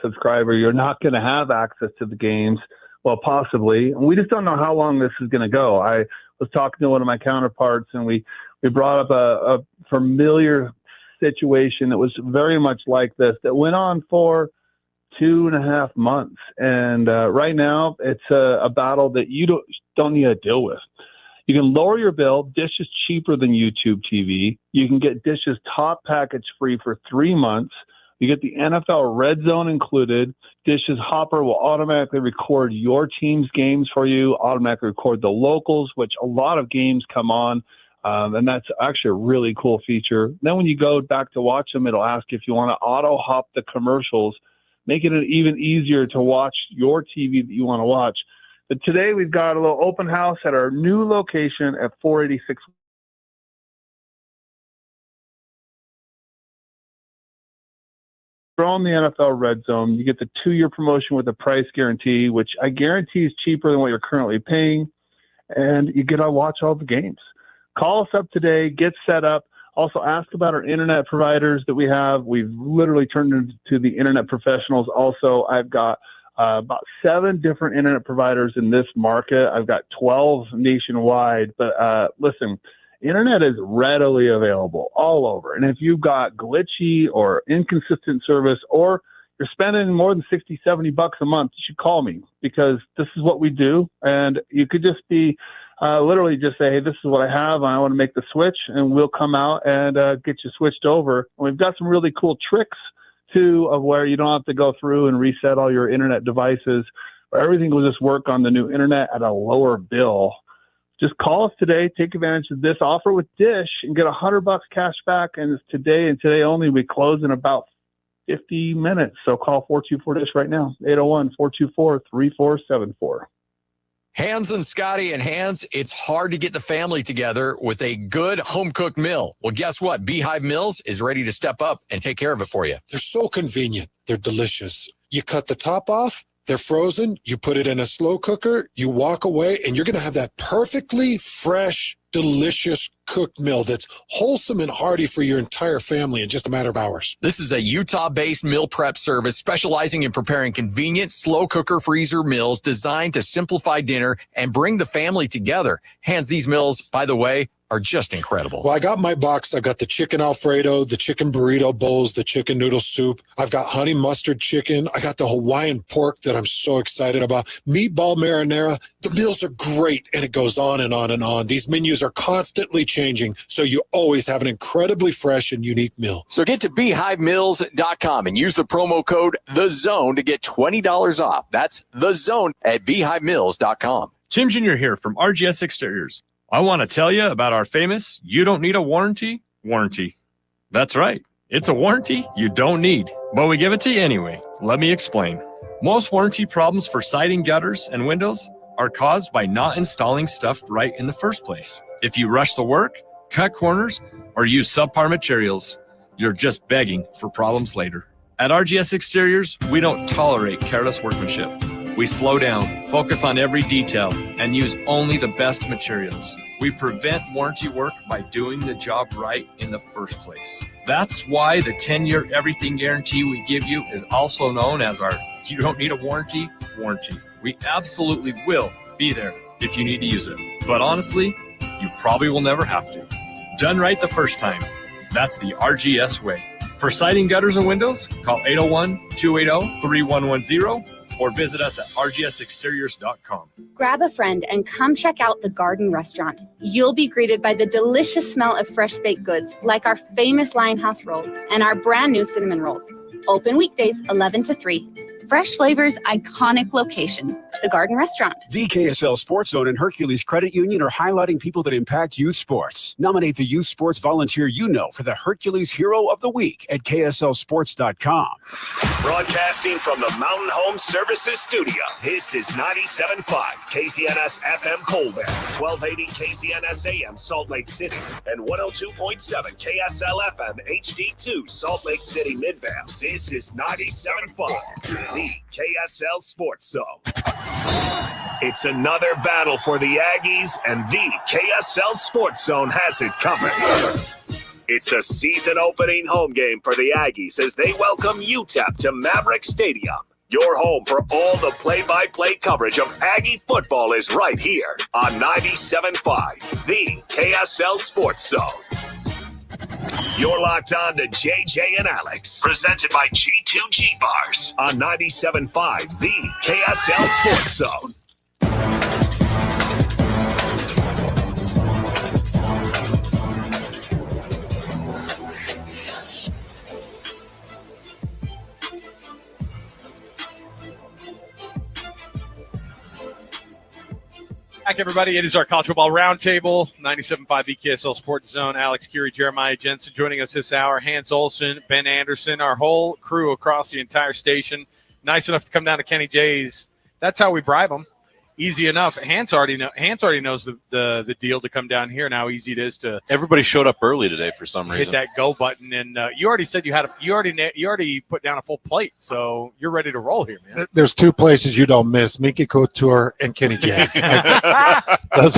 subscriber, you're not going to have access to the games. Well, possibly. And we just don't know how long this is going to go. I was talking to one of my counterparts, and we brought up a familiar situation that was very much like this that went on for 2.5 months. And right now, it's a battle that you don't need to deal with. You can lower your bill. Dish is cheaper than YouTube TV. You can get Dish's top package free for 3 months. You get the NFL Red Zone included. Dish's Hopper will automatically record your team's games for you, automatically record the locals, which a lot of games come on. And that's actually a really cool feature. Then when you go back to watch them, it'll ask if you want to auto hop the commercials, making it even easier to watch your TV that you want to watch. But today we've got a little open house at our new location at 486. Throw on the NFL Red Zone. You get the 2-year promotion with a price guarantee, which I guarantee is cheaper than what you're currently paying. And you get to watch all the games. Call us up today, get set up. Also ask about our internet providers that we have. We've literally turned into the internet professionals. Also, I've got about 7 different internet providers in this market. I've got 12 nationwide. But listen, internet is readily available all over. And if you've got glitchy or inconsistent service, or you're spending more than $60, $70 a month, you should call me, because this is what we do. And you could just be literally just say, hey, this is what I have. I want to make the switch, and we'll come out and get you switched over. And we've got some really cool tricks too, of where you don't have to go through and reset all your internet devices. Everything will just work on the new internet at a lower bill. Just call us today, take advantage of this offer with Dish, and get $100 cash back. And it's today and today only. We close in about 50 minutes. So call 424-DISH right now, 801-424-3474. Hans and Scotty and Hans, it's hard to get the family together with a good home-cooked meal. Well, guess what? Beehive Meals is ready to step up and take care of it for you. They're so convenient. They're delicious. You cut the top off, they're frozen, you put it in a slow cooker, you walk away, and you're going to have that perfectly fresh, delicious cooked meal that's wholesome and hearty for your entire family in just a matter of hours. This is a Utah-based meal prep service specializing in preparing convenient, slow cooker freezer meals designed to simplify dinner and bring the family together. Hans, these meals, by the way, are just incredible. Well, I got my box. I've got the chicken Alfredo, the chicken burrito bowls, the chicken noodle soup. I've got honey mustard chicken. I got the Hawaiian pork that I'm so excited about. Meatball marinara. The meals are great, and it goes on and on and on. These menus are constantly changing, so you always have an incredibly fresh and unique meal. So get to beehivemeals.com and use the promo code THEZONE to get $20 off. That's THEZONE at beehivemeals.com. Tim Jr. here from RGS Exteriors. I want to tell you about our famous "You Don't Need a Warranty" warranty. That's right. It's a warranty you don't need, but we give it to you anyway. Let me explain. Most warranty problems for siding, gutters, and windows are caused by not installing stuff right in the first place. If you rush the work, cut corners, or use subpar materials, you're just begging for problems later. At RGS Exteriors, we don't tolerate careless workmanship. We slow down, focus on every detail, and use only the best materials. We prevent warranty work by doing the job right in the first place. That's why the 10-year everything guarantee we give you is also known as our "you don't need a warranty" warranty. We absolutely will be there if you need to use it. But honestly, you probably will never have to. Done right the first time. That's the RGS way. For siding, gutters, and windows, call 801-280-3110 or visit us at rgsexteriors.com. Grab a friend and come check out the Garden Restaurant. You'll be greeted by the delicious smell of fresh baked goods like our famous Lionhouse rolls and our brand new cinnamon rolls. Open weekdays 11 to 3. Fresh flavors, iconic location. The Garden Restaurant. The KSL Sports Zone and Hercules Credit Union are highlighting people that impact youth sports. Nominate the youth sports volunteer you know for the Hercules Hero of the Week at KSLSports.com. Broadcasting from the Mountain Home Services Studio, this is 97.5 KZNS FM Colbert, 1280 KZNS AM Salt Lake City, and 102.7 KSL FM HD2 Salt Lake City Midvale. This is 97.5. The KSL Sports Zone. It's another battle for the Aggies, and the KSL Sports Zone has it covered. It's a season-opening home game for the Aggies as they welcome UTEP to Maverick Stadium. Your home for all the play-by-play coverage of Aggie football is right here on 97.5, the KSL Sports Zone. You're locked on to JJ and Alex, presented by G2G Bars on 97.5, the KSL Sports Zone. Back, everybody. It is our college football roundtable, 97.5 the KSL Sports Zone. Alex Curie, Jeremiah Jensen joining us this hour. Hans Olsen, Ben Anderson, our whole crew across the entire station. Nice enough to come down to Kenny J's. That's how we bribe them. Easy enough. Hans already knows the deal to come down here and how easy it is to. Everybody showed up early today for some reason. Hit that go button, and you already said you already put down a full plate, so you're ready to roll here, man. There's two places you don't miss: Mickey Couture and Kenny J's. those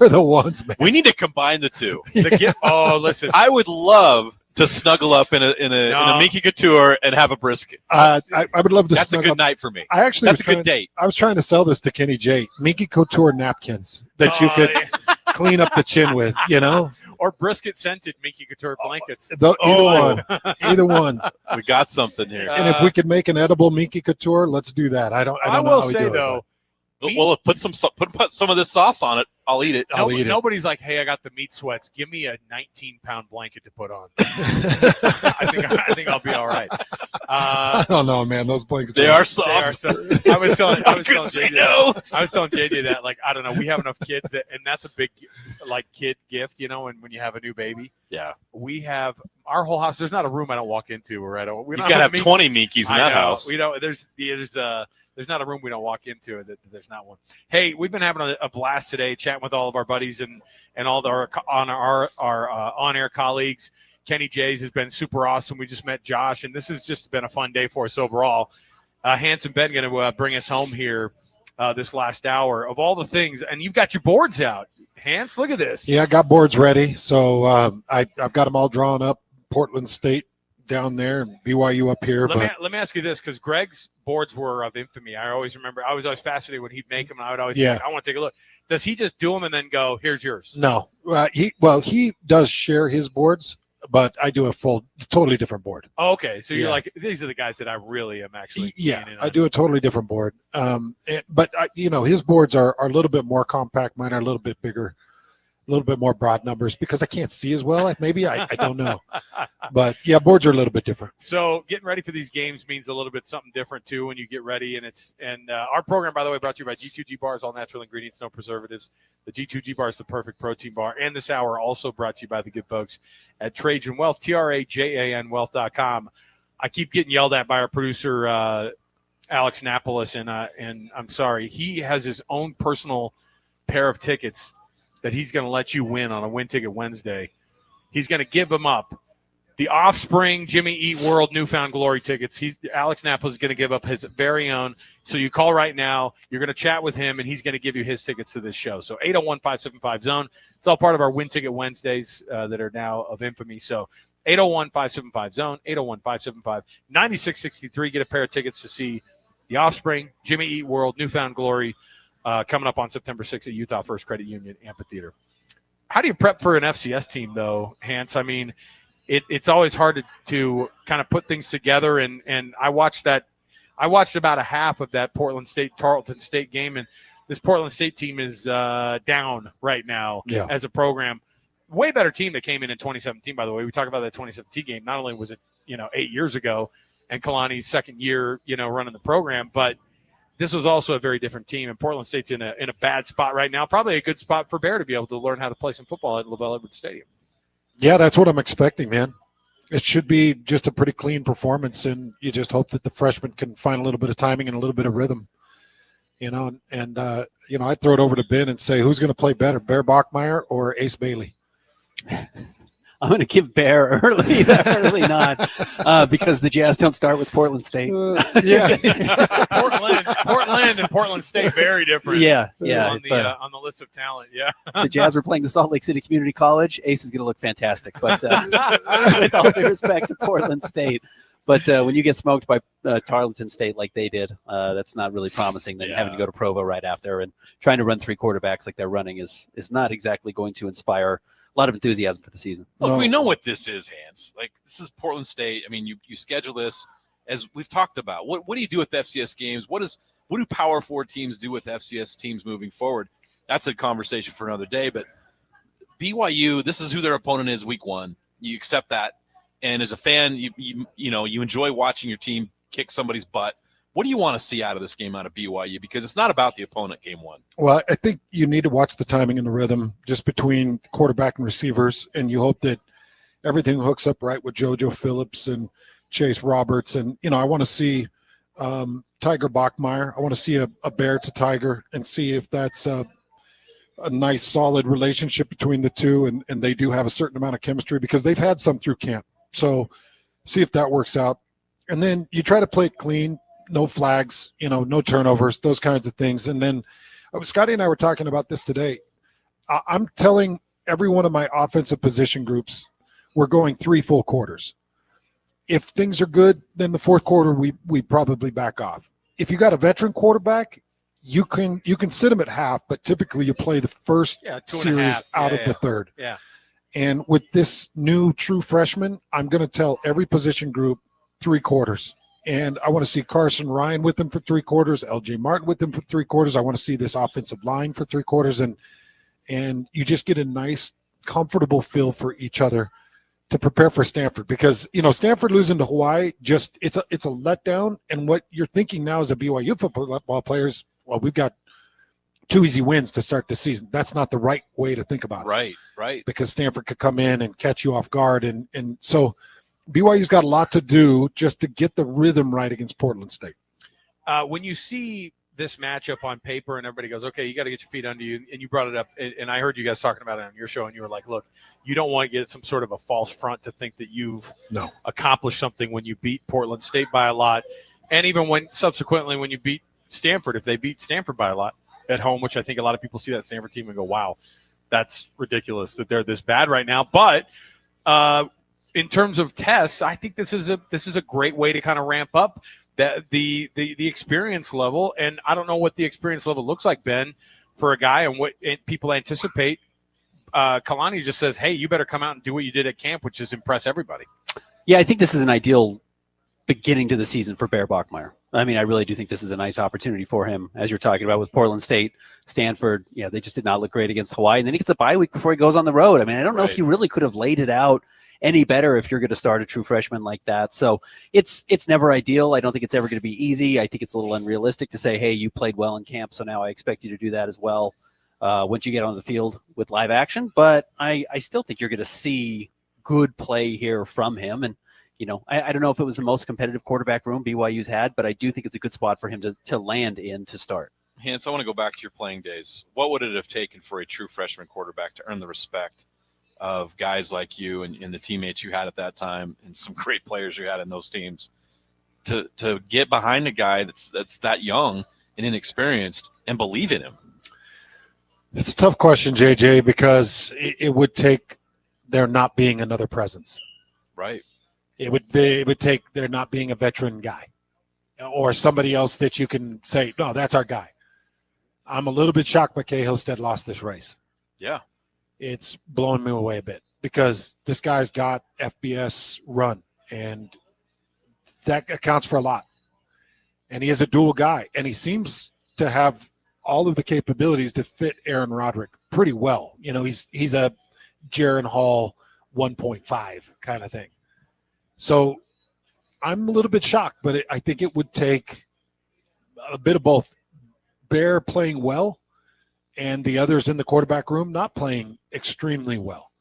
are the ones, man. We need to combine the two. Listen, I would love to snuggle up in a Mickey Couture and have a brisket. I would love to. That's a good night for me. That's a good date. I was trying to sell this to Kenny J. Mickey Couture napkins that you could clean up the chin with, or brisket scented Mickey Couture blankets. Either one. We got something here. And if we could make an edible Mickey Couture, let's do that. I don't know how we do it. Well, put some of this sauce on it. I'll eat it. Nobody's like, hey, I got the meat sweats. Give me a 19-pound blanket to put on. I think I'll be all right. I don't know, man. Those blankets. They are soft. I was telling JJ that, like, I don't know. We have enough kids and that's a big kid gift, when you have a new baby. Yeah. We have our whole house. There's not a room I don't walk into. You gotta have 20 Mickeys in that house. There's not a room we don't walk into that there's not one. Hey, we've been having a blast today, chatting with all of our buddies and all our on-air colleagues. Kenny J's has been super awesome. We just met Josh, and this has just been a fun day for us overall. Hans and Ben going to bring us home here this last hour of all the things, and you've got your boards out. Hans, look at this. Yeah, I got boards ready, so I've got them all drawn up. Portland State down there, BYU up here. Let me ask you this, because Greg's boards were of infamy. I always remember. I was always fascinated when he'd make them, and I would always think, I want to take a look. Does he just do them and then go, "Here's yours"? No, he does share his boards, but I do a totally different board. Oh, okay, so you're like, these are the guys that I really am actually. Yeah, I do a totally different board. But his boards are a little bit more compact. Mine are a little bit bigger. A little bit more broad numbers because I can't see as well. Maybe I don't know, but yeah, boards are a little bit different. So getting ready for these games means a little bit something different too when you get ready. And our program, by the way, brought to you by G2G Bars, all natural ingredients, no preservatives. The G2G Bar is the perfect protein bar. And this hour also brought to you by the good folks at Trajan Wealth, TRAJAN Wealth.com. I keep getting yelled at by our producer Alex Napolis, and I'm sorry, he has his own personal pair of tickets that he's going to let you win on a Win Ticket Wednesday. He's going to give them up. The Offspring, Jimmy Eat World, Newfound Glory tickets. Alex Napolis is going to give up his very own. So you call right now. You're going to chat with him, and he's going to give you his tickets to this show. So 801-575-ZONE. It's all part of our Win Ticket Wednesdays that are now of infamy. So 801-575-ZONE, 801-575-9663. Get a pair of tickets to see The Offspring, Jimmy Eat World, Newfound Glory, coming up on September 6th at Utah First Credit Union Amphitheater. How do you prep for an FCS team, though, Hans? I mean, it's always hard to kind of put things together, and I watched about a half of that Portland State-Tarleton State game, and this Portland State team is down right now as a program. Way better team that came in 2017, by the way. We talk about that 2017 game. Not only was it 8 years ago and Kalani's second year running the program, but this was also a very different team, and Portland State's in a bad spot right now. Probably a good spot for Bear to be able to learn how to play some football at LaBelle Edwards Stadium. Yeah, that's what I'm expecting, man. It should be just a pretty clean performance, and you just hope that the freshmen can find a little bit of timing and a little bit of rhythm. And I throw it over to Ben and say, who's going to play better, Bear Bachmeier or Ace Bailey? I'm going to give Bear early not, because the Jazz don't start with Portland State. Portland and Portland State, very different. Yeah. On the list of talent, yeah. If the Jazz were playing the Salt Lake City Community College, Ace is going to look fantastic. But with all due respect to Portland State, but when you get smoked by Tarleton State like they did, that's not really promising. Then having to go to Provo right after and trying to run three quarterbacks like they're running is not exactly going to inspire a lot of enthusiasm for the season. Look, we know what this is, Hans. Like, this is Portland State. I mean, you schedule this, as we've talked about. What do you do with FCS games? What do Power 4 teams do with FCS teams moving forward? That's a conversation for another day. But BYU, this is who their opponent is week one. You accept that. And as a fan, you enjoy watching your team kick somebody's butt. What do you want to see out of this game out of BYU? Because it's not about the opponent game one. Well, I think you need to watch the timing and the rhythm just between quarterback and receivers, and you hope that everything hooks up right with JoJo Phillips and Chase Roberts. And, I want to see Tiger Bachmeier. I want to see a Bear to Tiger and see if that's a nice, solid relationship between the two, and they do have a certain amount of chemistry because they've had some through camp. So see if that works out. And then you try to play it clean. No flags, no turnovers, those kinds of things. And then Scotty and I were talking about this today. I'm telling every one of my offensive position groups, we're going 3 full quarters. If things are good, then the fourth quarter we probably back off. If you got a veteran quarterback, you can sit him at half, but typically you play the first series out of the third. Yeah. And with this new true freshman, I'm going to tell every position group 3 quarters. And I want to see Carson Ryan with him for 3 quarters, LJ Martin with him for 3 quarters. I want to see this offensive line for 3 quarters. And you just get a nice, comfortable feel for each other to prepare for Stanford. Because, Stanford losing to Hawaii, it's a letdown. And what you're thinking now as a BYU football players, well, we've got 2 easy wins to start the season. That's not the right way to think about it. Right. Because Stanford could come in and catch you off guard. And so BYU's got a lot to do just to get the rhythm right against Portland State. When you see this matchup on paper and everybody goes, okay, you got to get your feet under you, and you brought it up, and I heard you guys talking about it on your show, and you were like, look, you don't want to get some sort of a false front to think that you've accomplished something when you beat Portland State by a lot, and even when you beat Stanford, if they beat Stanford by a lot at home, which I think a lot of people see that Stanford team and go, wow, that's ridiculous that they're this bad right now. But in terms of tests, I think this is a great way to kind of ramp up the experience level. And I don't know what the experience level looks like, Ben, for a guy and what people anticipate. Kalani just says, hey, you better come out and do what you did at camp, which is impress everybody. Yeah, I think this is an ideal beginning to the season for Bear Bachmeier. I mean, I really do think this is a nice opportunity for him, as you're talking about with Portland State, Stanford. They just did not look great against Hawaii. And then he gets a bye week before he goes on the road. I mean, I don't know if you really could have laid it out any better if you're going to start a true freshman like that. So it's never ideal. I don't think it's ever going to be easy. I think it's a little unrealistic to say, hey, you played well in camp, so now I expect you to do that as well once you get on the field with live action. But I still think you're going to see good play here from him. And I don't know if it was the most competitive quarterback room BYU's had, but I do think it's a good spot for him to land in to start. Hans, I want to go back to your playing days. What would it have taken for a true freshman quarterback to earn the respect of guys like you and the teammates you had at that time and some great players you had in those teams to get behind a guy that's that young and inexperienced and believe in him? It's a tough question, JJ, because it would take there not being another presence. Right. It would take there not being a veteran guy or somebody else that you can say, no, that's our guy. I'm a little bit shocked McKay Hillstead lost this race. Yeah. It's blowing me away a bit because this guy's got FBS run, and that accounts for a lot. And he is a dual guy, and he seems to have all of the capabilities to fit Aaron Roderick pretty well. He's a Jaron Hall 1.5 kind of thing. So I'm a little bit shocked, but I think it would take a bit of both. Bear playing well and the others in the quarterback room not playing extremely well.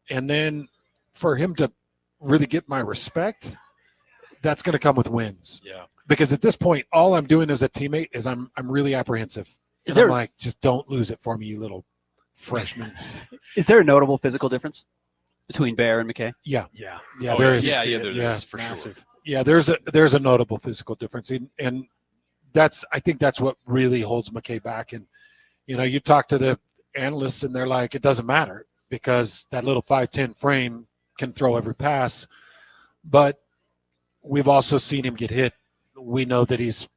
And then for him to really get my respect, that's going to come with wins. Yeah. Because at this point, all I'm doing as a teammate is I'm really apprehensive. I'm like, just don't lose it for me, you little freshman. Is there a notable physical difference between Bear and McKay? Yeah. Oh, there is. Yeah, there is for massive. sure. Yeah, there's a notable physical difference. And I think that's what really holds McKay back. And, you talk to the analysts and they're like, it doesn't matter because that little 5'10" frame can throw every pass. But we've also seen him get hit. We know that he's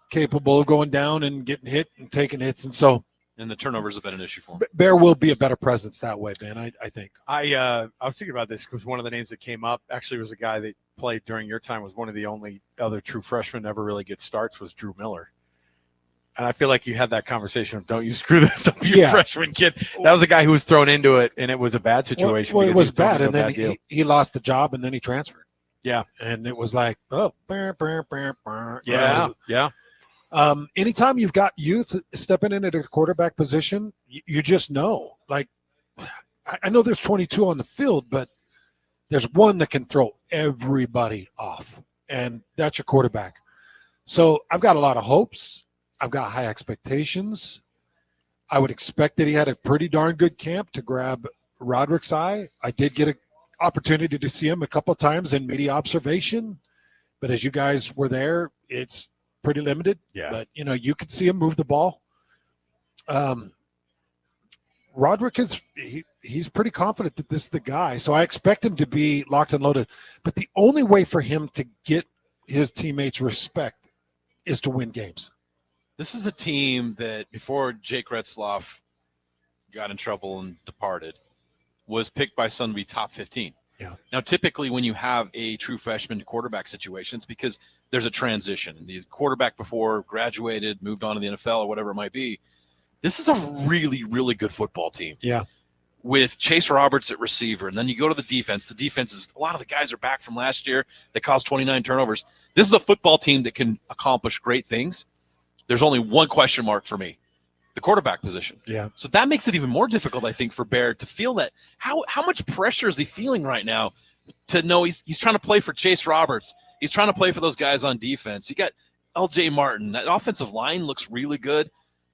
capable of going down and getting hit and taking hits. And the turnovers have been an issue for him. Bear will be a better presence that way, man, I think. I was thinking about this because one of the names that came up actually was a guy that played during your time, was one of the only other true freshmen to ever really get starts, was Drew Miller. And I feel like you had that conversation of, don't you screw this up, you freshman kid. That was a guy who was thrown into it, and it was a bad situation. Well, it was bad, and then he lost the job, and then he transferred. Yeah. And it was like, yeah. Anytime you've got youth stepping into the quarterback position, you just know. Like, I know there's 22 on the field, but there's one that can throw everybody off, and that's your quarterback. So I've got a lot of hopes. I've got high expectations. I would expect that he had a pretty darn good camp to grab Roderick's eye. I did get an opportunity to see him a couple of times in media observation, but as you guys were there, it's pretty limited. Yeah. But, you could see him move the ball. Roderick he's pretty confident that this is the guy. So I expect him to be locked and loaded. But the only way for him to get his teammates' respect is to win games. This is a team that, before Jake Retzloff got in trouble and departed, was picked by some to be top 15. Yeah. Now, typically when you have a true freshman quarterback situation, it's because there's a transition. The quarterback before graduated, moved on to the NFL or whatever it might be. This is a really, really good football team. Yeah. With Chase Roberts at receiver, and then you go to the defense. The defense is, a lot of the guys are back from last year. They caused 29 turnovers. This is a football team that can accomplish great things. There's only one question mark for me: the quarterback position. Yeah. So that makes it even more difficult, I think, for Bear to feel that. How much pressure is he feeling right now to know he's trying to play for Chase Roberts? He's trying to play for those guys on defense. You got L.J. Martin. That offensive line looks really good.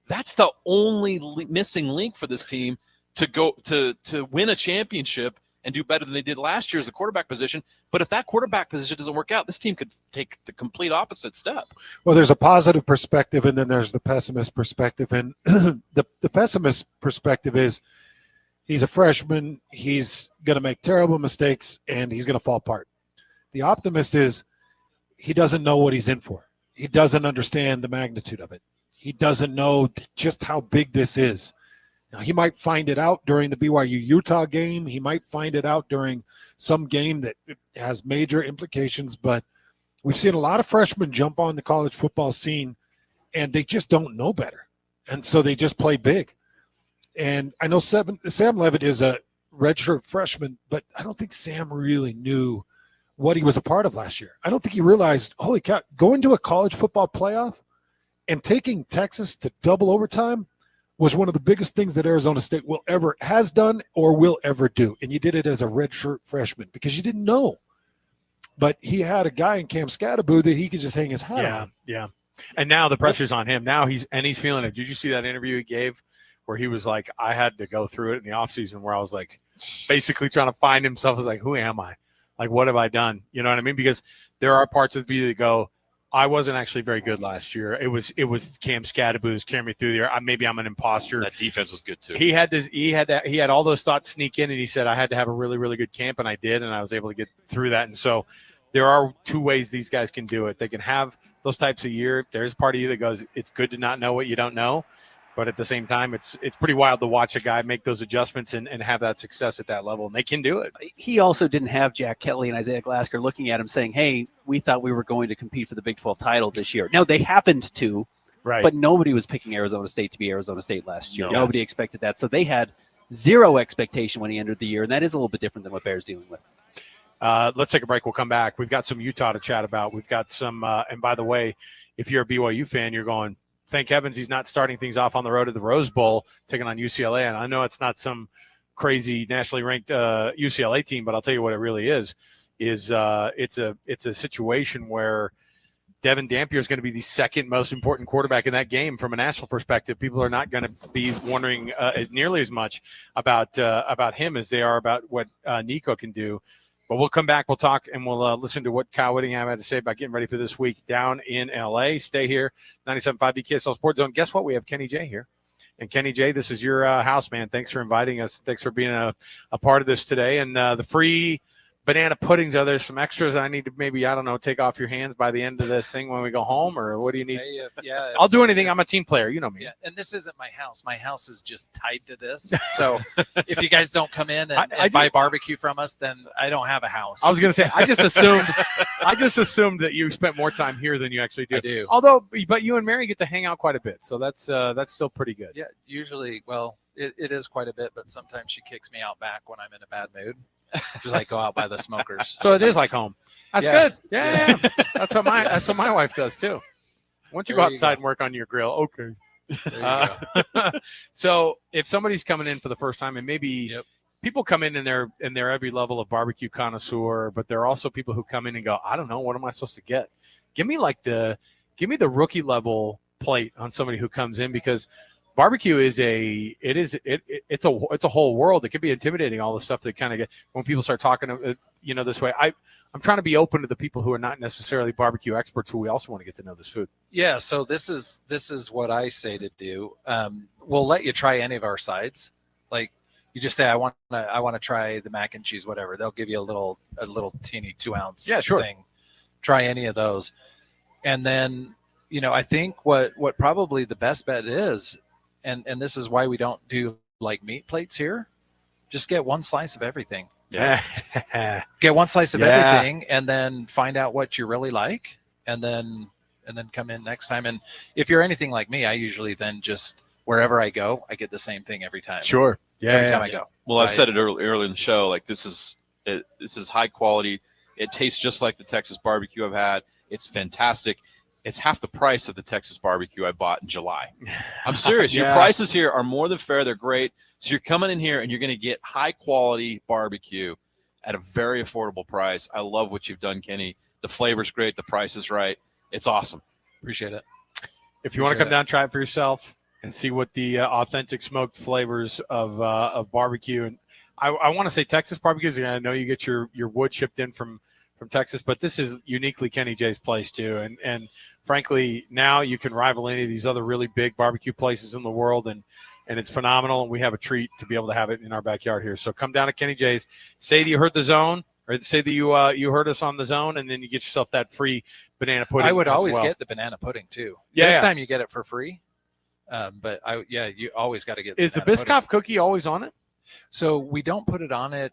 That's the only missing link for this team to go to win a championship and do better than they did last year as the quarterback position. But if that quarterback position doesn't work out, this team could take the complete opposite step. Well, there's a positive perspective, and then there's the pessimist perspective. And the pessimist perspective is he's a freshman. He's going to make terrible mistakes, and he's going to fall apart. The optimist is he doesn't know what he's in for. He doesn't understand the magnitude of it. He doesn't know just how big this is. Now, he might find it out during the BYU-Utah game. He might find it out during some game that has major implications, but we've seen a lot of freshmen jump on the college football scene, and they just don't know better. And so they just play big. And I know Sam Levitt is a redshirt freshman, but I don't think Sam really knew what he was a part of last year. I don't think he realized, holy cow, going to a college football playoff and taking Texas to double overtime was one of the biggest things that Arizona State has done or will ever do. And you did it as a redshirt freshman because you didn't know. But he had a guy in Cam Scattaboo that he could just hang his hat on. Yeah. And now the pressure's on him. Now he's feeling it. Did you see that interview he gave where he was like, I had to go through it in the offseason where I was like basically trying to find himself. I was like, who am I? Like, what have I done? You know what I mean? Because there are parts of you that go, I wasn't actually very good last year. It was Cam Scattaboo carrying me through the year. Maybe I'm an imposter. That defense was good too. He had all those thoughts sneak in, and he said I had to have a really, really good camp, and I did, and I was able to get through that. And so there are two ways these guys can do it. They can have those types of year. There's part of you that goes, it's good to not know what you don't know. But at the same time, it's pretty wild to watch a guy make those adjustments and have that success at that level, and they can do it. He also didn't have Jack Kelly and Isaiah Glasker looking at him saying, hey, we thought we were going to compete for the Big 12 title this year. Now, they happened to, right? But nobody was picking Arizona State to be Arizona State last year. No. Nobody expected that. So they had zero expectation when he entered the year, and that is a little bit different than what Bear's dealing with. Let's take a break. We'll come back. We've got some Utah to chat about. We've got some and by the way, if you're a BYU fan, you're going, thank heavens he's not starting things off on the road to the Rose Bowl, taking on UCLA. And I know it's not some crazy nationally ranked UCLA team, but I'll tell you what it really is it's a situation where Devin Dampier is going to be the second most important quarterback in that game from a national perspective. People are not going to be wondering nearly as much about him as they are about what Nico can do. But we'll come back, we'll talk, and we'll listen to what Kyle Whittingham had to say about getting ready for this week down in L.A. Stay here, 97.5 KSL Sports Zone. Guess what? We have Kenny J here. And Kenny J, this is your house, man. Thanks for inviting us. Thanks for being a part of this today. And the free banana puddings, are there some extras I need to maybe, I don't know, take off your hands by the end of this thing when we go home? Or what do you need? Yeah, I'll do anything. I'm a team player. You know me. Yeah, and this isn't my house. My house is just tied to this. So if you guys don't come in and buy barbecue from us, then I don't have a house. I was going to say, I just assumed that you spent more time here than you actually do. I do. Although, but you and Mary get to hang out quite a bit. So that's still pretty good. Yeah, usually, well, it is quite a bit, but sometimes she kicks me out back when I'm in a bad mood. Just like go out by the smokers. So it is like home. That's Yeah. good. Yeah. That's what my wife does too. Once you go outside and work on your grill, okay. There you go. So if somebody's coming in for the first time, and maybe people come in and they're every level of barbecue connoisseur, but there are also people who come in and go, I don't know, what am I supposed to get? Give me the rookie level plate on somebody who comes in, because barbecue is it's a whole world. It can be intimidating, all the stuff that kind of get when people start talking this way. I'm trying to be open to the people who are not necessarily barbecue experts, who we also want to get to know this food. Yeah, so this is what I say to do. We'll let you try any of our sides. Like, you just say, I want to try the mac and cheese, whatever. They'll give you a little teeny 2-ounce thing. Try any of those, and then I think what probably the best bet is. And this is why we don't do like meat plates here. Just get one slice of everything. Yeah. Get one slice of everything, and then find out what you really like, and then come in next time. And if you're anything like me, I usually then just wherever I go, I get the same thing every time. Sure. Yeah. Every time I go. Well, I've said it early in the show. Like, this is high quality. It tastes just like the Texas barbecue I've had. It's fantastic. It's half the price of the Texas barbecue I bought in July. I'm serious. Your prices here are more than fair. They're great. So you're coming in here and you're going to get high quality barbecue at a very affordable price. I love what you've done, Kenny. The flavor's great. The price is right. It's awesome. Appreciate it. If you want to come down, try it for yourself and see what the authentic smoked flavors of barbecue. And I want to say Texas barbecues. I know you get your wood shipped in from Texas, but this is uniquely Kenny J's place too. And frankly, now you can rival any of these other really big barbecue places in the world, and it's phenomenal. And we have a treat to be able to have it in our backyard here. So come down to Kenny J's, say that you heard the zone, or say that you heard us on the zone, and then you get yourself that free banana pudding. I would always get the banana pudding too. This time you get it for free. But you always got to get. Is the Biscoff cookie always on it? So we don't put it on it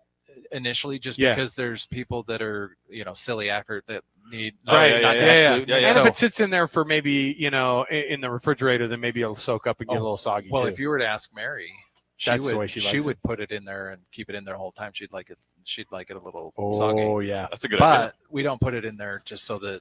initially, just because there's people that are celiac or that need And so, if it sits in there for maybe in the refrigerator, then maybe it'll soak up and get a little soggy. Well, too. if you were to ask Mary, That's the way she would put it in there and keep it in there the whole time. She'd like it a little soggy. soggy. Yeah, that's a good idea. But we don't put it in there just so that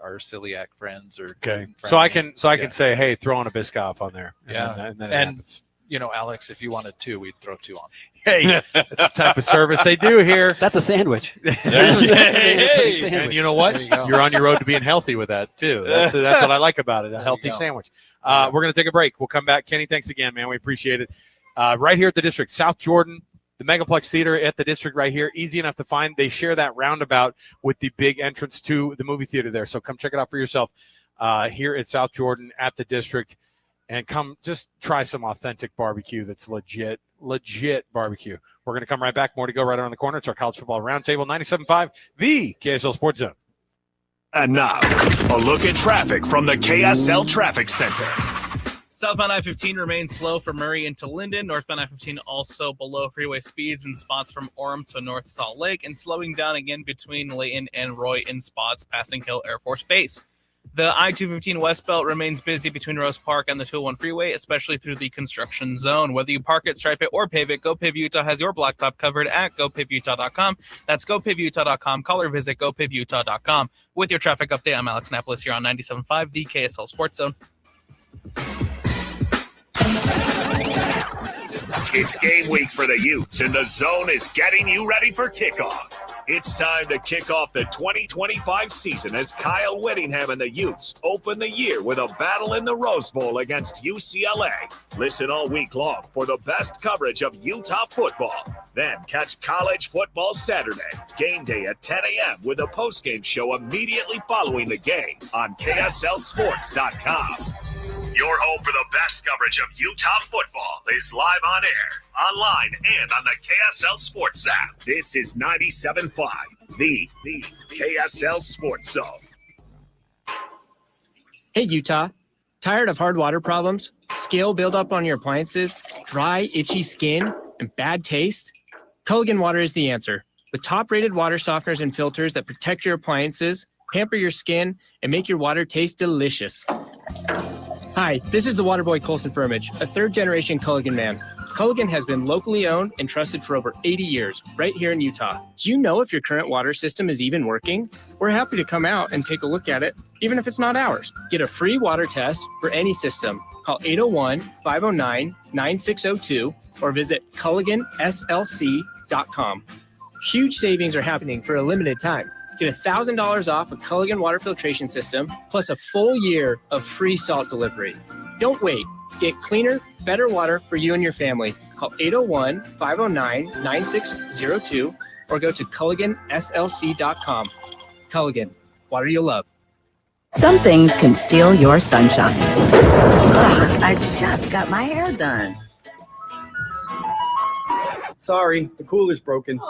our celiac friends or so I can say, hey, throw on a Biscoff on there. And then it happens. Alex, if you wanted 2, we'd throw 2 on. Hey, that's the type of service they do here. That's a sandwich. Hey, and you know what? There you go. You're on your road to being healthy with that too. That's what I like about it. A healthy go. sandwich. We're going to take a break. We'll come back. Kenny, thanks again, man. We appreciate it. Right here at the District, South Jordan, the Megaplex Theater at the District right here. Easy enough to find. They share that roundabout with the big entrance to the movie theater there. So come check it out for yourself here at South Jordan at the District. And come just try some authentic barbecue that's legit barbecue. We're going to come right back. More to go right around the corner. It's our College Football Roundtable, 97.5, the KSL Sports Zone. And now, a look at traffic from the KSL Traffic Center. Southbound I-15 remains slow from Murray into Linden. Northbound I-15 also below freeway speeds in spots from Orem to North Salt Lake, and slowing down again between Layton and Roy in spots passing Hill Air Force Base. The I-215 West Belt remains busy between Rose Park and the 201 freeway, especially through the construction zone. Whether you park it, stripe it, or pave it, GoPave Utah has your blacktop covered at GoPaveUtah.com. That's GoPaveUtah.com. Call or visit GoPaveUtah.com. With your traffic update, I'm Alex Napolis here on 97.5, the KSL Sports Zone. It's game week for the Utes, and the Zone is getting you ready for kickoff. It's time to kick off the 2025 season as Kyle Whittingham and the Utes open the year with a battle in the Rose Bowl against UCLA. Listen all week long for the best coverage of Utah football. Then catch College Football Saturday, game day at 10 a.m. with a postgame show immediately following the game on KSLSports.com. Your home for the best coverage of Utah football is live on air, online, and on the KSL Sports app. This is 97.5, the KSL Sports Zone. Hey, Utah. Tired of hard water problems, scale buildup on your appliances, dry, itchy skin, and bad taste? Culligan Water is the answer. With top-rated water softeners and filters that protect your appliances, pamper your skin, and make your water taste delicious. Hi, this is the Waterboy Colson Firmage, a third-generation Culligan man. Culligan has been locally owned and trusted for over 80 years, right here in Utah. Do you know if your current water system is even working? We're happy to come out and take a look at it, even if it's not ours. Get a free water test for any system. Call 801-509-9602 or visit CulliganSLC.com. Huge savings are happening for a limited time. Get $1,000 off a Culligan water filtration system, plus a full year of free salt delivery. Don't wait. Get cleaner, better water for you and your family. Call 801-509-9602 or go to CulliganSLC.com. Culligan, water you love. Some things can steal your sunshine. Ugh, I just got my hair done. Sorry, the cooler's broken.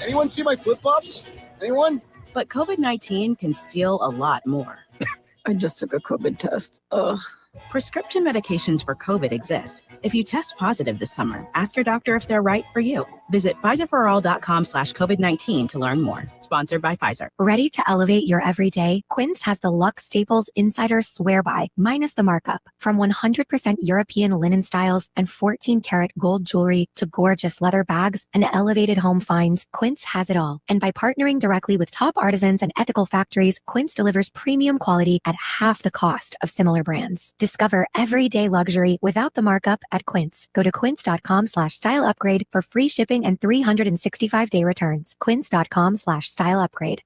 Anyone see my flip-flops? Anyone? But COVID-19 can steal a lot more. I just took a COVID test. Ugh. Prescription medications for COVID exist. If you test positive this summer, ask your doctor if they're right for you. Visit PfizerForAll.com/COVID-19 to learn more. Sponsored by Pfizer. Ready to elevate your everyday? Quince has the luxe staples insiders swear by, minus the markup. From 100% European linen styles and 14-karat gold jewelry to gorgeous leather bags and elevated home finds, Quince has it all. And by partnering directly with top artisans and ethical factories, Quince delivers premium quality at half the cost of similar brands. Discover everyday luxury without the markup at Quince. Go to quince.com/style upgrade for free shipping and 365-day returns. Quince.com/style upgrade.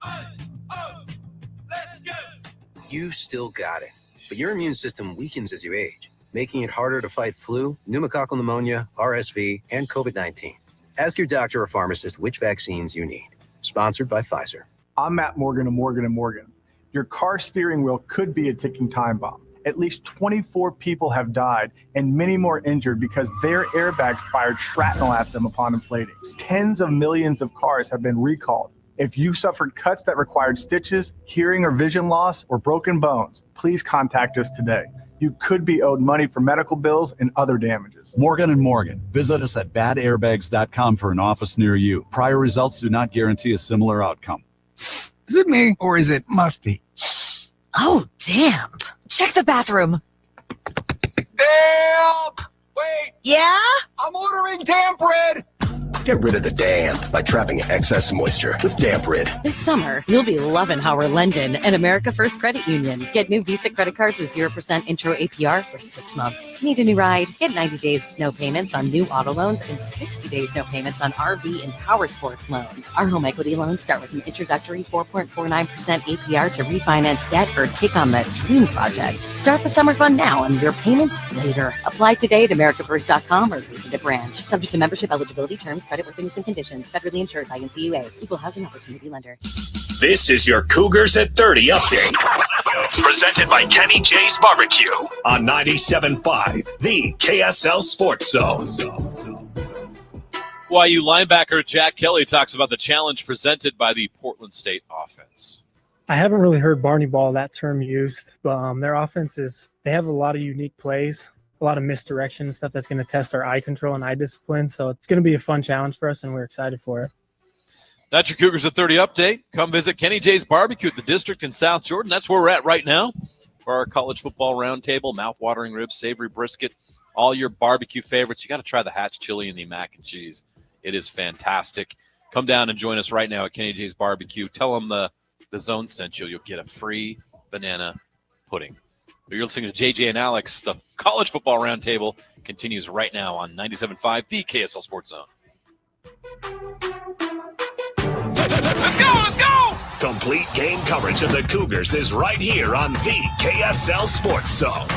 You still got it, but your immune system weakens as you age, making it harder to fight flu, pneumococcal pneumonia, RSV, and COVID-19. Ask your doctor or pharmacist which vaccines you need. Sponsored by Pfizer. I'm Matt Morgan of Morgan & Morgan. Your car steering wheel could be a ticking time bomb. At least 24 people have died and many more injured because their airbags fired shrapnel at them upon inflating. Tens of millions of cars have been recalled. If you suffered cuts that required stitches, hearing or vision loss, or broken bones, please contact us today. You could be owed money for medical bills and other damages. Morgan & Morgan. Visit us at badairbags.com for an office near you. Prior results do not guarantee a similar outcome. Is it me or is it musty? Oh, damn. Check the bathroom. Damp! Wait! Yeah? I'm ordering damp bread! Get rid of the damp by trapping excess moisture with Damp Rid. This summer, you'll be loving Howard London and America First Credit Union. Get new Visa credit cards with 0% intro APR for 6 months. Need a new ride? Get 90 days with no payments on new auto loans and 60 days no payments on RV and power sports loans. Our home equity loans start with an introductory 4.49% APR to refinance debt or take on that dream project. Start the summer fun now and your payments later. Apply today at americafirst.com or visit a branch. Subject to membership, eligibility, terms, creditworthiness, and conditions. Federally insured by NCUA. Equal housing opportunity lender. This is your Cougars at 30 update. Presented by Kenny J's Barbecue on 97.5, the KSL Sports Zone. YU linebacker Jack Kelly talks about the challenge presented by the Portland State offense. I haven't really heard Barney Ball, that term used, but their offense they have a lot of unique plays, a lot of misdirection and stuff that's going to test our eye control and eye discipline. So it's going to be a fun challenge for us, and we're excited for it. That's your Cougars at 30 update. Come visit Kenny J's Barbecue at the District in South Jordan. That's where we're at right now for our college football roundtable. Mouth-watering ribs, savory brisket, all your barbecue favorites. You got to try the Hatch chili and the mac and cheese. It is fantastic. Come down and join us right now at Kenny J's Barbecue. Tell them the Zone sent you. You'll get a free banana pudding. You're listening to JJ and Alex. The college football roundtable continues right now on 97.5, the KSL Sports Zone. Let's go! Complete game coverage of the Cougars is right here on the KSL Sports Zone.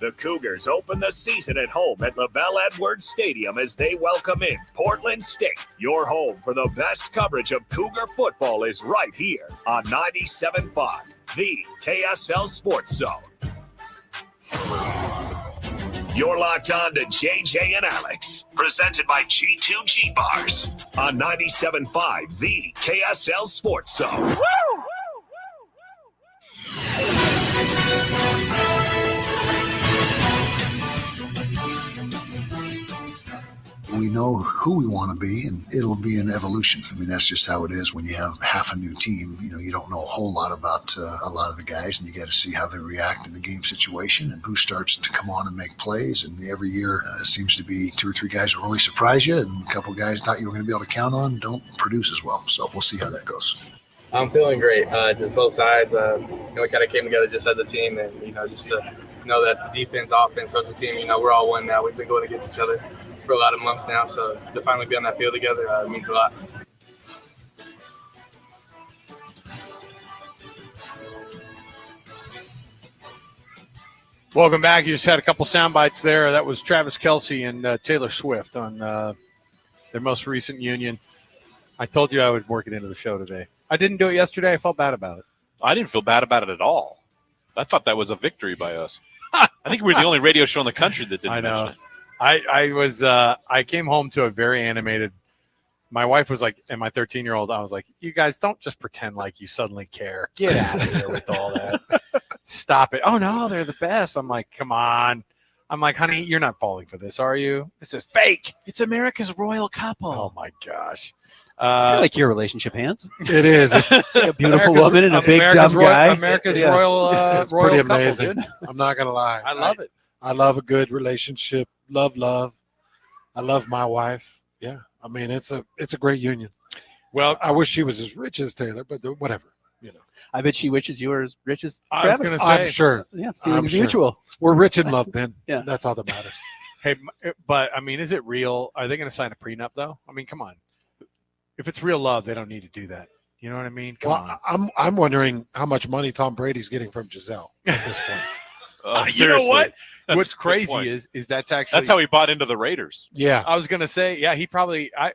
The Cougars open the season at home at LaBelle Edwards Stadium as they welcome in Portland State. Your home for the best coverage of Cougar football is right here on 97.5, the KSL Sports Zone. You're locked on to JJ and Alex, presented by G2G Bars on 97.5, the KSL Sports Zone. We know who we want to be, and it'll be an evolution. I mean, that's just how it is when you have half a new team. You know, you don't know a whole lot about a lot of the guys, and you got to see how they react in the game situation and who starts to come on and make plays. And every year seems to be 2 or 3 guys that really surprise you, and a couple of guys thought you were going to be able to count on don't produce as well. So we'll see how that goes. I'm feeling great. Just both sides. We kind of came together just as a team, and just to know that the defense, offense, special team, we're all one now. We've been going against each other for a lot of months now, so to finally be on that field together means a lot. Welcome back. You just had a couple sound bites there. That was Travis Kelce and Taylor Swift on their most recent union. I told you I would work it into the show today. I didn't do it yesterday. I felt bad about it. I didn't feel bad about it at all. I thought that was a victory by us. I think we were the only radio show in the country that didn't mention it. I came home to a very animated. My wife was like, and my 13-year-old, I was like, you guys don't just pretend like you suddenly care. Get out of here with all that. Stop it. Oh, no, they're the best. I'm like, come on. I'm like, honey, you're not falling for this, are you? This is fake. It's America's royal couple. Oh, my gosh. It's kind of like your relationship, Hans. It is. It's like a beautiful woman and a big dumb guy. America's royal it's royal pretty couple, amazing. dude. I'm not going to lie. I love it. I love a good relationship. Love. I love my wife. Yeah. I mean, it's a great union. Well, I wish she was as rich as Taylor, but whatever. I bet she wishes you were as rich as I was Travis. gonna say, I'm sure. Yeah, it's I'm sure. mutual. We're rich in love, Ben. Yeah. That's all that matters. Hey, but I mean, is it real? Are they going to sign a prenup though? I mean, come on. If it's real love, they don't need to do that. You know what I mean? Come on. I'm wondering how much money Tom Brady's getting from Giselle at this point. You know what? That's What's a good crazy point. is that's actually That's how he bought into the Raiders. Yeah. I was gonna say, yeah, he probably. I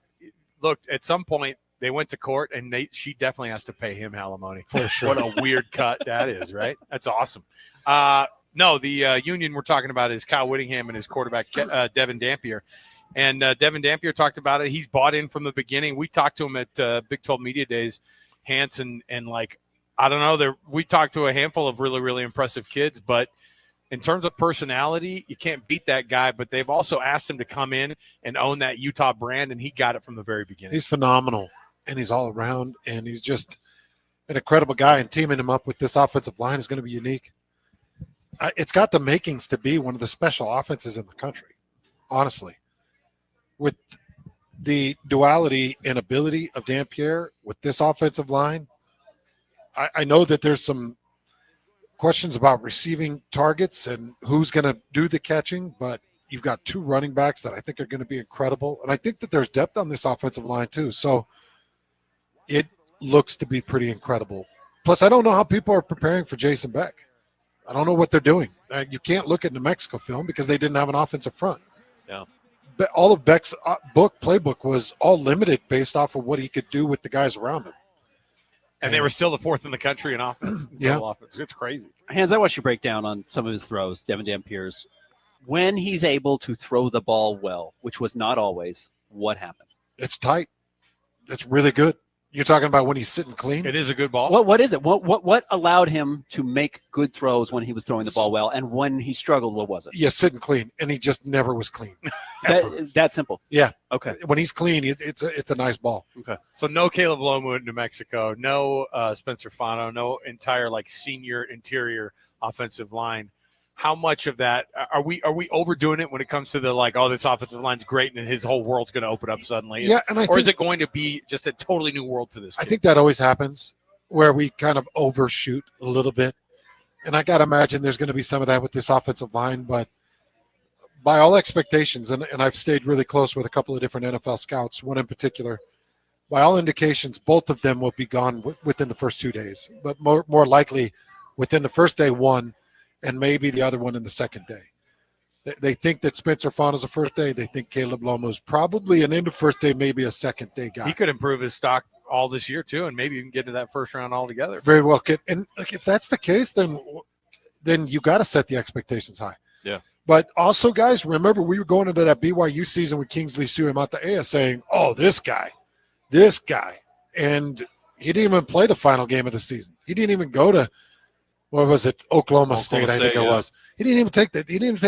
looked at some point. They went to court, and she definitely has to pay him alimony. For sure. What a weird cut that is, right? That's awesome. No, the union we're talking about is Kyle Whittingham and his quarterback Devin Dampier, and Devin Dampier talked about it. He's bought in from the beginning. We talked to him at Big 12 Media Days, Hanson, and like I don't know, we talked to a handful of really really impressive kids, but in terms of personality, you can't beat that guy, but they've also asked him to come in and own that Utah brand, and he got it from the very beginning. He's phenomenal, and he's all around, and he's just an incredible guy, and teaming him up with this offensive line is going to be unique. It's got the makings to be one of the special offenses in the country, honestly. with the duality and ability of Dampier with this offensive line, I know that there's some questions about receiving targets and who's going to do the catching, but you've got 2 running backs that I think are going to be incredible. And I think that there's depth on this offensive line too. So it looks to be pretty incredible. Plus, I don't know how people are preparing for Jason Beck. I don't know what they're doing. You can't look at New Mexico film because they didn't have an offensive front. Yeah. But all of Beck's playbook was all limited based off of what he could do with the guys around him. And they were still the 4th in the country in offense. Offense. It's crazy. Hans, I watched you break down on some of his throws, Devin Dampier's. When he's able to throw the ball well, which was not always, what happened? It's tight. It's really good. You're talking about when he's sitting clean? It is a good ball. What is it? What allowed him to make good throws when he was throwing the ball well, and when he struggled, what was it? Yeah, sitting clean, and he just never was clean. that simple. Yeah. Okay. When he's clean, it's a nice ball. Okay. So no Caleb Lomu in New Mexico, no Spencer Fano, no entire senior interior offensive line. How much of that are we overdoing it when it comes to the this offensive line's great and his whole world's going to open up suddenly? Yeah, and is it going to be just a totally new world for this kid? I think that always happens where we kind of overshoot a little bit, and I got to imagine there's going to be some of that with this offensive line. But by all expectations, and I've stayed really close with a couple of different NFL scouts, one in particular. By all indications, both of them will be gone within the first 2 days, but more likely within the first day, one. And maybe the other one in the second day. They think that Spencer Fano's a first day. They think Caleb Lomo's probably an end of first day, maybe a second day guy. He could improve his stock all this year too, and maybe even get to that first round altogether. Very well could. And if that's the case, then you got to set the expectations high. Yeah. But also, guys, remember we were going into that BYU season with Kingsley Suamataia saying, "Oh, this guy," and he didn't even play the final game of the season. He didn't even go to. What was it? Oklahoma State, I think it was. He didn't even take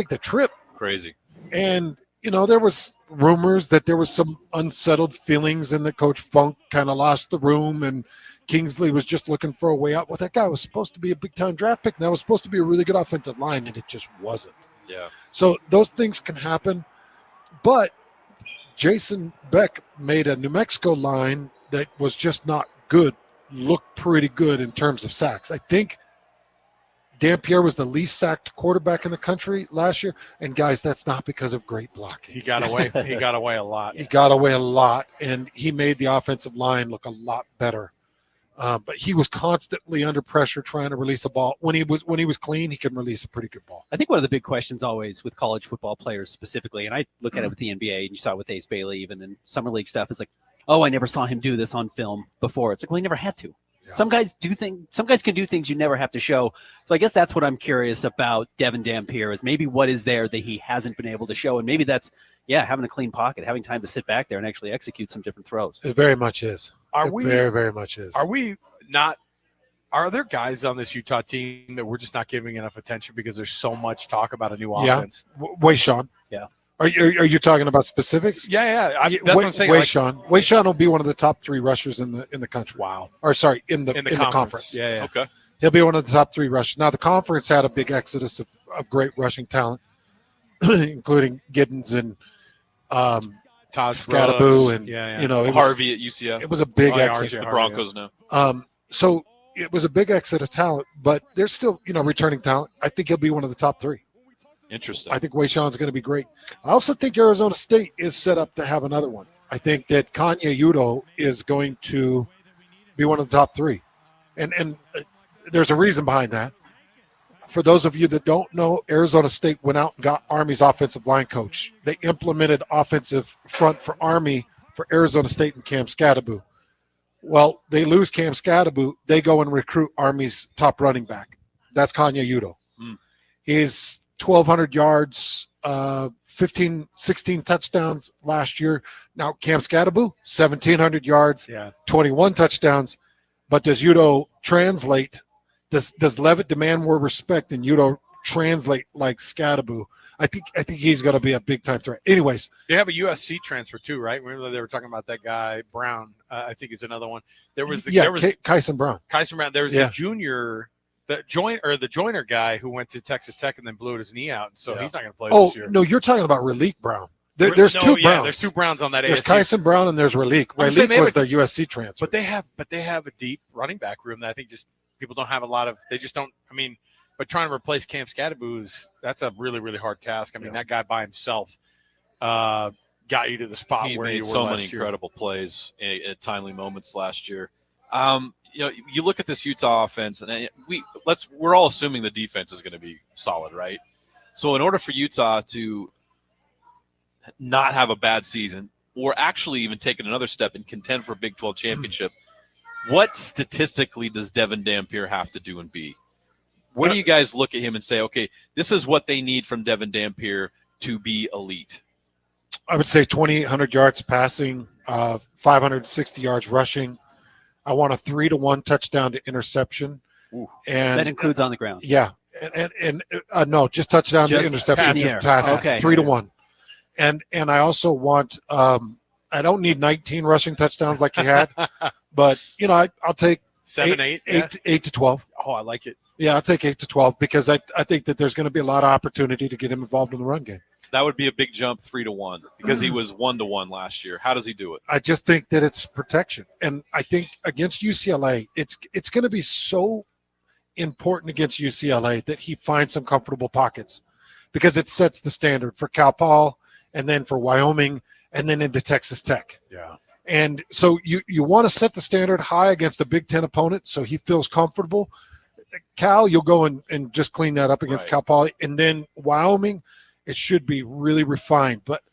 the trip. Crazy. And there was rumors that there was some unsettled feelings and that Coach Funk kind of lost the room and Kingsley was just looking for a way out. Well, that guy was supposed to be a big-time draft pick, and that was supposed to be a really good offensive line, and it just wasn't. Yeah. So those things can happen. But Jason Beck made a New Mexico line that was just not good, look pretty good in terms of sacks. I think Dampier was the least sacked quarterback in the country last year. And, guys, that's not because of great blocking. He got away. He got away a lot. He got away a lot, and he made the offensive line look a lot better. But he was constantly under pressure trying to release a ball. When he was clean, he could release a pretty good ball. I think one of the big questions always with college football players specifically, and I look at it with the NBA, and you saw it with Ace Bailey, even in summer league stuff, is like, oh, I never saw him do this on film before. It's like, well, he never had to. Yeah. Some guys can do things you never have to show. So I guess that's what I'm curious about Devin Dampier is maybe what is there that he hasn't been able to show. And maybe that's, having a clean pocket, having time to sit back there and actually execute some different throws. It very much is. Very, very much is. Are there guys on this Utah team that we're just not giving enough attention because there's so much talk about a new offense? Wayshawn. Yeah. Are you talking about specifics? Yeah. That's what I'm saying. Wayshawn will be one of the top 3 rushers in the country. Wow. Or sorry, in the conference. Yeah. Okay. He'll be one of the top 3 rushers. Now the conference had a big exodus of great rushing talent, including Giddens and Todd Scadaboo and Harvey at UCF. It was a big exit. The Broncos now. So it was a big exit of talent, but there's still returning talent. I think he'll be one of the top 3. Interesting. I think Wayshawn's going to be great. I also think Arizona State is set up to have another one. I think that Kanye Udo is going to be one of the top 3. And there's a reason behind that. For those of you that don't know, Arizona State went out and got Army's offensive line coach. They implemented offensive front for Army for Arizona State and Cam Scadaboo. Well, they lose Cam Scadaboo. They go and recruit Army's top running back. That's Kanye Udo. He's 1,200 yards, 15, 16 touchdowns last year. Now, Cam Scadaboo, 1,700 yards, 21 touchdowns. But does Udo translate? Does Levitt demand more respect and Udo translate like Scadaboo? I think he's going to be a big-time threat. Anyways. They have a USC transfer too, right? Remember they were talking about that guy, Brown, I think is another one. Kyson Brown. Kyson Brown. There was a junior – the Joyner guy who went to Texas Tech and then blew his knee out, so he's not going to play this year. No, you're talking about Raleek Brown. There's two Browns. Yeah, there's two Browns on that There's ASU. Kyson Brown and there's Raleek. Raleek was the USC transfer. But they have a deep running back room that I think just people don't have a lot of. They just don't. I mean, but trying to replace Cam Scadaboo that's a really, really hard task. I mean, that guy by himself got you to the spot He where made you were so last many year. incredible plays at timely moments last year. You look at this Utah offense, and we're all assuming the defense is going to be solid, right? So in order for Utah to not have a bad season, or actually even take it another step and contend for a Big 12 championship, what statistically does Devin Dampier have to do and be? Where do you guys look at him and say, okay, this is what they need from Devin Dampier to be elite? I would say 2,800 yards passing, 560 yards rushing. I want a 3-to-1 touchdown to interception. Ooh, and that includes on the ground. Yeah. And no, just touchdown to interception, just passing. Okay. 3-to-1. And I also want I don't need 19 rushing touchdowns like you had, but I'll take 8 to 12. Oh, I like it. Yeah, I'll take 8 to 12 because I think that there's going to be a lot of opportunity to get him involved in the run game. That would be a big jump, 3-to-1, because he was 1-to-1 last year. How does he do it? I just think that it's protection. And I think against UCLA, it's going to be so important against UCLA that he finds some comfortable pockets because it sets the standard for Cal Poly and then for Wyoming and then into Texas Tech. Yeah. And so you want to set the standard high against a Big Ten opponent so he feels comfortable. Cal, you'll go and just clean that up against Cal Poly. And then Wyoming, it should be really refined. But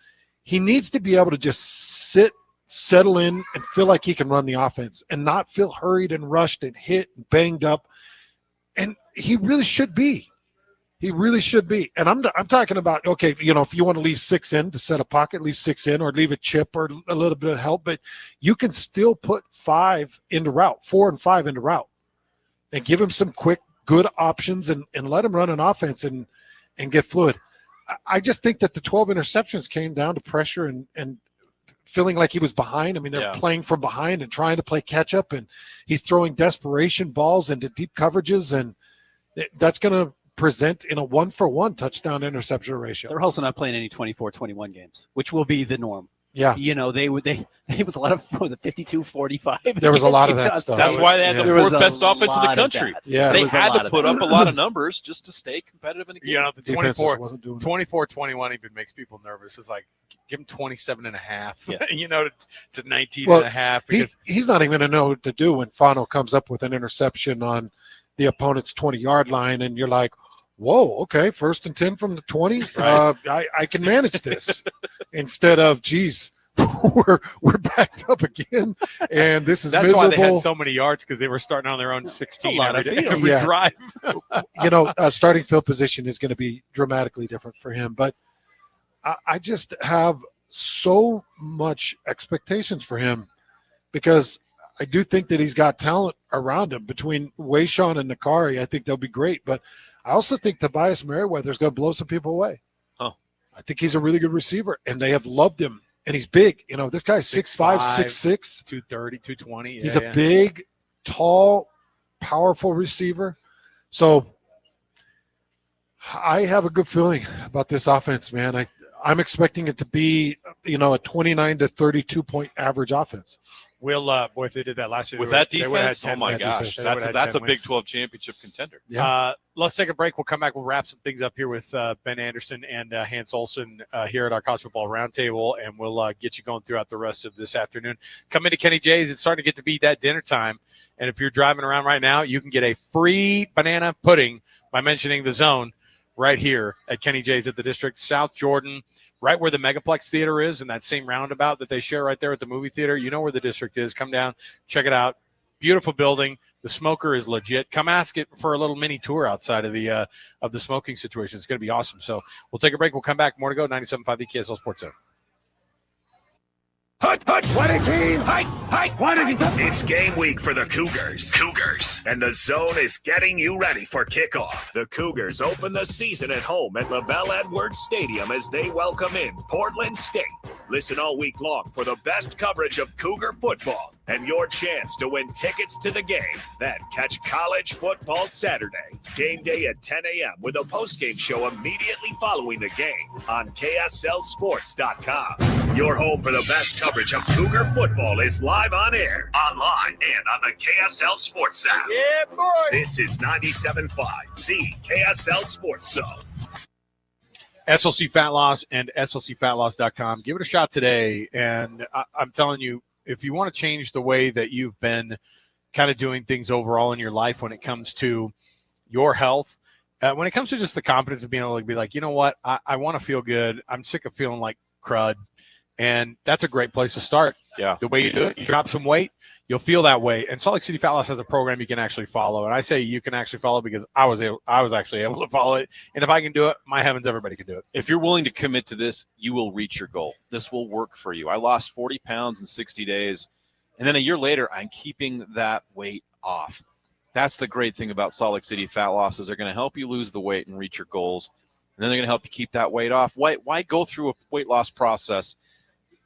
he needs to be able to just settle in and feel like he can run the offense and not feel hurried and rushed and hit and banged up. And he really should be. He really should be. And I'm talking about, okay, if you want to leave 6 in to set a pocket, leave 6 in or leave a chip or a little bit of help, but you can still put 5 into route, 4 and 5 into route and give him some quick, good options and let him run an offense and get fluid. I just think that the 12 interceptions came down to pressure and feeling like he was behind. I mean, they're playing from behind and trying to play catch up, and he's throwing desperation balls into deep coverages, and that's going to present in a 1-for-1 touchdown interception ratio. They're also not playing any 24-21 games, which will be the norm. Yeah. They was a lot of 52-45. There was a lot of that stuff. That's why they had the 4th best offense in the country. Yeah. They had to put up a lot of numbers just to stay competitive in the game. The 24-21 even makes people nervous. It's like, give him 27 and a half, to 19 and a half. Because he's not even going to know what to do when Fano comes up with an interception on the opponent's 20-yard line, and you're like, whoa, okay, 1st and 10 from the 20. Right. I can manage this instead of, geez, we're backed up again, and this is that's miserable. why they had so many yards because they were starting on their own 16 every drive. Starting field position is going to be dramatically different for him, but I just have so much expectations for him because I do think that he's got talent around him between Wayshawn and Nakari. I think they'll be great, but I also think Tobias Merriweather is going to blow some people away. Oh, I think he's a really good receiver, and they have loved him. And he's big. This guy's 6'5", 6'6", 230, 220. He's a big, tall, powerful receiver. So I have a good feeling about this offense, man. I'm expecting it to be, a 29 to 32 point average offense. Boy, if they did that last year with that defense, oh my gosh, that's a Big 12 championship contender. Yeah. Let's take a break. We'll come back. We'll wrap some things up here with Ben Anderson and Hans Olsen here at our college football roundtable, and we'll get you going throughout the rest of this afternoon. Come into Kenny J's. It's starting to get to be that dinner time, and if you're driving around right now, you can get a free banana pudding by mentioning the zone right here at Kenny J's at the District, South Jordan, right where the Megaplex Theater is, and that same roundabout that they share right there at the movie theater. You know where the District is. Come down, check it out. Beautiful building. The smoker is legit. Come ask it for a little mini tour outside of the smoking situation. It's going to be awesome. So we'll take a break. We'll come back. More to go. 97.5 KSL Sports Zone. It's game week for the Cougars. And the Zone is getting you ready for kickoff. The Cougars open the season at home at LaBelle Edwards Stadium as they welcome in Portland State. Listen all week long for the best coverage of Cougar football and your chance to win tickets to the game. Then catch college football Saturday, game day at 10 a.m. with a postgame show immediately following the game on KSLSports.com. Your home for the best coverage of Cougar football is live on air, online, and on the KSL Sports app. Yeah, boy. This is 97.5, the KSL Sports Zone. SLC Fat Loss and SLCFatLoss.com. Give it a shot today. And I'm telling you, if you want to change the way that you've been kind of doing things overall in your life when it comes to your health, when it comes to just the confidence of being able to be like, you know what, I want to feel good. I'm sick of feeling like crud. And that's a great place to start. Yeah. The way you do it, you drop some weight, you'll feel that way. And Salt Lake City Fat Loss has a program you can actually follow. And I say you can actually follow because I was actually able to follow it. And if I can do it, my heavens, everybody can do it. If you're willing to commit to this, you will reach your goal. This will work for you. I lost 40 pounds in 60 days. And then a year later, I'm keeping that weight off. That's the great thing about Salt Lake City Fat Loss is they're going to help you lose the weight and reach your goals. And then they're going to help you keep that weight off. Why go through a weight loss process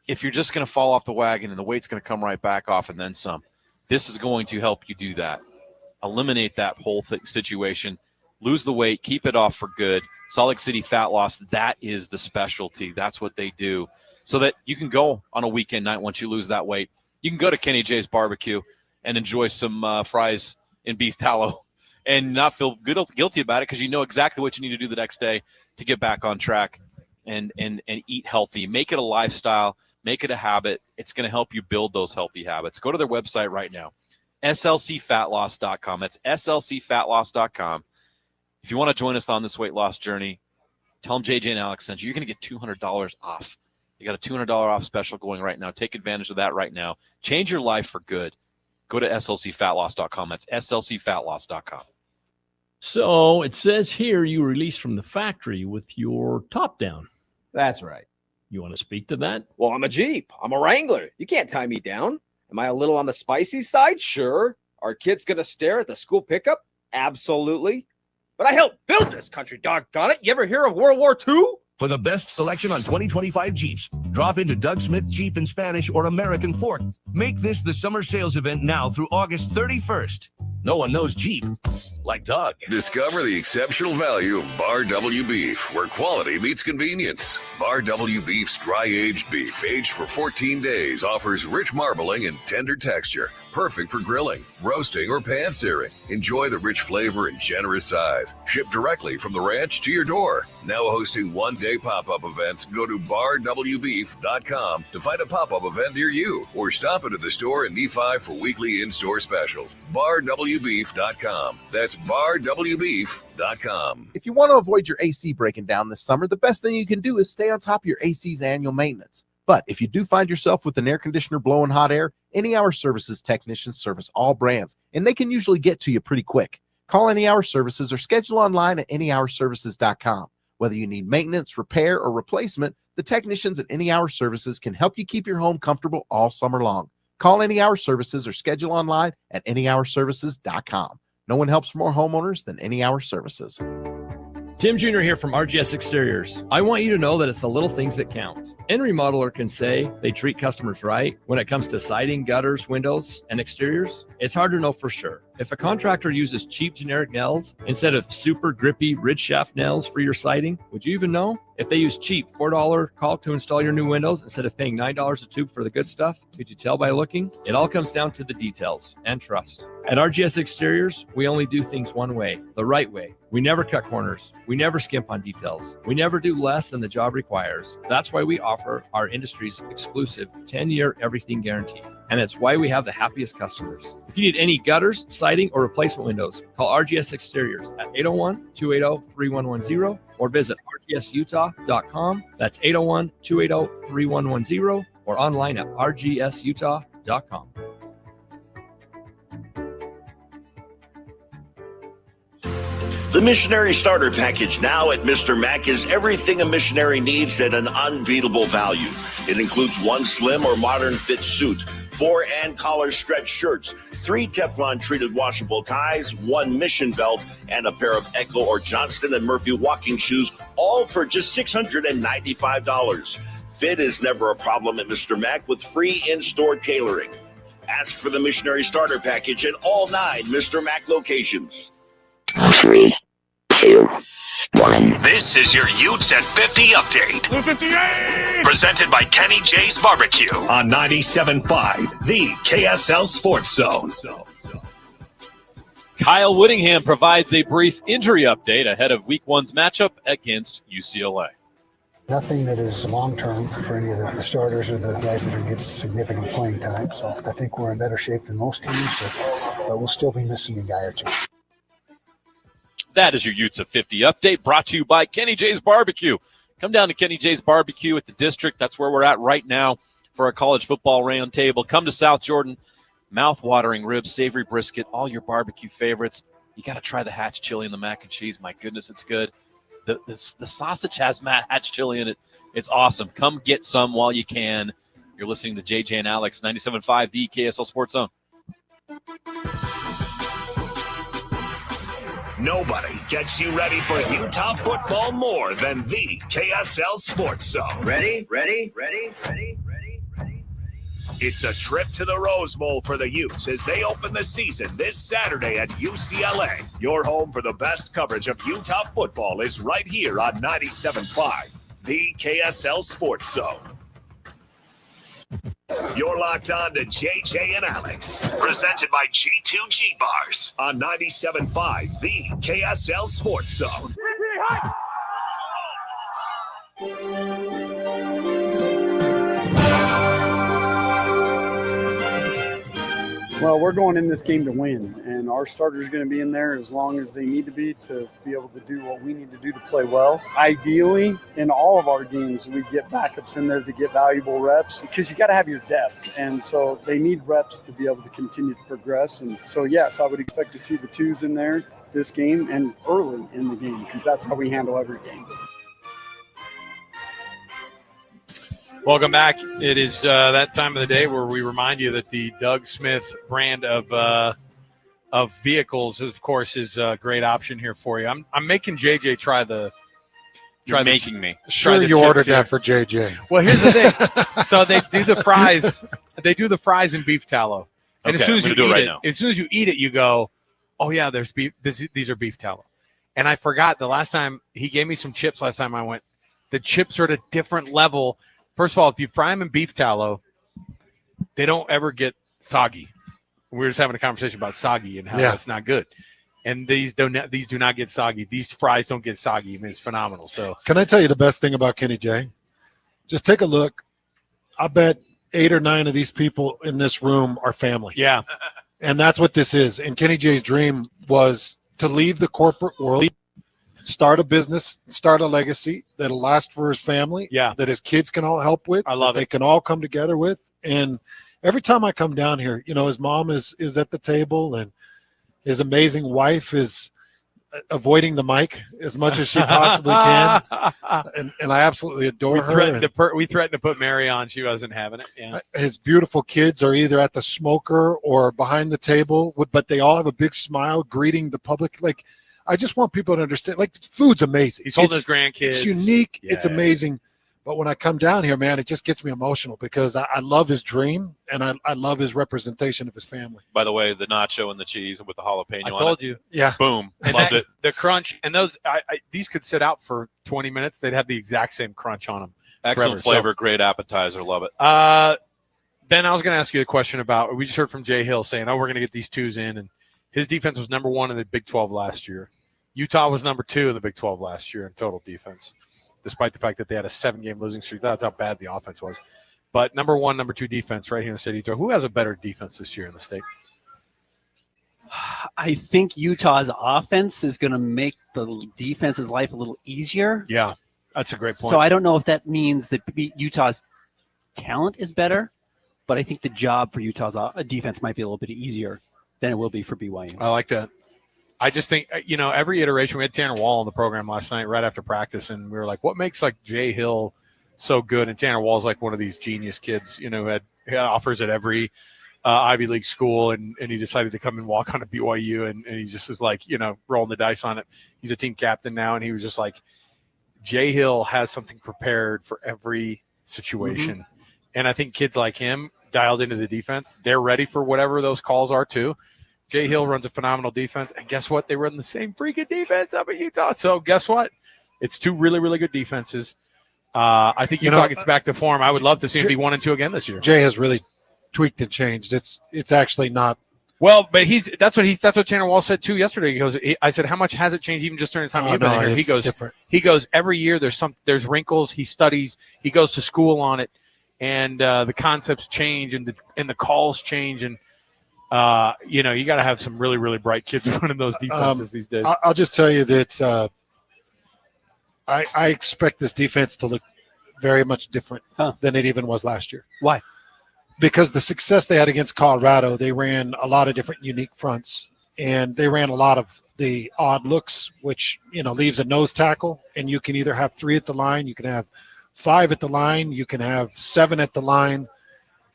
if you're just going to fall off the wagon and the weight's going to come right back off and then some? This is going to help you do that. Eliminate that whole situation. Lose the weight. Keep it off for good. Salt Lake City Fat Loss, that is the specialty. That's what they do. So that you can go on a weekend night once you lose that weight. You can go to Kenny J's Barbecue and enjoy some fries and beef tallow and not feel guilty about it because you know exactly what you need to do the next day to get back on track and eat healthy. Make it a lifestyle. Make it a habit. It's going to help you build those healthy habits. Go to their website right now, slcfatloss.com. That's slcfatloss.com. If you want to join us on this weight loss journey, tell them JJ and Alex sent you. You're going to get $200 off. You got a $200 off special going right now. Take advantage of that right now. Change your life for good. Go to slcfatloss.com. That's slcfatloss.com. So it says here you released from the factory with your top down. That's right. You want to speak to that? Well, I'm a Jeep. I'm a Wrangler. You can't tie me down. Am I a little on the spicy side? Sure. Are kids going to stare at the school pickup? Absolutely. But I helped build this country, doggone it. You ever hear of World War II? For the best selection on 2025 Jeeps, drop into Doug Smith Jeep in Spanish or American Fork. Make this the summer sales event now through August 31st. No one knows Jeep like Doug. Discover the exceptional value of Bar W Beef, where quality meets convenience. Bar W Beef's dry-aged beef, aged for 14 days, offers rich marbling and tender texture, perfect for grilling, roasting, or pan-searing. Enjoy the rich flavor and generous size. Shipped directly from the ranch to your door. Now hosting one-day pop-up events, go to barwbeef.com to find a pop-up event near you, or stop into the store in Nephi for weekly in-store specials. barwbeef.com. That's barwbeef.com. If you want to avoid your AC breaking down this summer, the best thing you can do is stay on top of your AC's annual maintenance. But if you do find yourself with an air conditioner blowing hot air, Any Hour Services technicians service all brands, and they can usually get to you pretty quick. Call Any Hour Services or schedule online at anyhourservices.com. Whether you need maintenance, repair, or replacement, the technicians at Any Hour Services can help you keep your home comfortable all summer long. Call Any Hour Services or schedule online at anyhourservices.com. No one helps more homeowners than Any Hour Services. Tim Jr. here from RGS Exteriors. I want you to know that it's the little things that count. Any remodeler can say they treat customers right when it comes to siding, gutters, windows, and exteriors. It's hard to know for sure. If a contractor uses cheap generic nails instead of super grippy ridge shaft nails for your siding, would you even know? If they use cheap $4 caulk to install your new windows instead of paying $9 a tube for the good stuff, could you tell by looking? It all comes down to the details and trust. At RGS Exteriors, we only do things one way, the right way. We never cut corners. We never skimp on details. We never do less than the job requires. That's why we offer our industry's exclusive 10-year everything guarantee. And it's why we have the happiest customers. If you need any gutters, siding, or replacement windows, call RGS Exteriors at 801-280-3110 or visit rgsutah.com. That's 801-280-3110 or online at rgsutah.com. The Missionary Starter Package now at Mr. Mac is everything a missionary needs at an unbeatable value. It includes 1 slim or modern fit suit, 4 and collar stretch shirts, 3 Teflon treated washable ties, 1 mission belt, and a pair of Echo or Johnston & Murphy walking shoes, all for just $695. Fit is never a problem at Mr. Mac with free in-store tailoring. Ask for the Missionary Starter Package at all 9 Mr. Mac locations. 3, 2, 1. This is your Utes at 50 update. 58! Presented by Kenny J's Barbecue on 97.5, the KSL Sports Zone. Kyle Whittingham provides a brief injury update ahead of Week 1's matchup against UCLA. Nothing that is long-term for any of the starters or the guys that are getting significant playing time. So I think we're in better shape than most teams, but we'll still be missing a guy or two. That is your Utes of 50 update, brought to you by Kenny J's Barbecue. Come down to Kenny J's Barbecue at the District. That's where we're at right now for a college football round table. Come to South Jordan. Mouth-watering ribs, savory brisket, all your barbecue favorites. You got to try the Hatch chili and the mac and cheese. My goodness, it's good. The sausage has Hatch chili in it. It's awesome. Come get some while you can. You're listening to JJ and Alex, 97.5, the KSL Sports Zone. Nobody gets you ready for Utah football more than the KSL Sports Zone. Ready? It's a trip to the Rose Bowl for the Utes as they open the season this Saturday at UCLA. Your home for the best coverage of Utah football is right here on 97.5, the KSL Sports Zone. You're locked on to JJ and Alex, presented by G2G Bars on 97.5, the KSL Sports Zone. Well, we're going in this game to win, and our starters are going to be in there as long as they need to be able to do what we need to do to play well. Ideally, in all of our games, we get backups in there to get valuable reps because you got to have your depth, and so they need reps to be able to continue to progress. And so, yes, I would expect to see the twos in there this game and early in the game because that's how we handle every game. Welcome back. It is that time of the day where we remind you that the Doug Smith brand of vehicles, of course, is a great option here for you. I'm making JJ try the. You're making me. Sure, you ordered that for JJ. Well, here's the thing. So they do the fries. They do the fries in beef tallow. And Okay, as soon as I'm you gonna do it eat right it, now. as soon as you eat it, you go, "Oh yeah, there's beef. These are beef tallow." And I forgot the last time he gave me some chips. Last time I went, the chips are at a different level. First of all, if you fry them in beef tallow, they don't ever get soggy. We were just having a conversation about soggy and how that's not good. And these do not get soggy. These fries don't get soggy. I mean, it's phenomenal. So Can I tell you the best thing about Kenny J? Just take a look. I bet 8 or 9 of these people in this room are family. Yeah. And that's what this is. And Kenny J's dream was to leave the corporate world, start a business, start a legacy that'll last for his family, that his kids can all help with, I love they can all come together with. And every time I come down here, you know, his mom is at the table and his amazing wife is avoiding the mic as much as she possibly can. And I absolutely adore her. We threatened to put Mary on. She wasn't having it. Yeah. His beautiful kids are either at the smoker or behind the table, but they all have a big smile greeting the public. Like, I just want people to understand, like, food's amazing. He's holding his grandkids. It's unique. Yeah. It's amazing. But when I come down here, man, it just gets me emotional because I love his dream and I love his representation of his family. By the way, the nacho and the cheese with the jalapeno I on told it. you. Yeah. Boom. And Loved it. The crunch and those these could sit out for 20 minutes. They'd have the exact same crunch on them. Excellent forever. flavor, great appetizer. Love it. Ben, I was going to ask you a question about, we just heard from Jay Hill saying, we're going to get these twos in. And his defense was number 1 in the Big 12 last year. Utah was number 2 in the Big 12 last year in total defense, despite the fact that they had a 7-game losing streak. That's how bad the offense was. But number 1, number 2 defense right here in the state of Utah. Who has a better defense this year in the state? I think Utah's offense is going to make the defense's life a little easier. Yeah, that's a great point. So I don't know if that means that Utah's talent is better, but I think the job for Utah's defense might be a little bit easier than it will be for BYU. I like that. I just think, every iteration, we had Tanner Wall on the program last night right after practice, and we were like, what makes like Jay Hill so good? And Tanner Wall's like one of these genius kids, who had offers at every Ivy League school, and he decided to come and walk on to BYU, and he just was like, rolling the dice on it. He's a team captain now, and he was just like, Jay Hill has something prepared for every situation. Mm-hmm. And I think kids like him dialed into the defense. They're ready for whatever those calls are too. Jay Hill runs a phenomenal defense, and guess what? They run the same freaking defense up at Utah. So guess what? It's two really, really good defenses. I think Utah gets back to form. I would love to see him be 1-2 again this year. Jay has really tweaked and changed. It's actually not. Well, but that's what Tanner Wall said too yesterday. He goes, I said, how much has it changed even just during the time you've been here? He goes, every year there's wrinkles. He studies. He goes to school on it, and the concepts change and the calls change and. You got to have some really, really bright kids running those defenses these days. I'll just tell you that I expect this defense to look very much different than it even was last year. Why? Because the success they had against Colorado, they ran a lot of different unique fronts, and they ran a lot of the odd looks, which, leaves a nose tackle, and you can either have 3 at the line, you can have 5 at the line, you can have 7 at the line.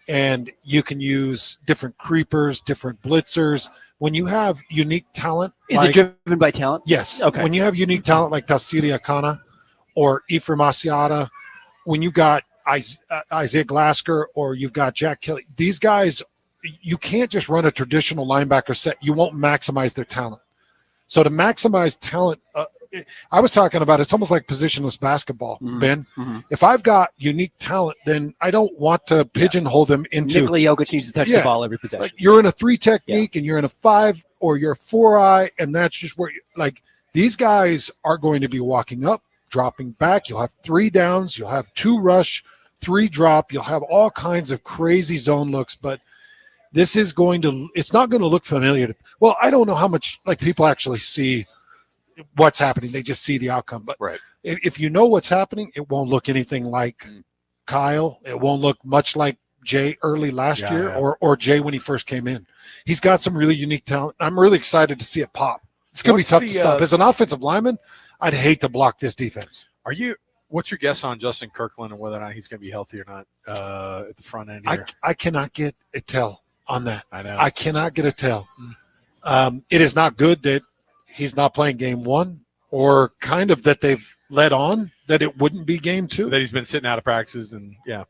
And you can use different creepers, different blitzers. When you have unique talent. Is it driven by talent? Yes. Okay. When you have unique talent like Tassili Akana or Ephraim Asiata, when you got Isaiah Glasker or you've got Jack Kelly, these guys, you can't just run a traditional linebacker set. You won't maximize their talent. So to maximize talent, I was talking about it's almost like positionless basketball, Ben. Mm-hmm. If I've got unique talent, then I don't want to pigeonhole them into. Nikola Jokic needs to touch the ball every possession. Like you're in a 3 technique and you're in a 5 or you're 4-eye, and that's just where these guys are going to be walking up, dropping back. You'll have 3 downs, you'll have 2 rush, 3 drop, you'll have all kinds of crazy zone looks, but it's not going to look familiar. Well, I don't know how much people actually see what's happening. They just see the outcome. But if you know what's happening, it won't look anything like Kyle. It won't look much like Jay early last year or Jay when he first came in. He's got some really unique talent. I'm really excited to see it pop. It's going to be tough to stop. As an offensive lineman, I'd hate to block this defense. What's your guess on Justin Kirkland and whether or not he's going to be healthy or not at the front end here? I cannot get a tell on that. I know. I cannot get a tell. It is not good that he's not playing game 1, or kind of that they've led on that it wouldn't be game 2. That he's been sitting out of practices and yeah.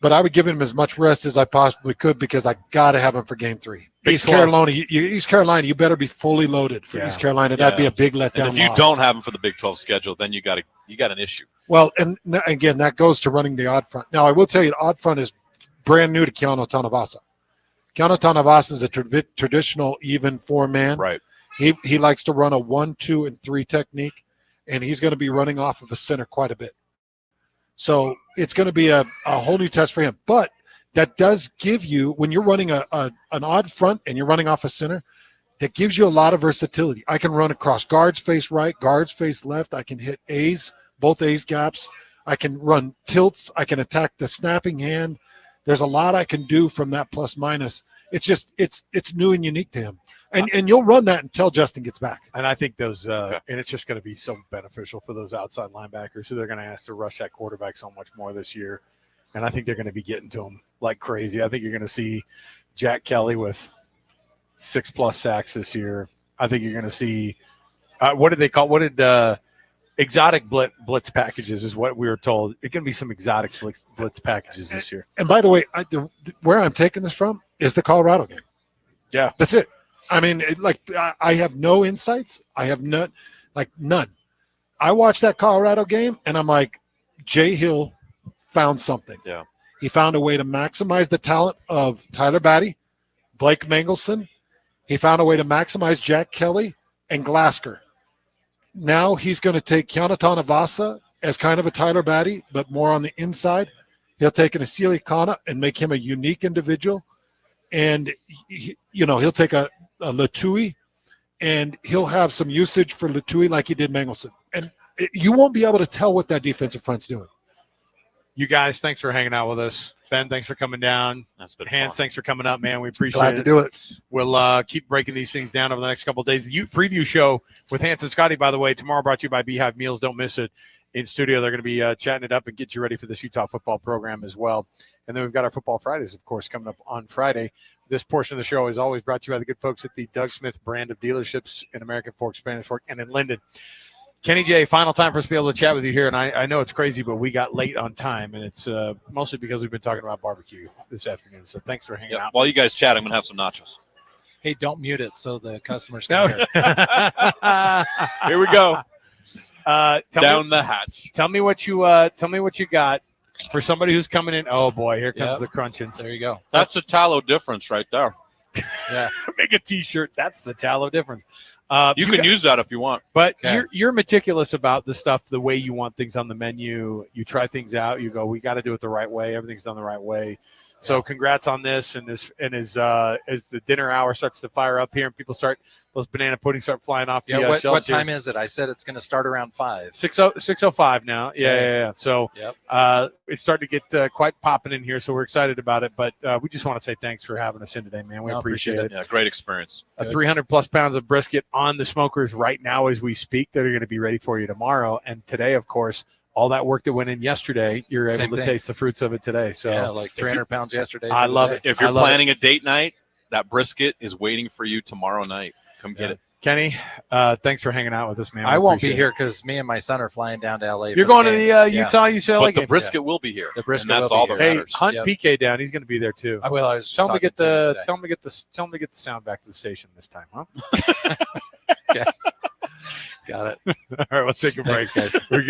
But I would give him as much rest as I possibly could because I got to have him for game 3. East Carolina, you better be fully loaded for East Carolina. That'd be a big letdown. And if you don't have him for the Big 12 schedule, then you got an issue. Well, and again, that goes to running the odd front. Now, I will tell you, the odd front is brand new to Keanu Tanavasa. Keanu Tanavasa is a traditional even 4-man. Right. He likes to run a 1, 2, and 3 technique, and he's going to be running off of a center quite a bit. So it's going to be a whole new test for him. But that does give you, when you're running an odd front and you're running off a center, that gives you a lot of versatility. I can run across guards face right, guards face left. I can hit A's, both A's gaps. I can run tilts. I can attack the snapping hand. There's a lot I can do from that plus minus. It's just it's new and unique to him. And you'll run that until Justin gets back. And I think those and it's just going to be so beneficial for those outside linebackers who they're going to ask to rush that quarterback so much more this year. And I think they're going to be getting to him like crazy. I think you're going to see Jack Kelly with 6+ sacks this year. I think you're going to see exotic blitz packages is what we were told. It's going to be some exotic blitz packages this year. And by the way, where I'm taking this from is the Colorado game. Yeah. That's it. I mean, I have no insights. I have none. I watched that Colorado game, and I'm like, Jay Hill found something. Yeah. He found a way to maximize the talent of Tyler Batty, Blake Mangelson. He found a way to maximize Jack Kelly and Glasker. Now he's going to take Keanu Tanavasa as kind of a Tyler Batty, but more on the inside. He'll take an Asili Kana and make him a unique individual. And, he'll take a Latui, and he'll have some usage for Latui like he did Mangelson. And you won't be able to tell what that defensive front's doing. You guys, thanks for hanging out with us. Ben, thanks for coming down. That's been Hans, fun. thanks for coming up, man. We appreciate Glad it. to do it. We'll keep breaking these things down over the next couple of days. The preview show with Hans and Scotty, by the way, tomorrow brought to you by Beehive Meals. Don't miss it. In studio, they're going to be chatting it up and get you ready for this Utah football program as well. And then we've got our Football Fridays, of course, coming up on Friday. This portion of the show is always brought to you by the good folks at the Doug Smith brand of dealerships in American Fork, Spanish Fork, and in Linden. Kenny J, final time for us to be able to chat with you here. And I know it's crazy, but we got late on time, and it's mostly because we've been talking about barbecue this afternoon. So thanks for hanging out. While you guys chat, I'm going to have some nachos. Hey, don't mute it so the customers can hear. Here we go. Down the hatch. Tell me what you got for somebody who's coming in. Oh boy, here comes the crunching. There you go. That's the tallow difference right there. Yeah, make a T-shirt. That's the tallow difference. You can use that if you want. But Okay. you're meticulous about the stuff, the way you want things on the menu. You try things out. You go, we got to do it the right way. Everything's done the right way. So congrats on this. And as the dinner hour starts to fire up here and people start, those banana puddings start flying off the What shelves here. time is it? I said it's going to start around 5. 6:05 now. Yeah. So Yep. it's starting to get quite popping in here. So we're excited about it. But we just want to say thanks for having us in today, man. We No, appreciate it. Yeah, great experience. 300+ pounds of brisket on the smokers right now as we speak. That are going to be ready for you tomorrow. And today, of course, all that work that went in yesterday, you're Same able to thing. taste the fruits of it today. So Yeah, like 300 pounds yesterday. I for love today. it. If you're I love planning a date night, that brisket is waiting for you tomorrow night. Come get it. Kenny, thanks for hanging out with us, man. I won't be appreciate here it. because me and my son are flying down to LA. You're for going to game. the Yeah. Utah UCLA But the game. brisket will be here. The brisket and that's will be all here. that Hey, matters. hunt Yep. PK down. He's going to be there too. I will. I was just Tell him to talking get the him today. tell him to get the sound back to the station this time, huh? Got it. All right, let's take a break, Thanks, guys. We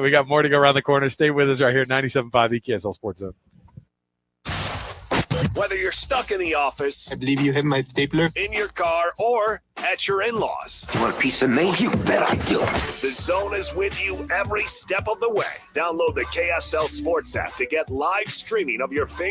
got more to go around the corner. Stay with us right here, 97.5 KSL Sports Zone. Whether you're stuck in the office, I believe you have my stapler. in your car, or at your in-laws, You want a piece of me? You bet I do. the Zone is with you every step of the way. Download the KSL Sports app to get live streaming of your favorite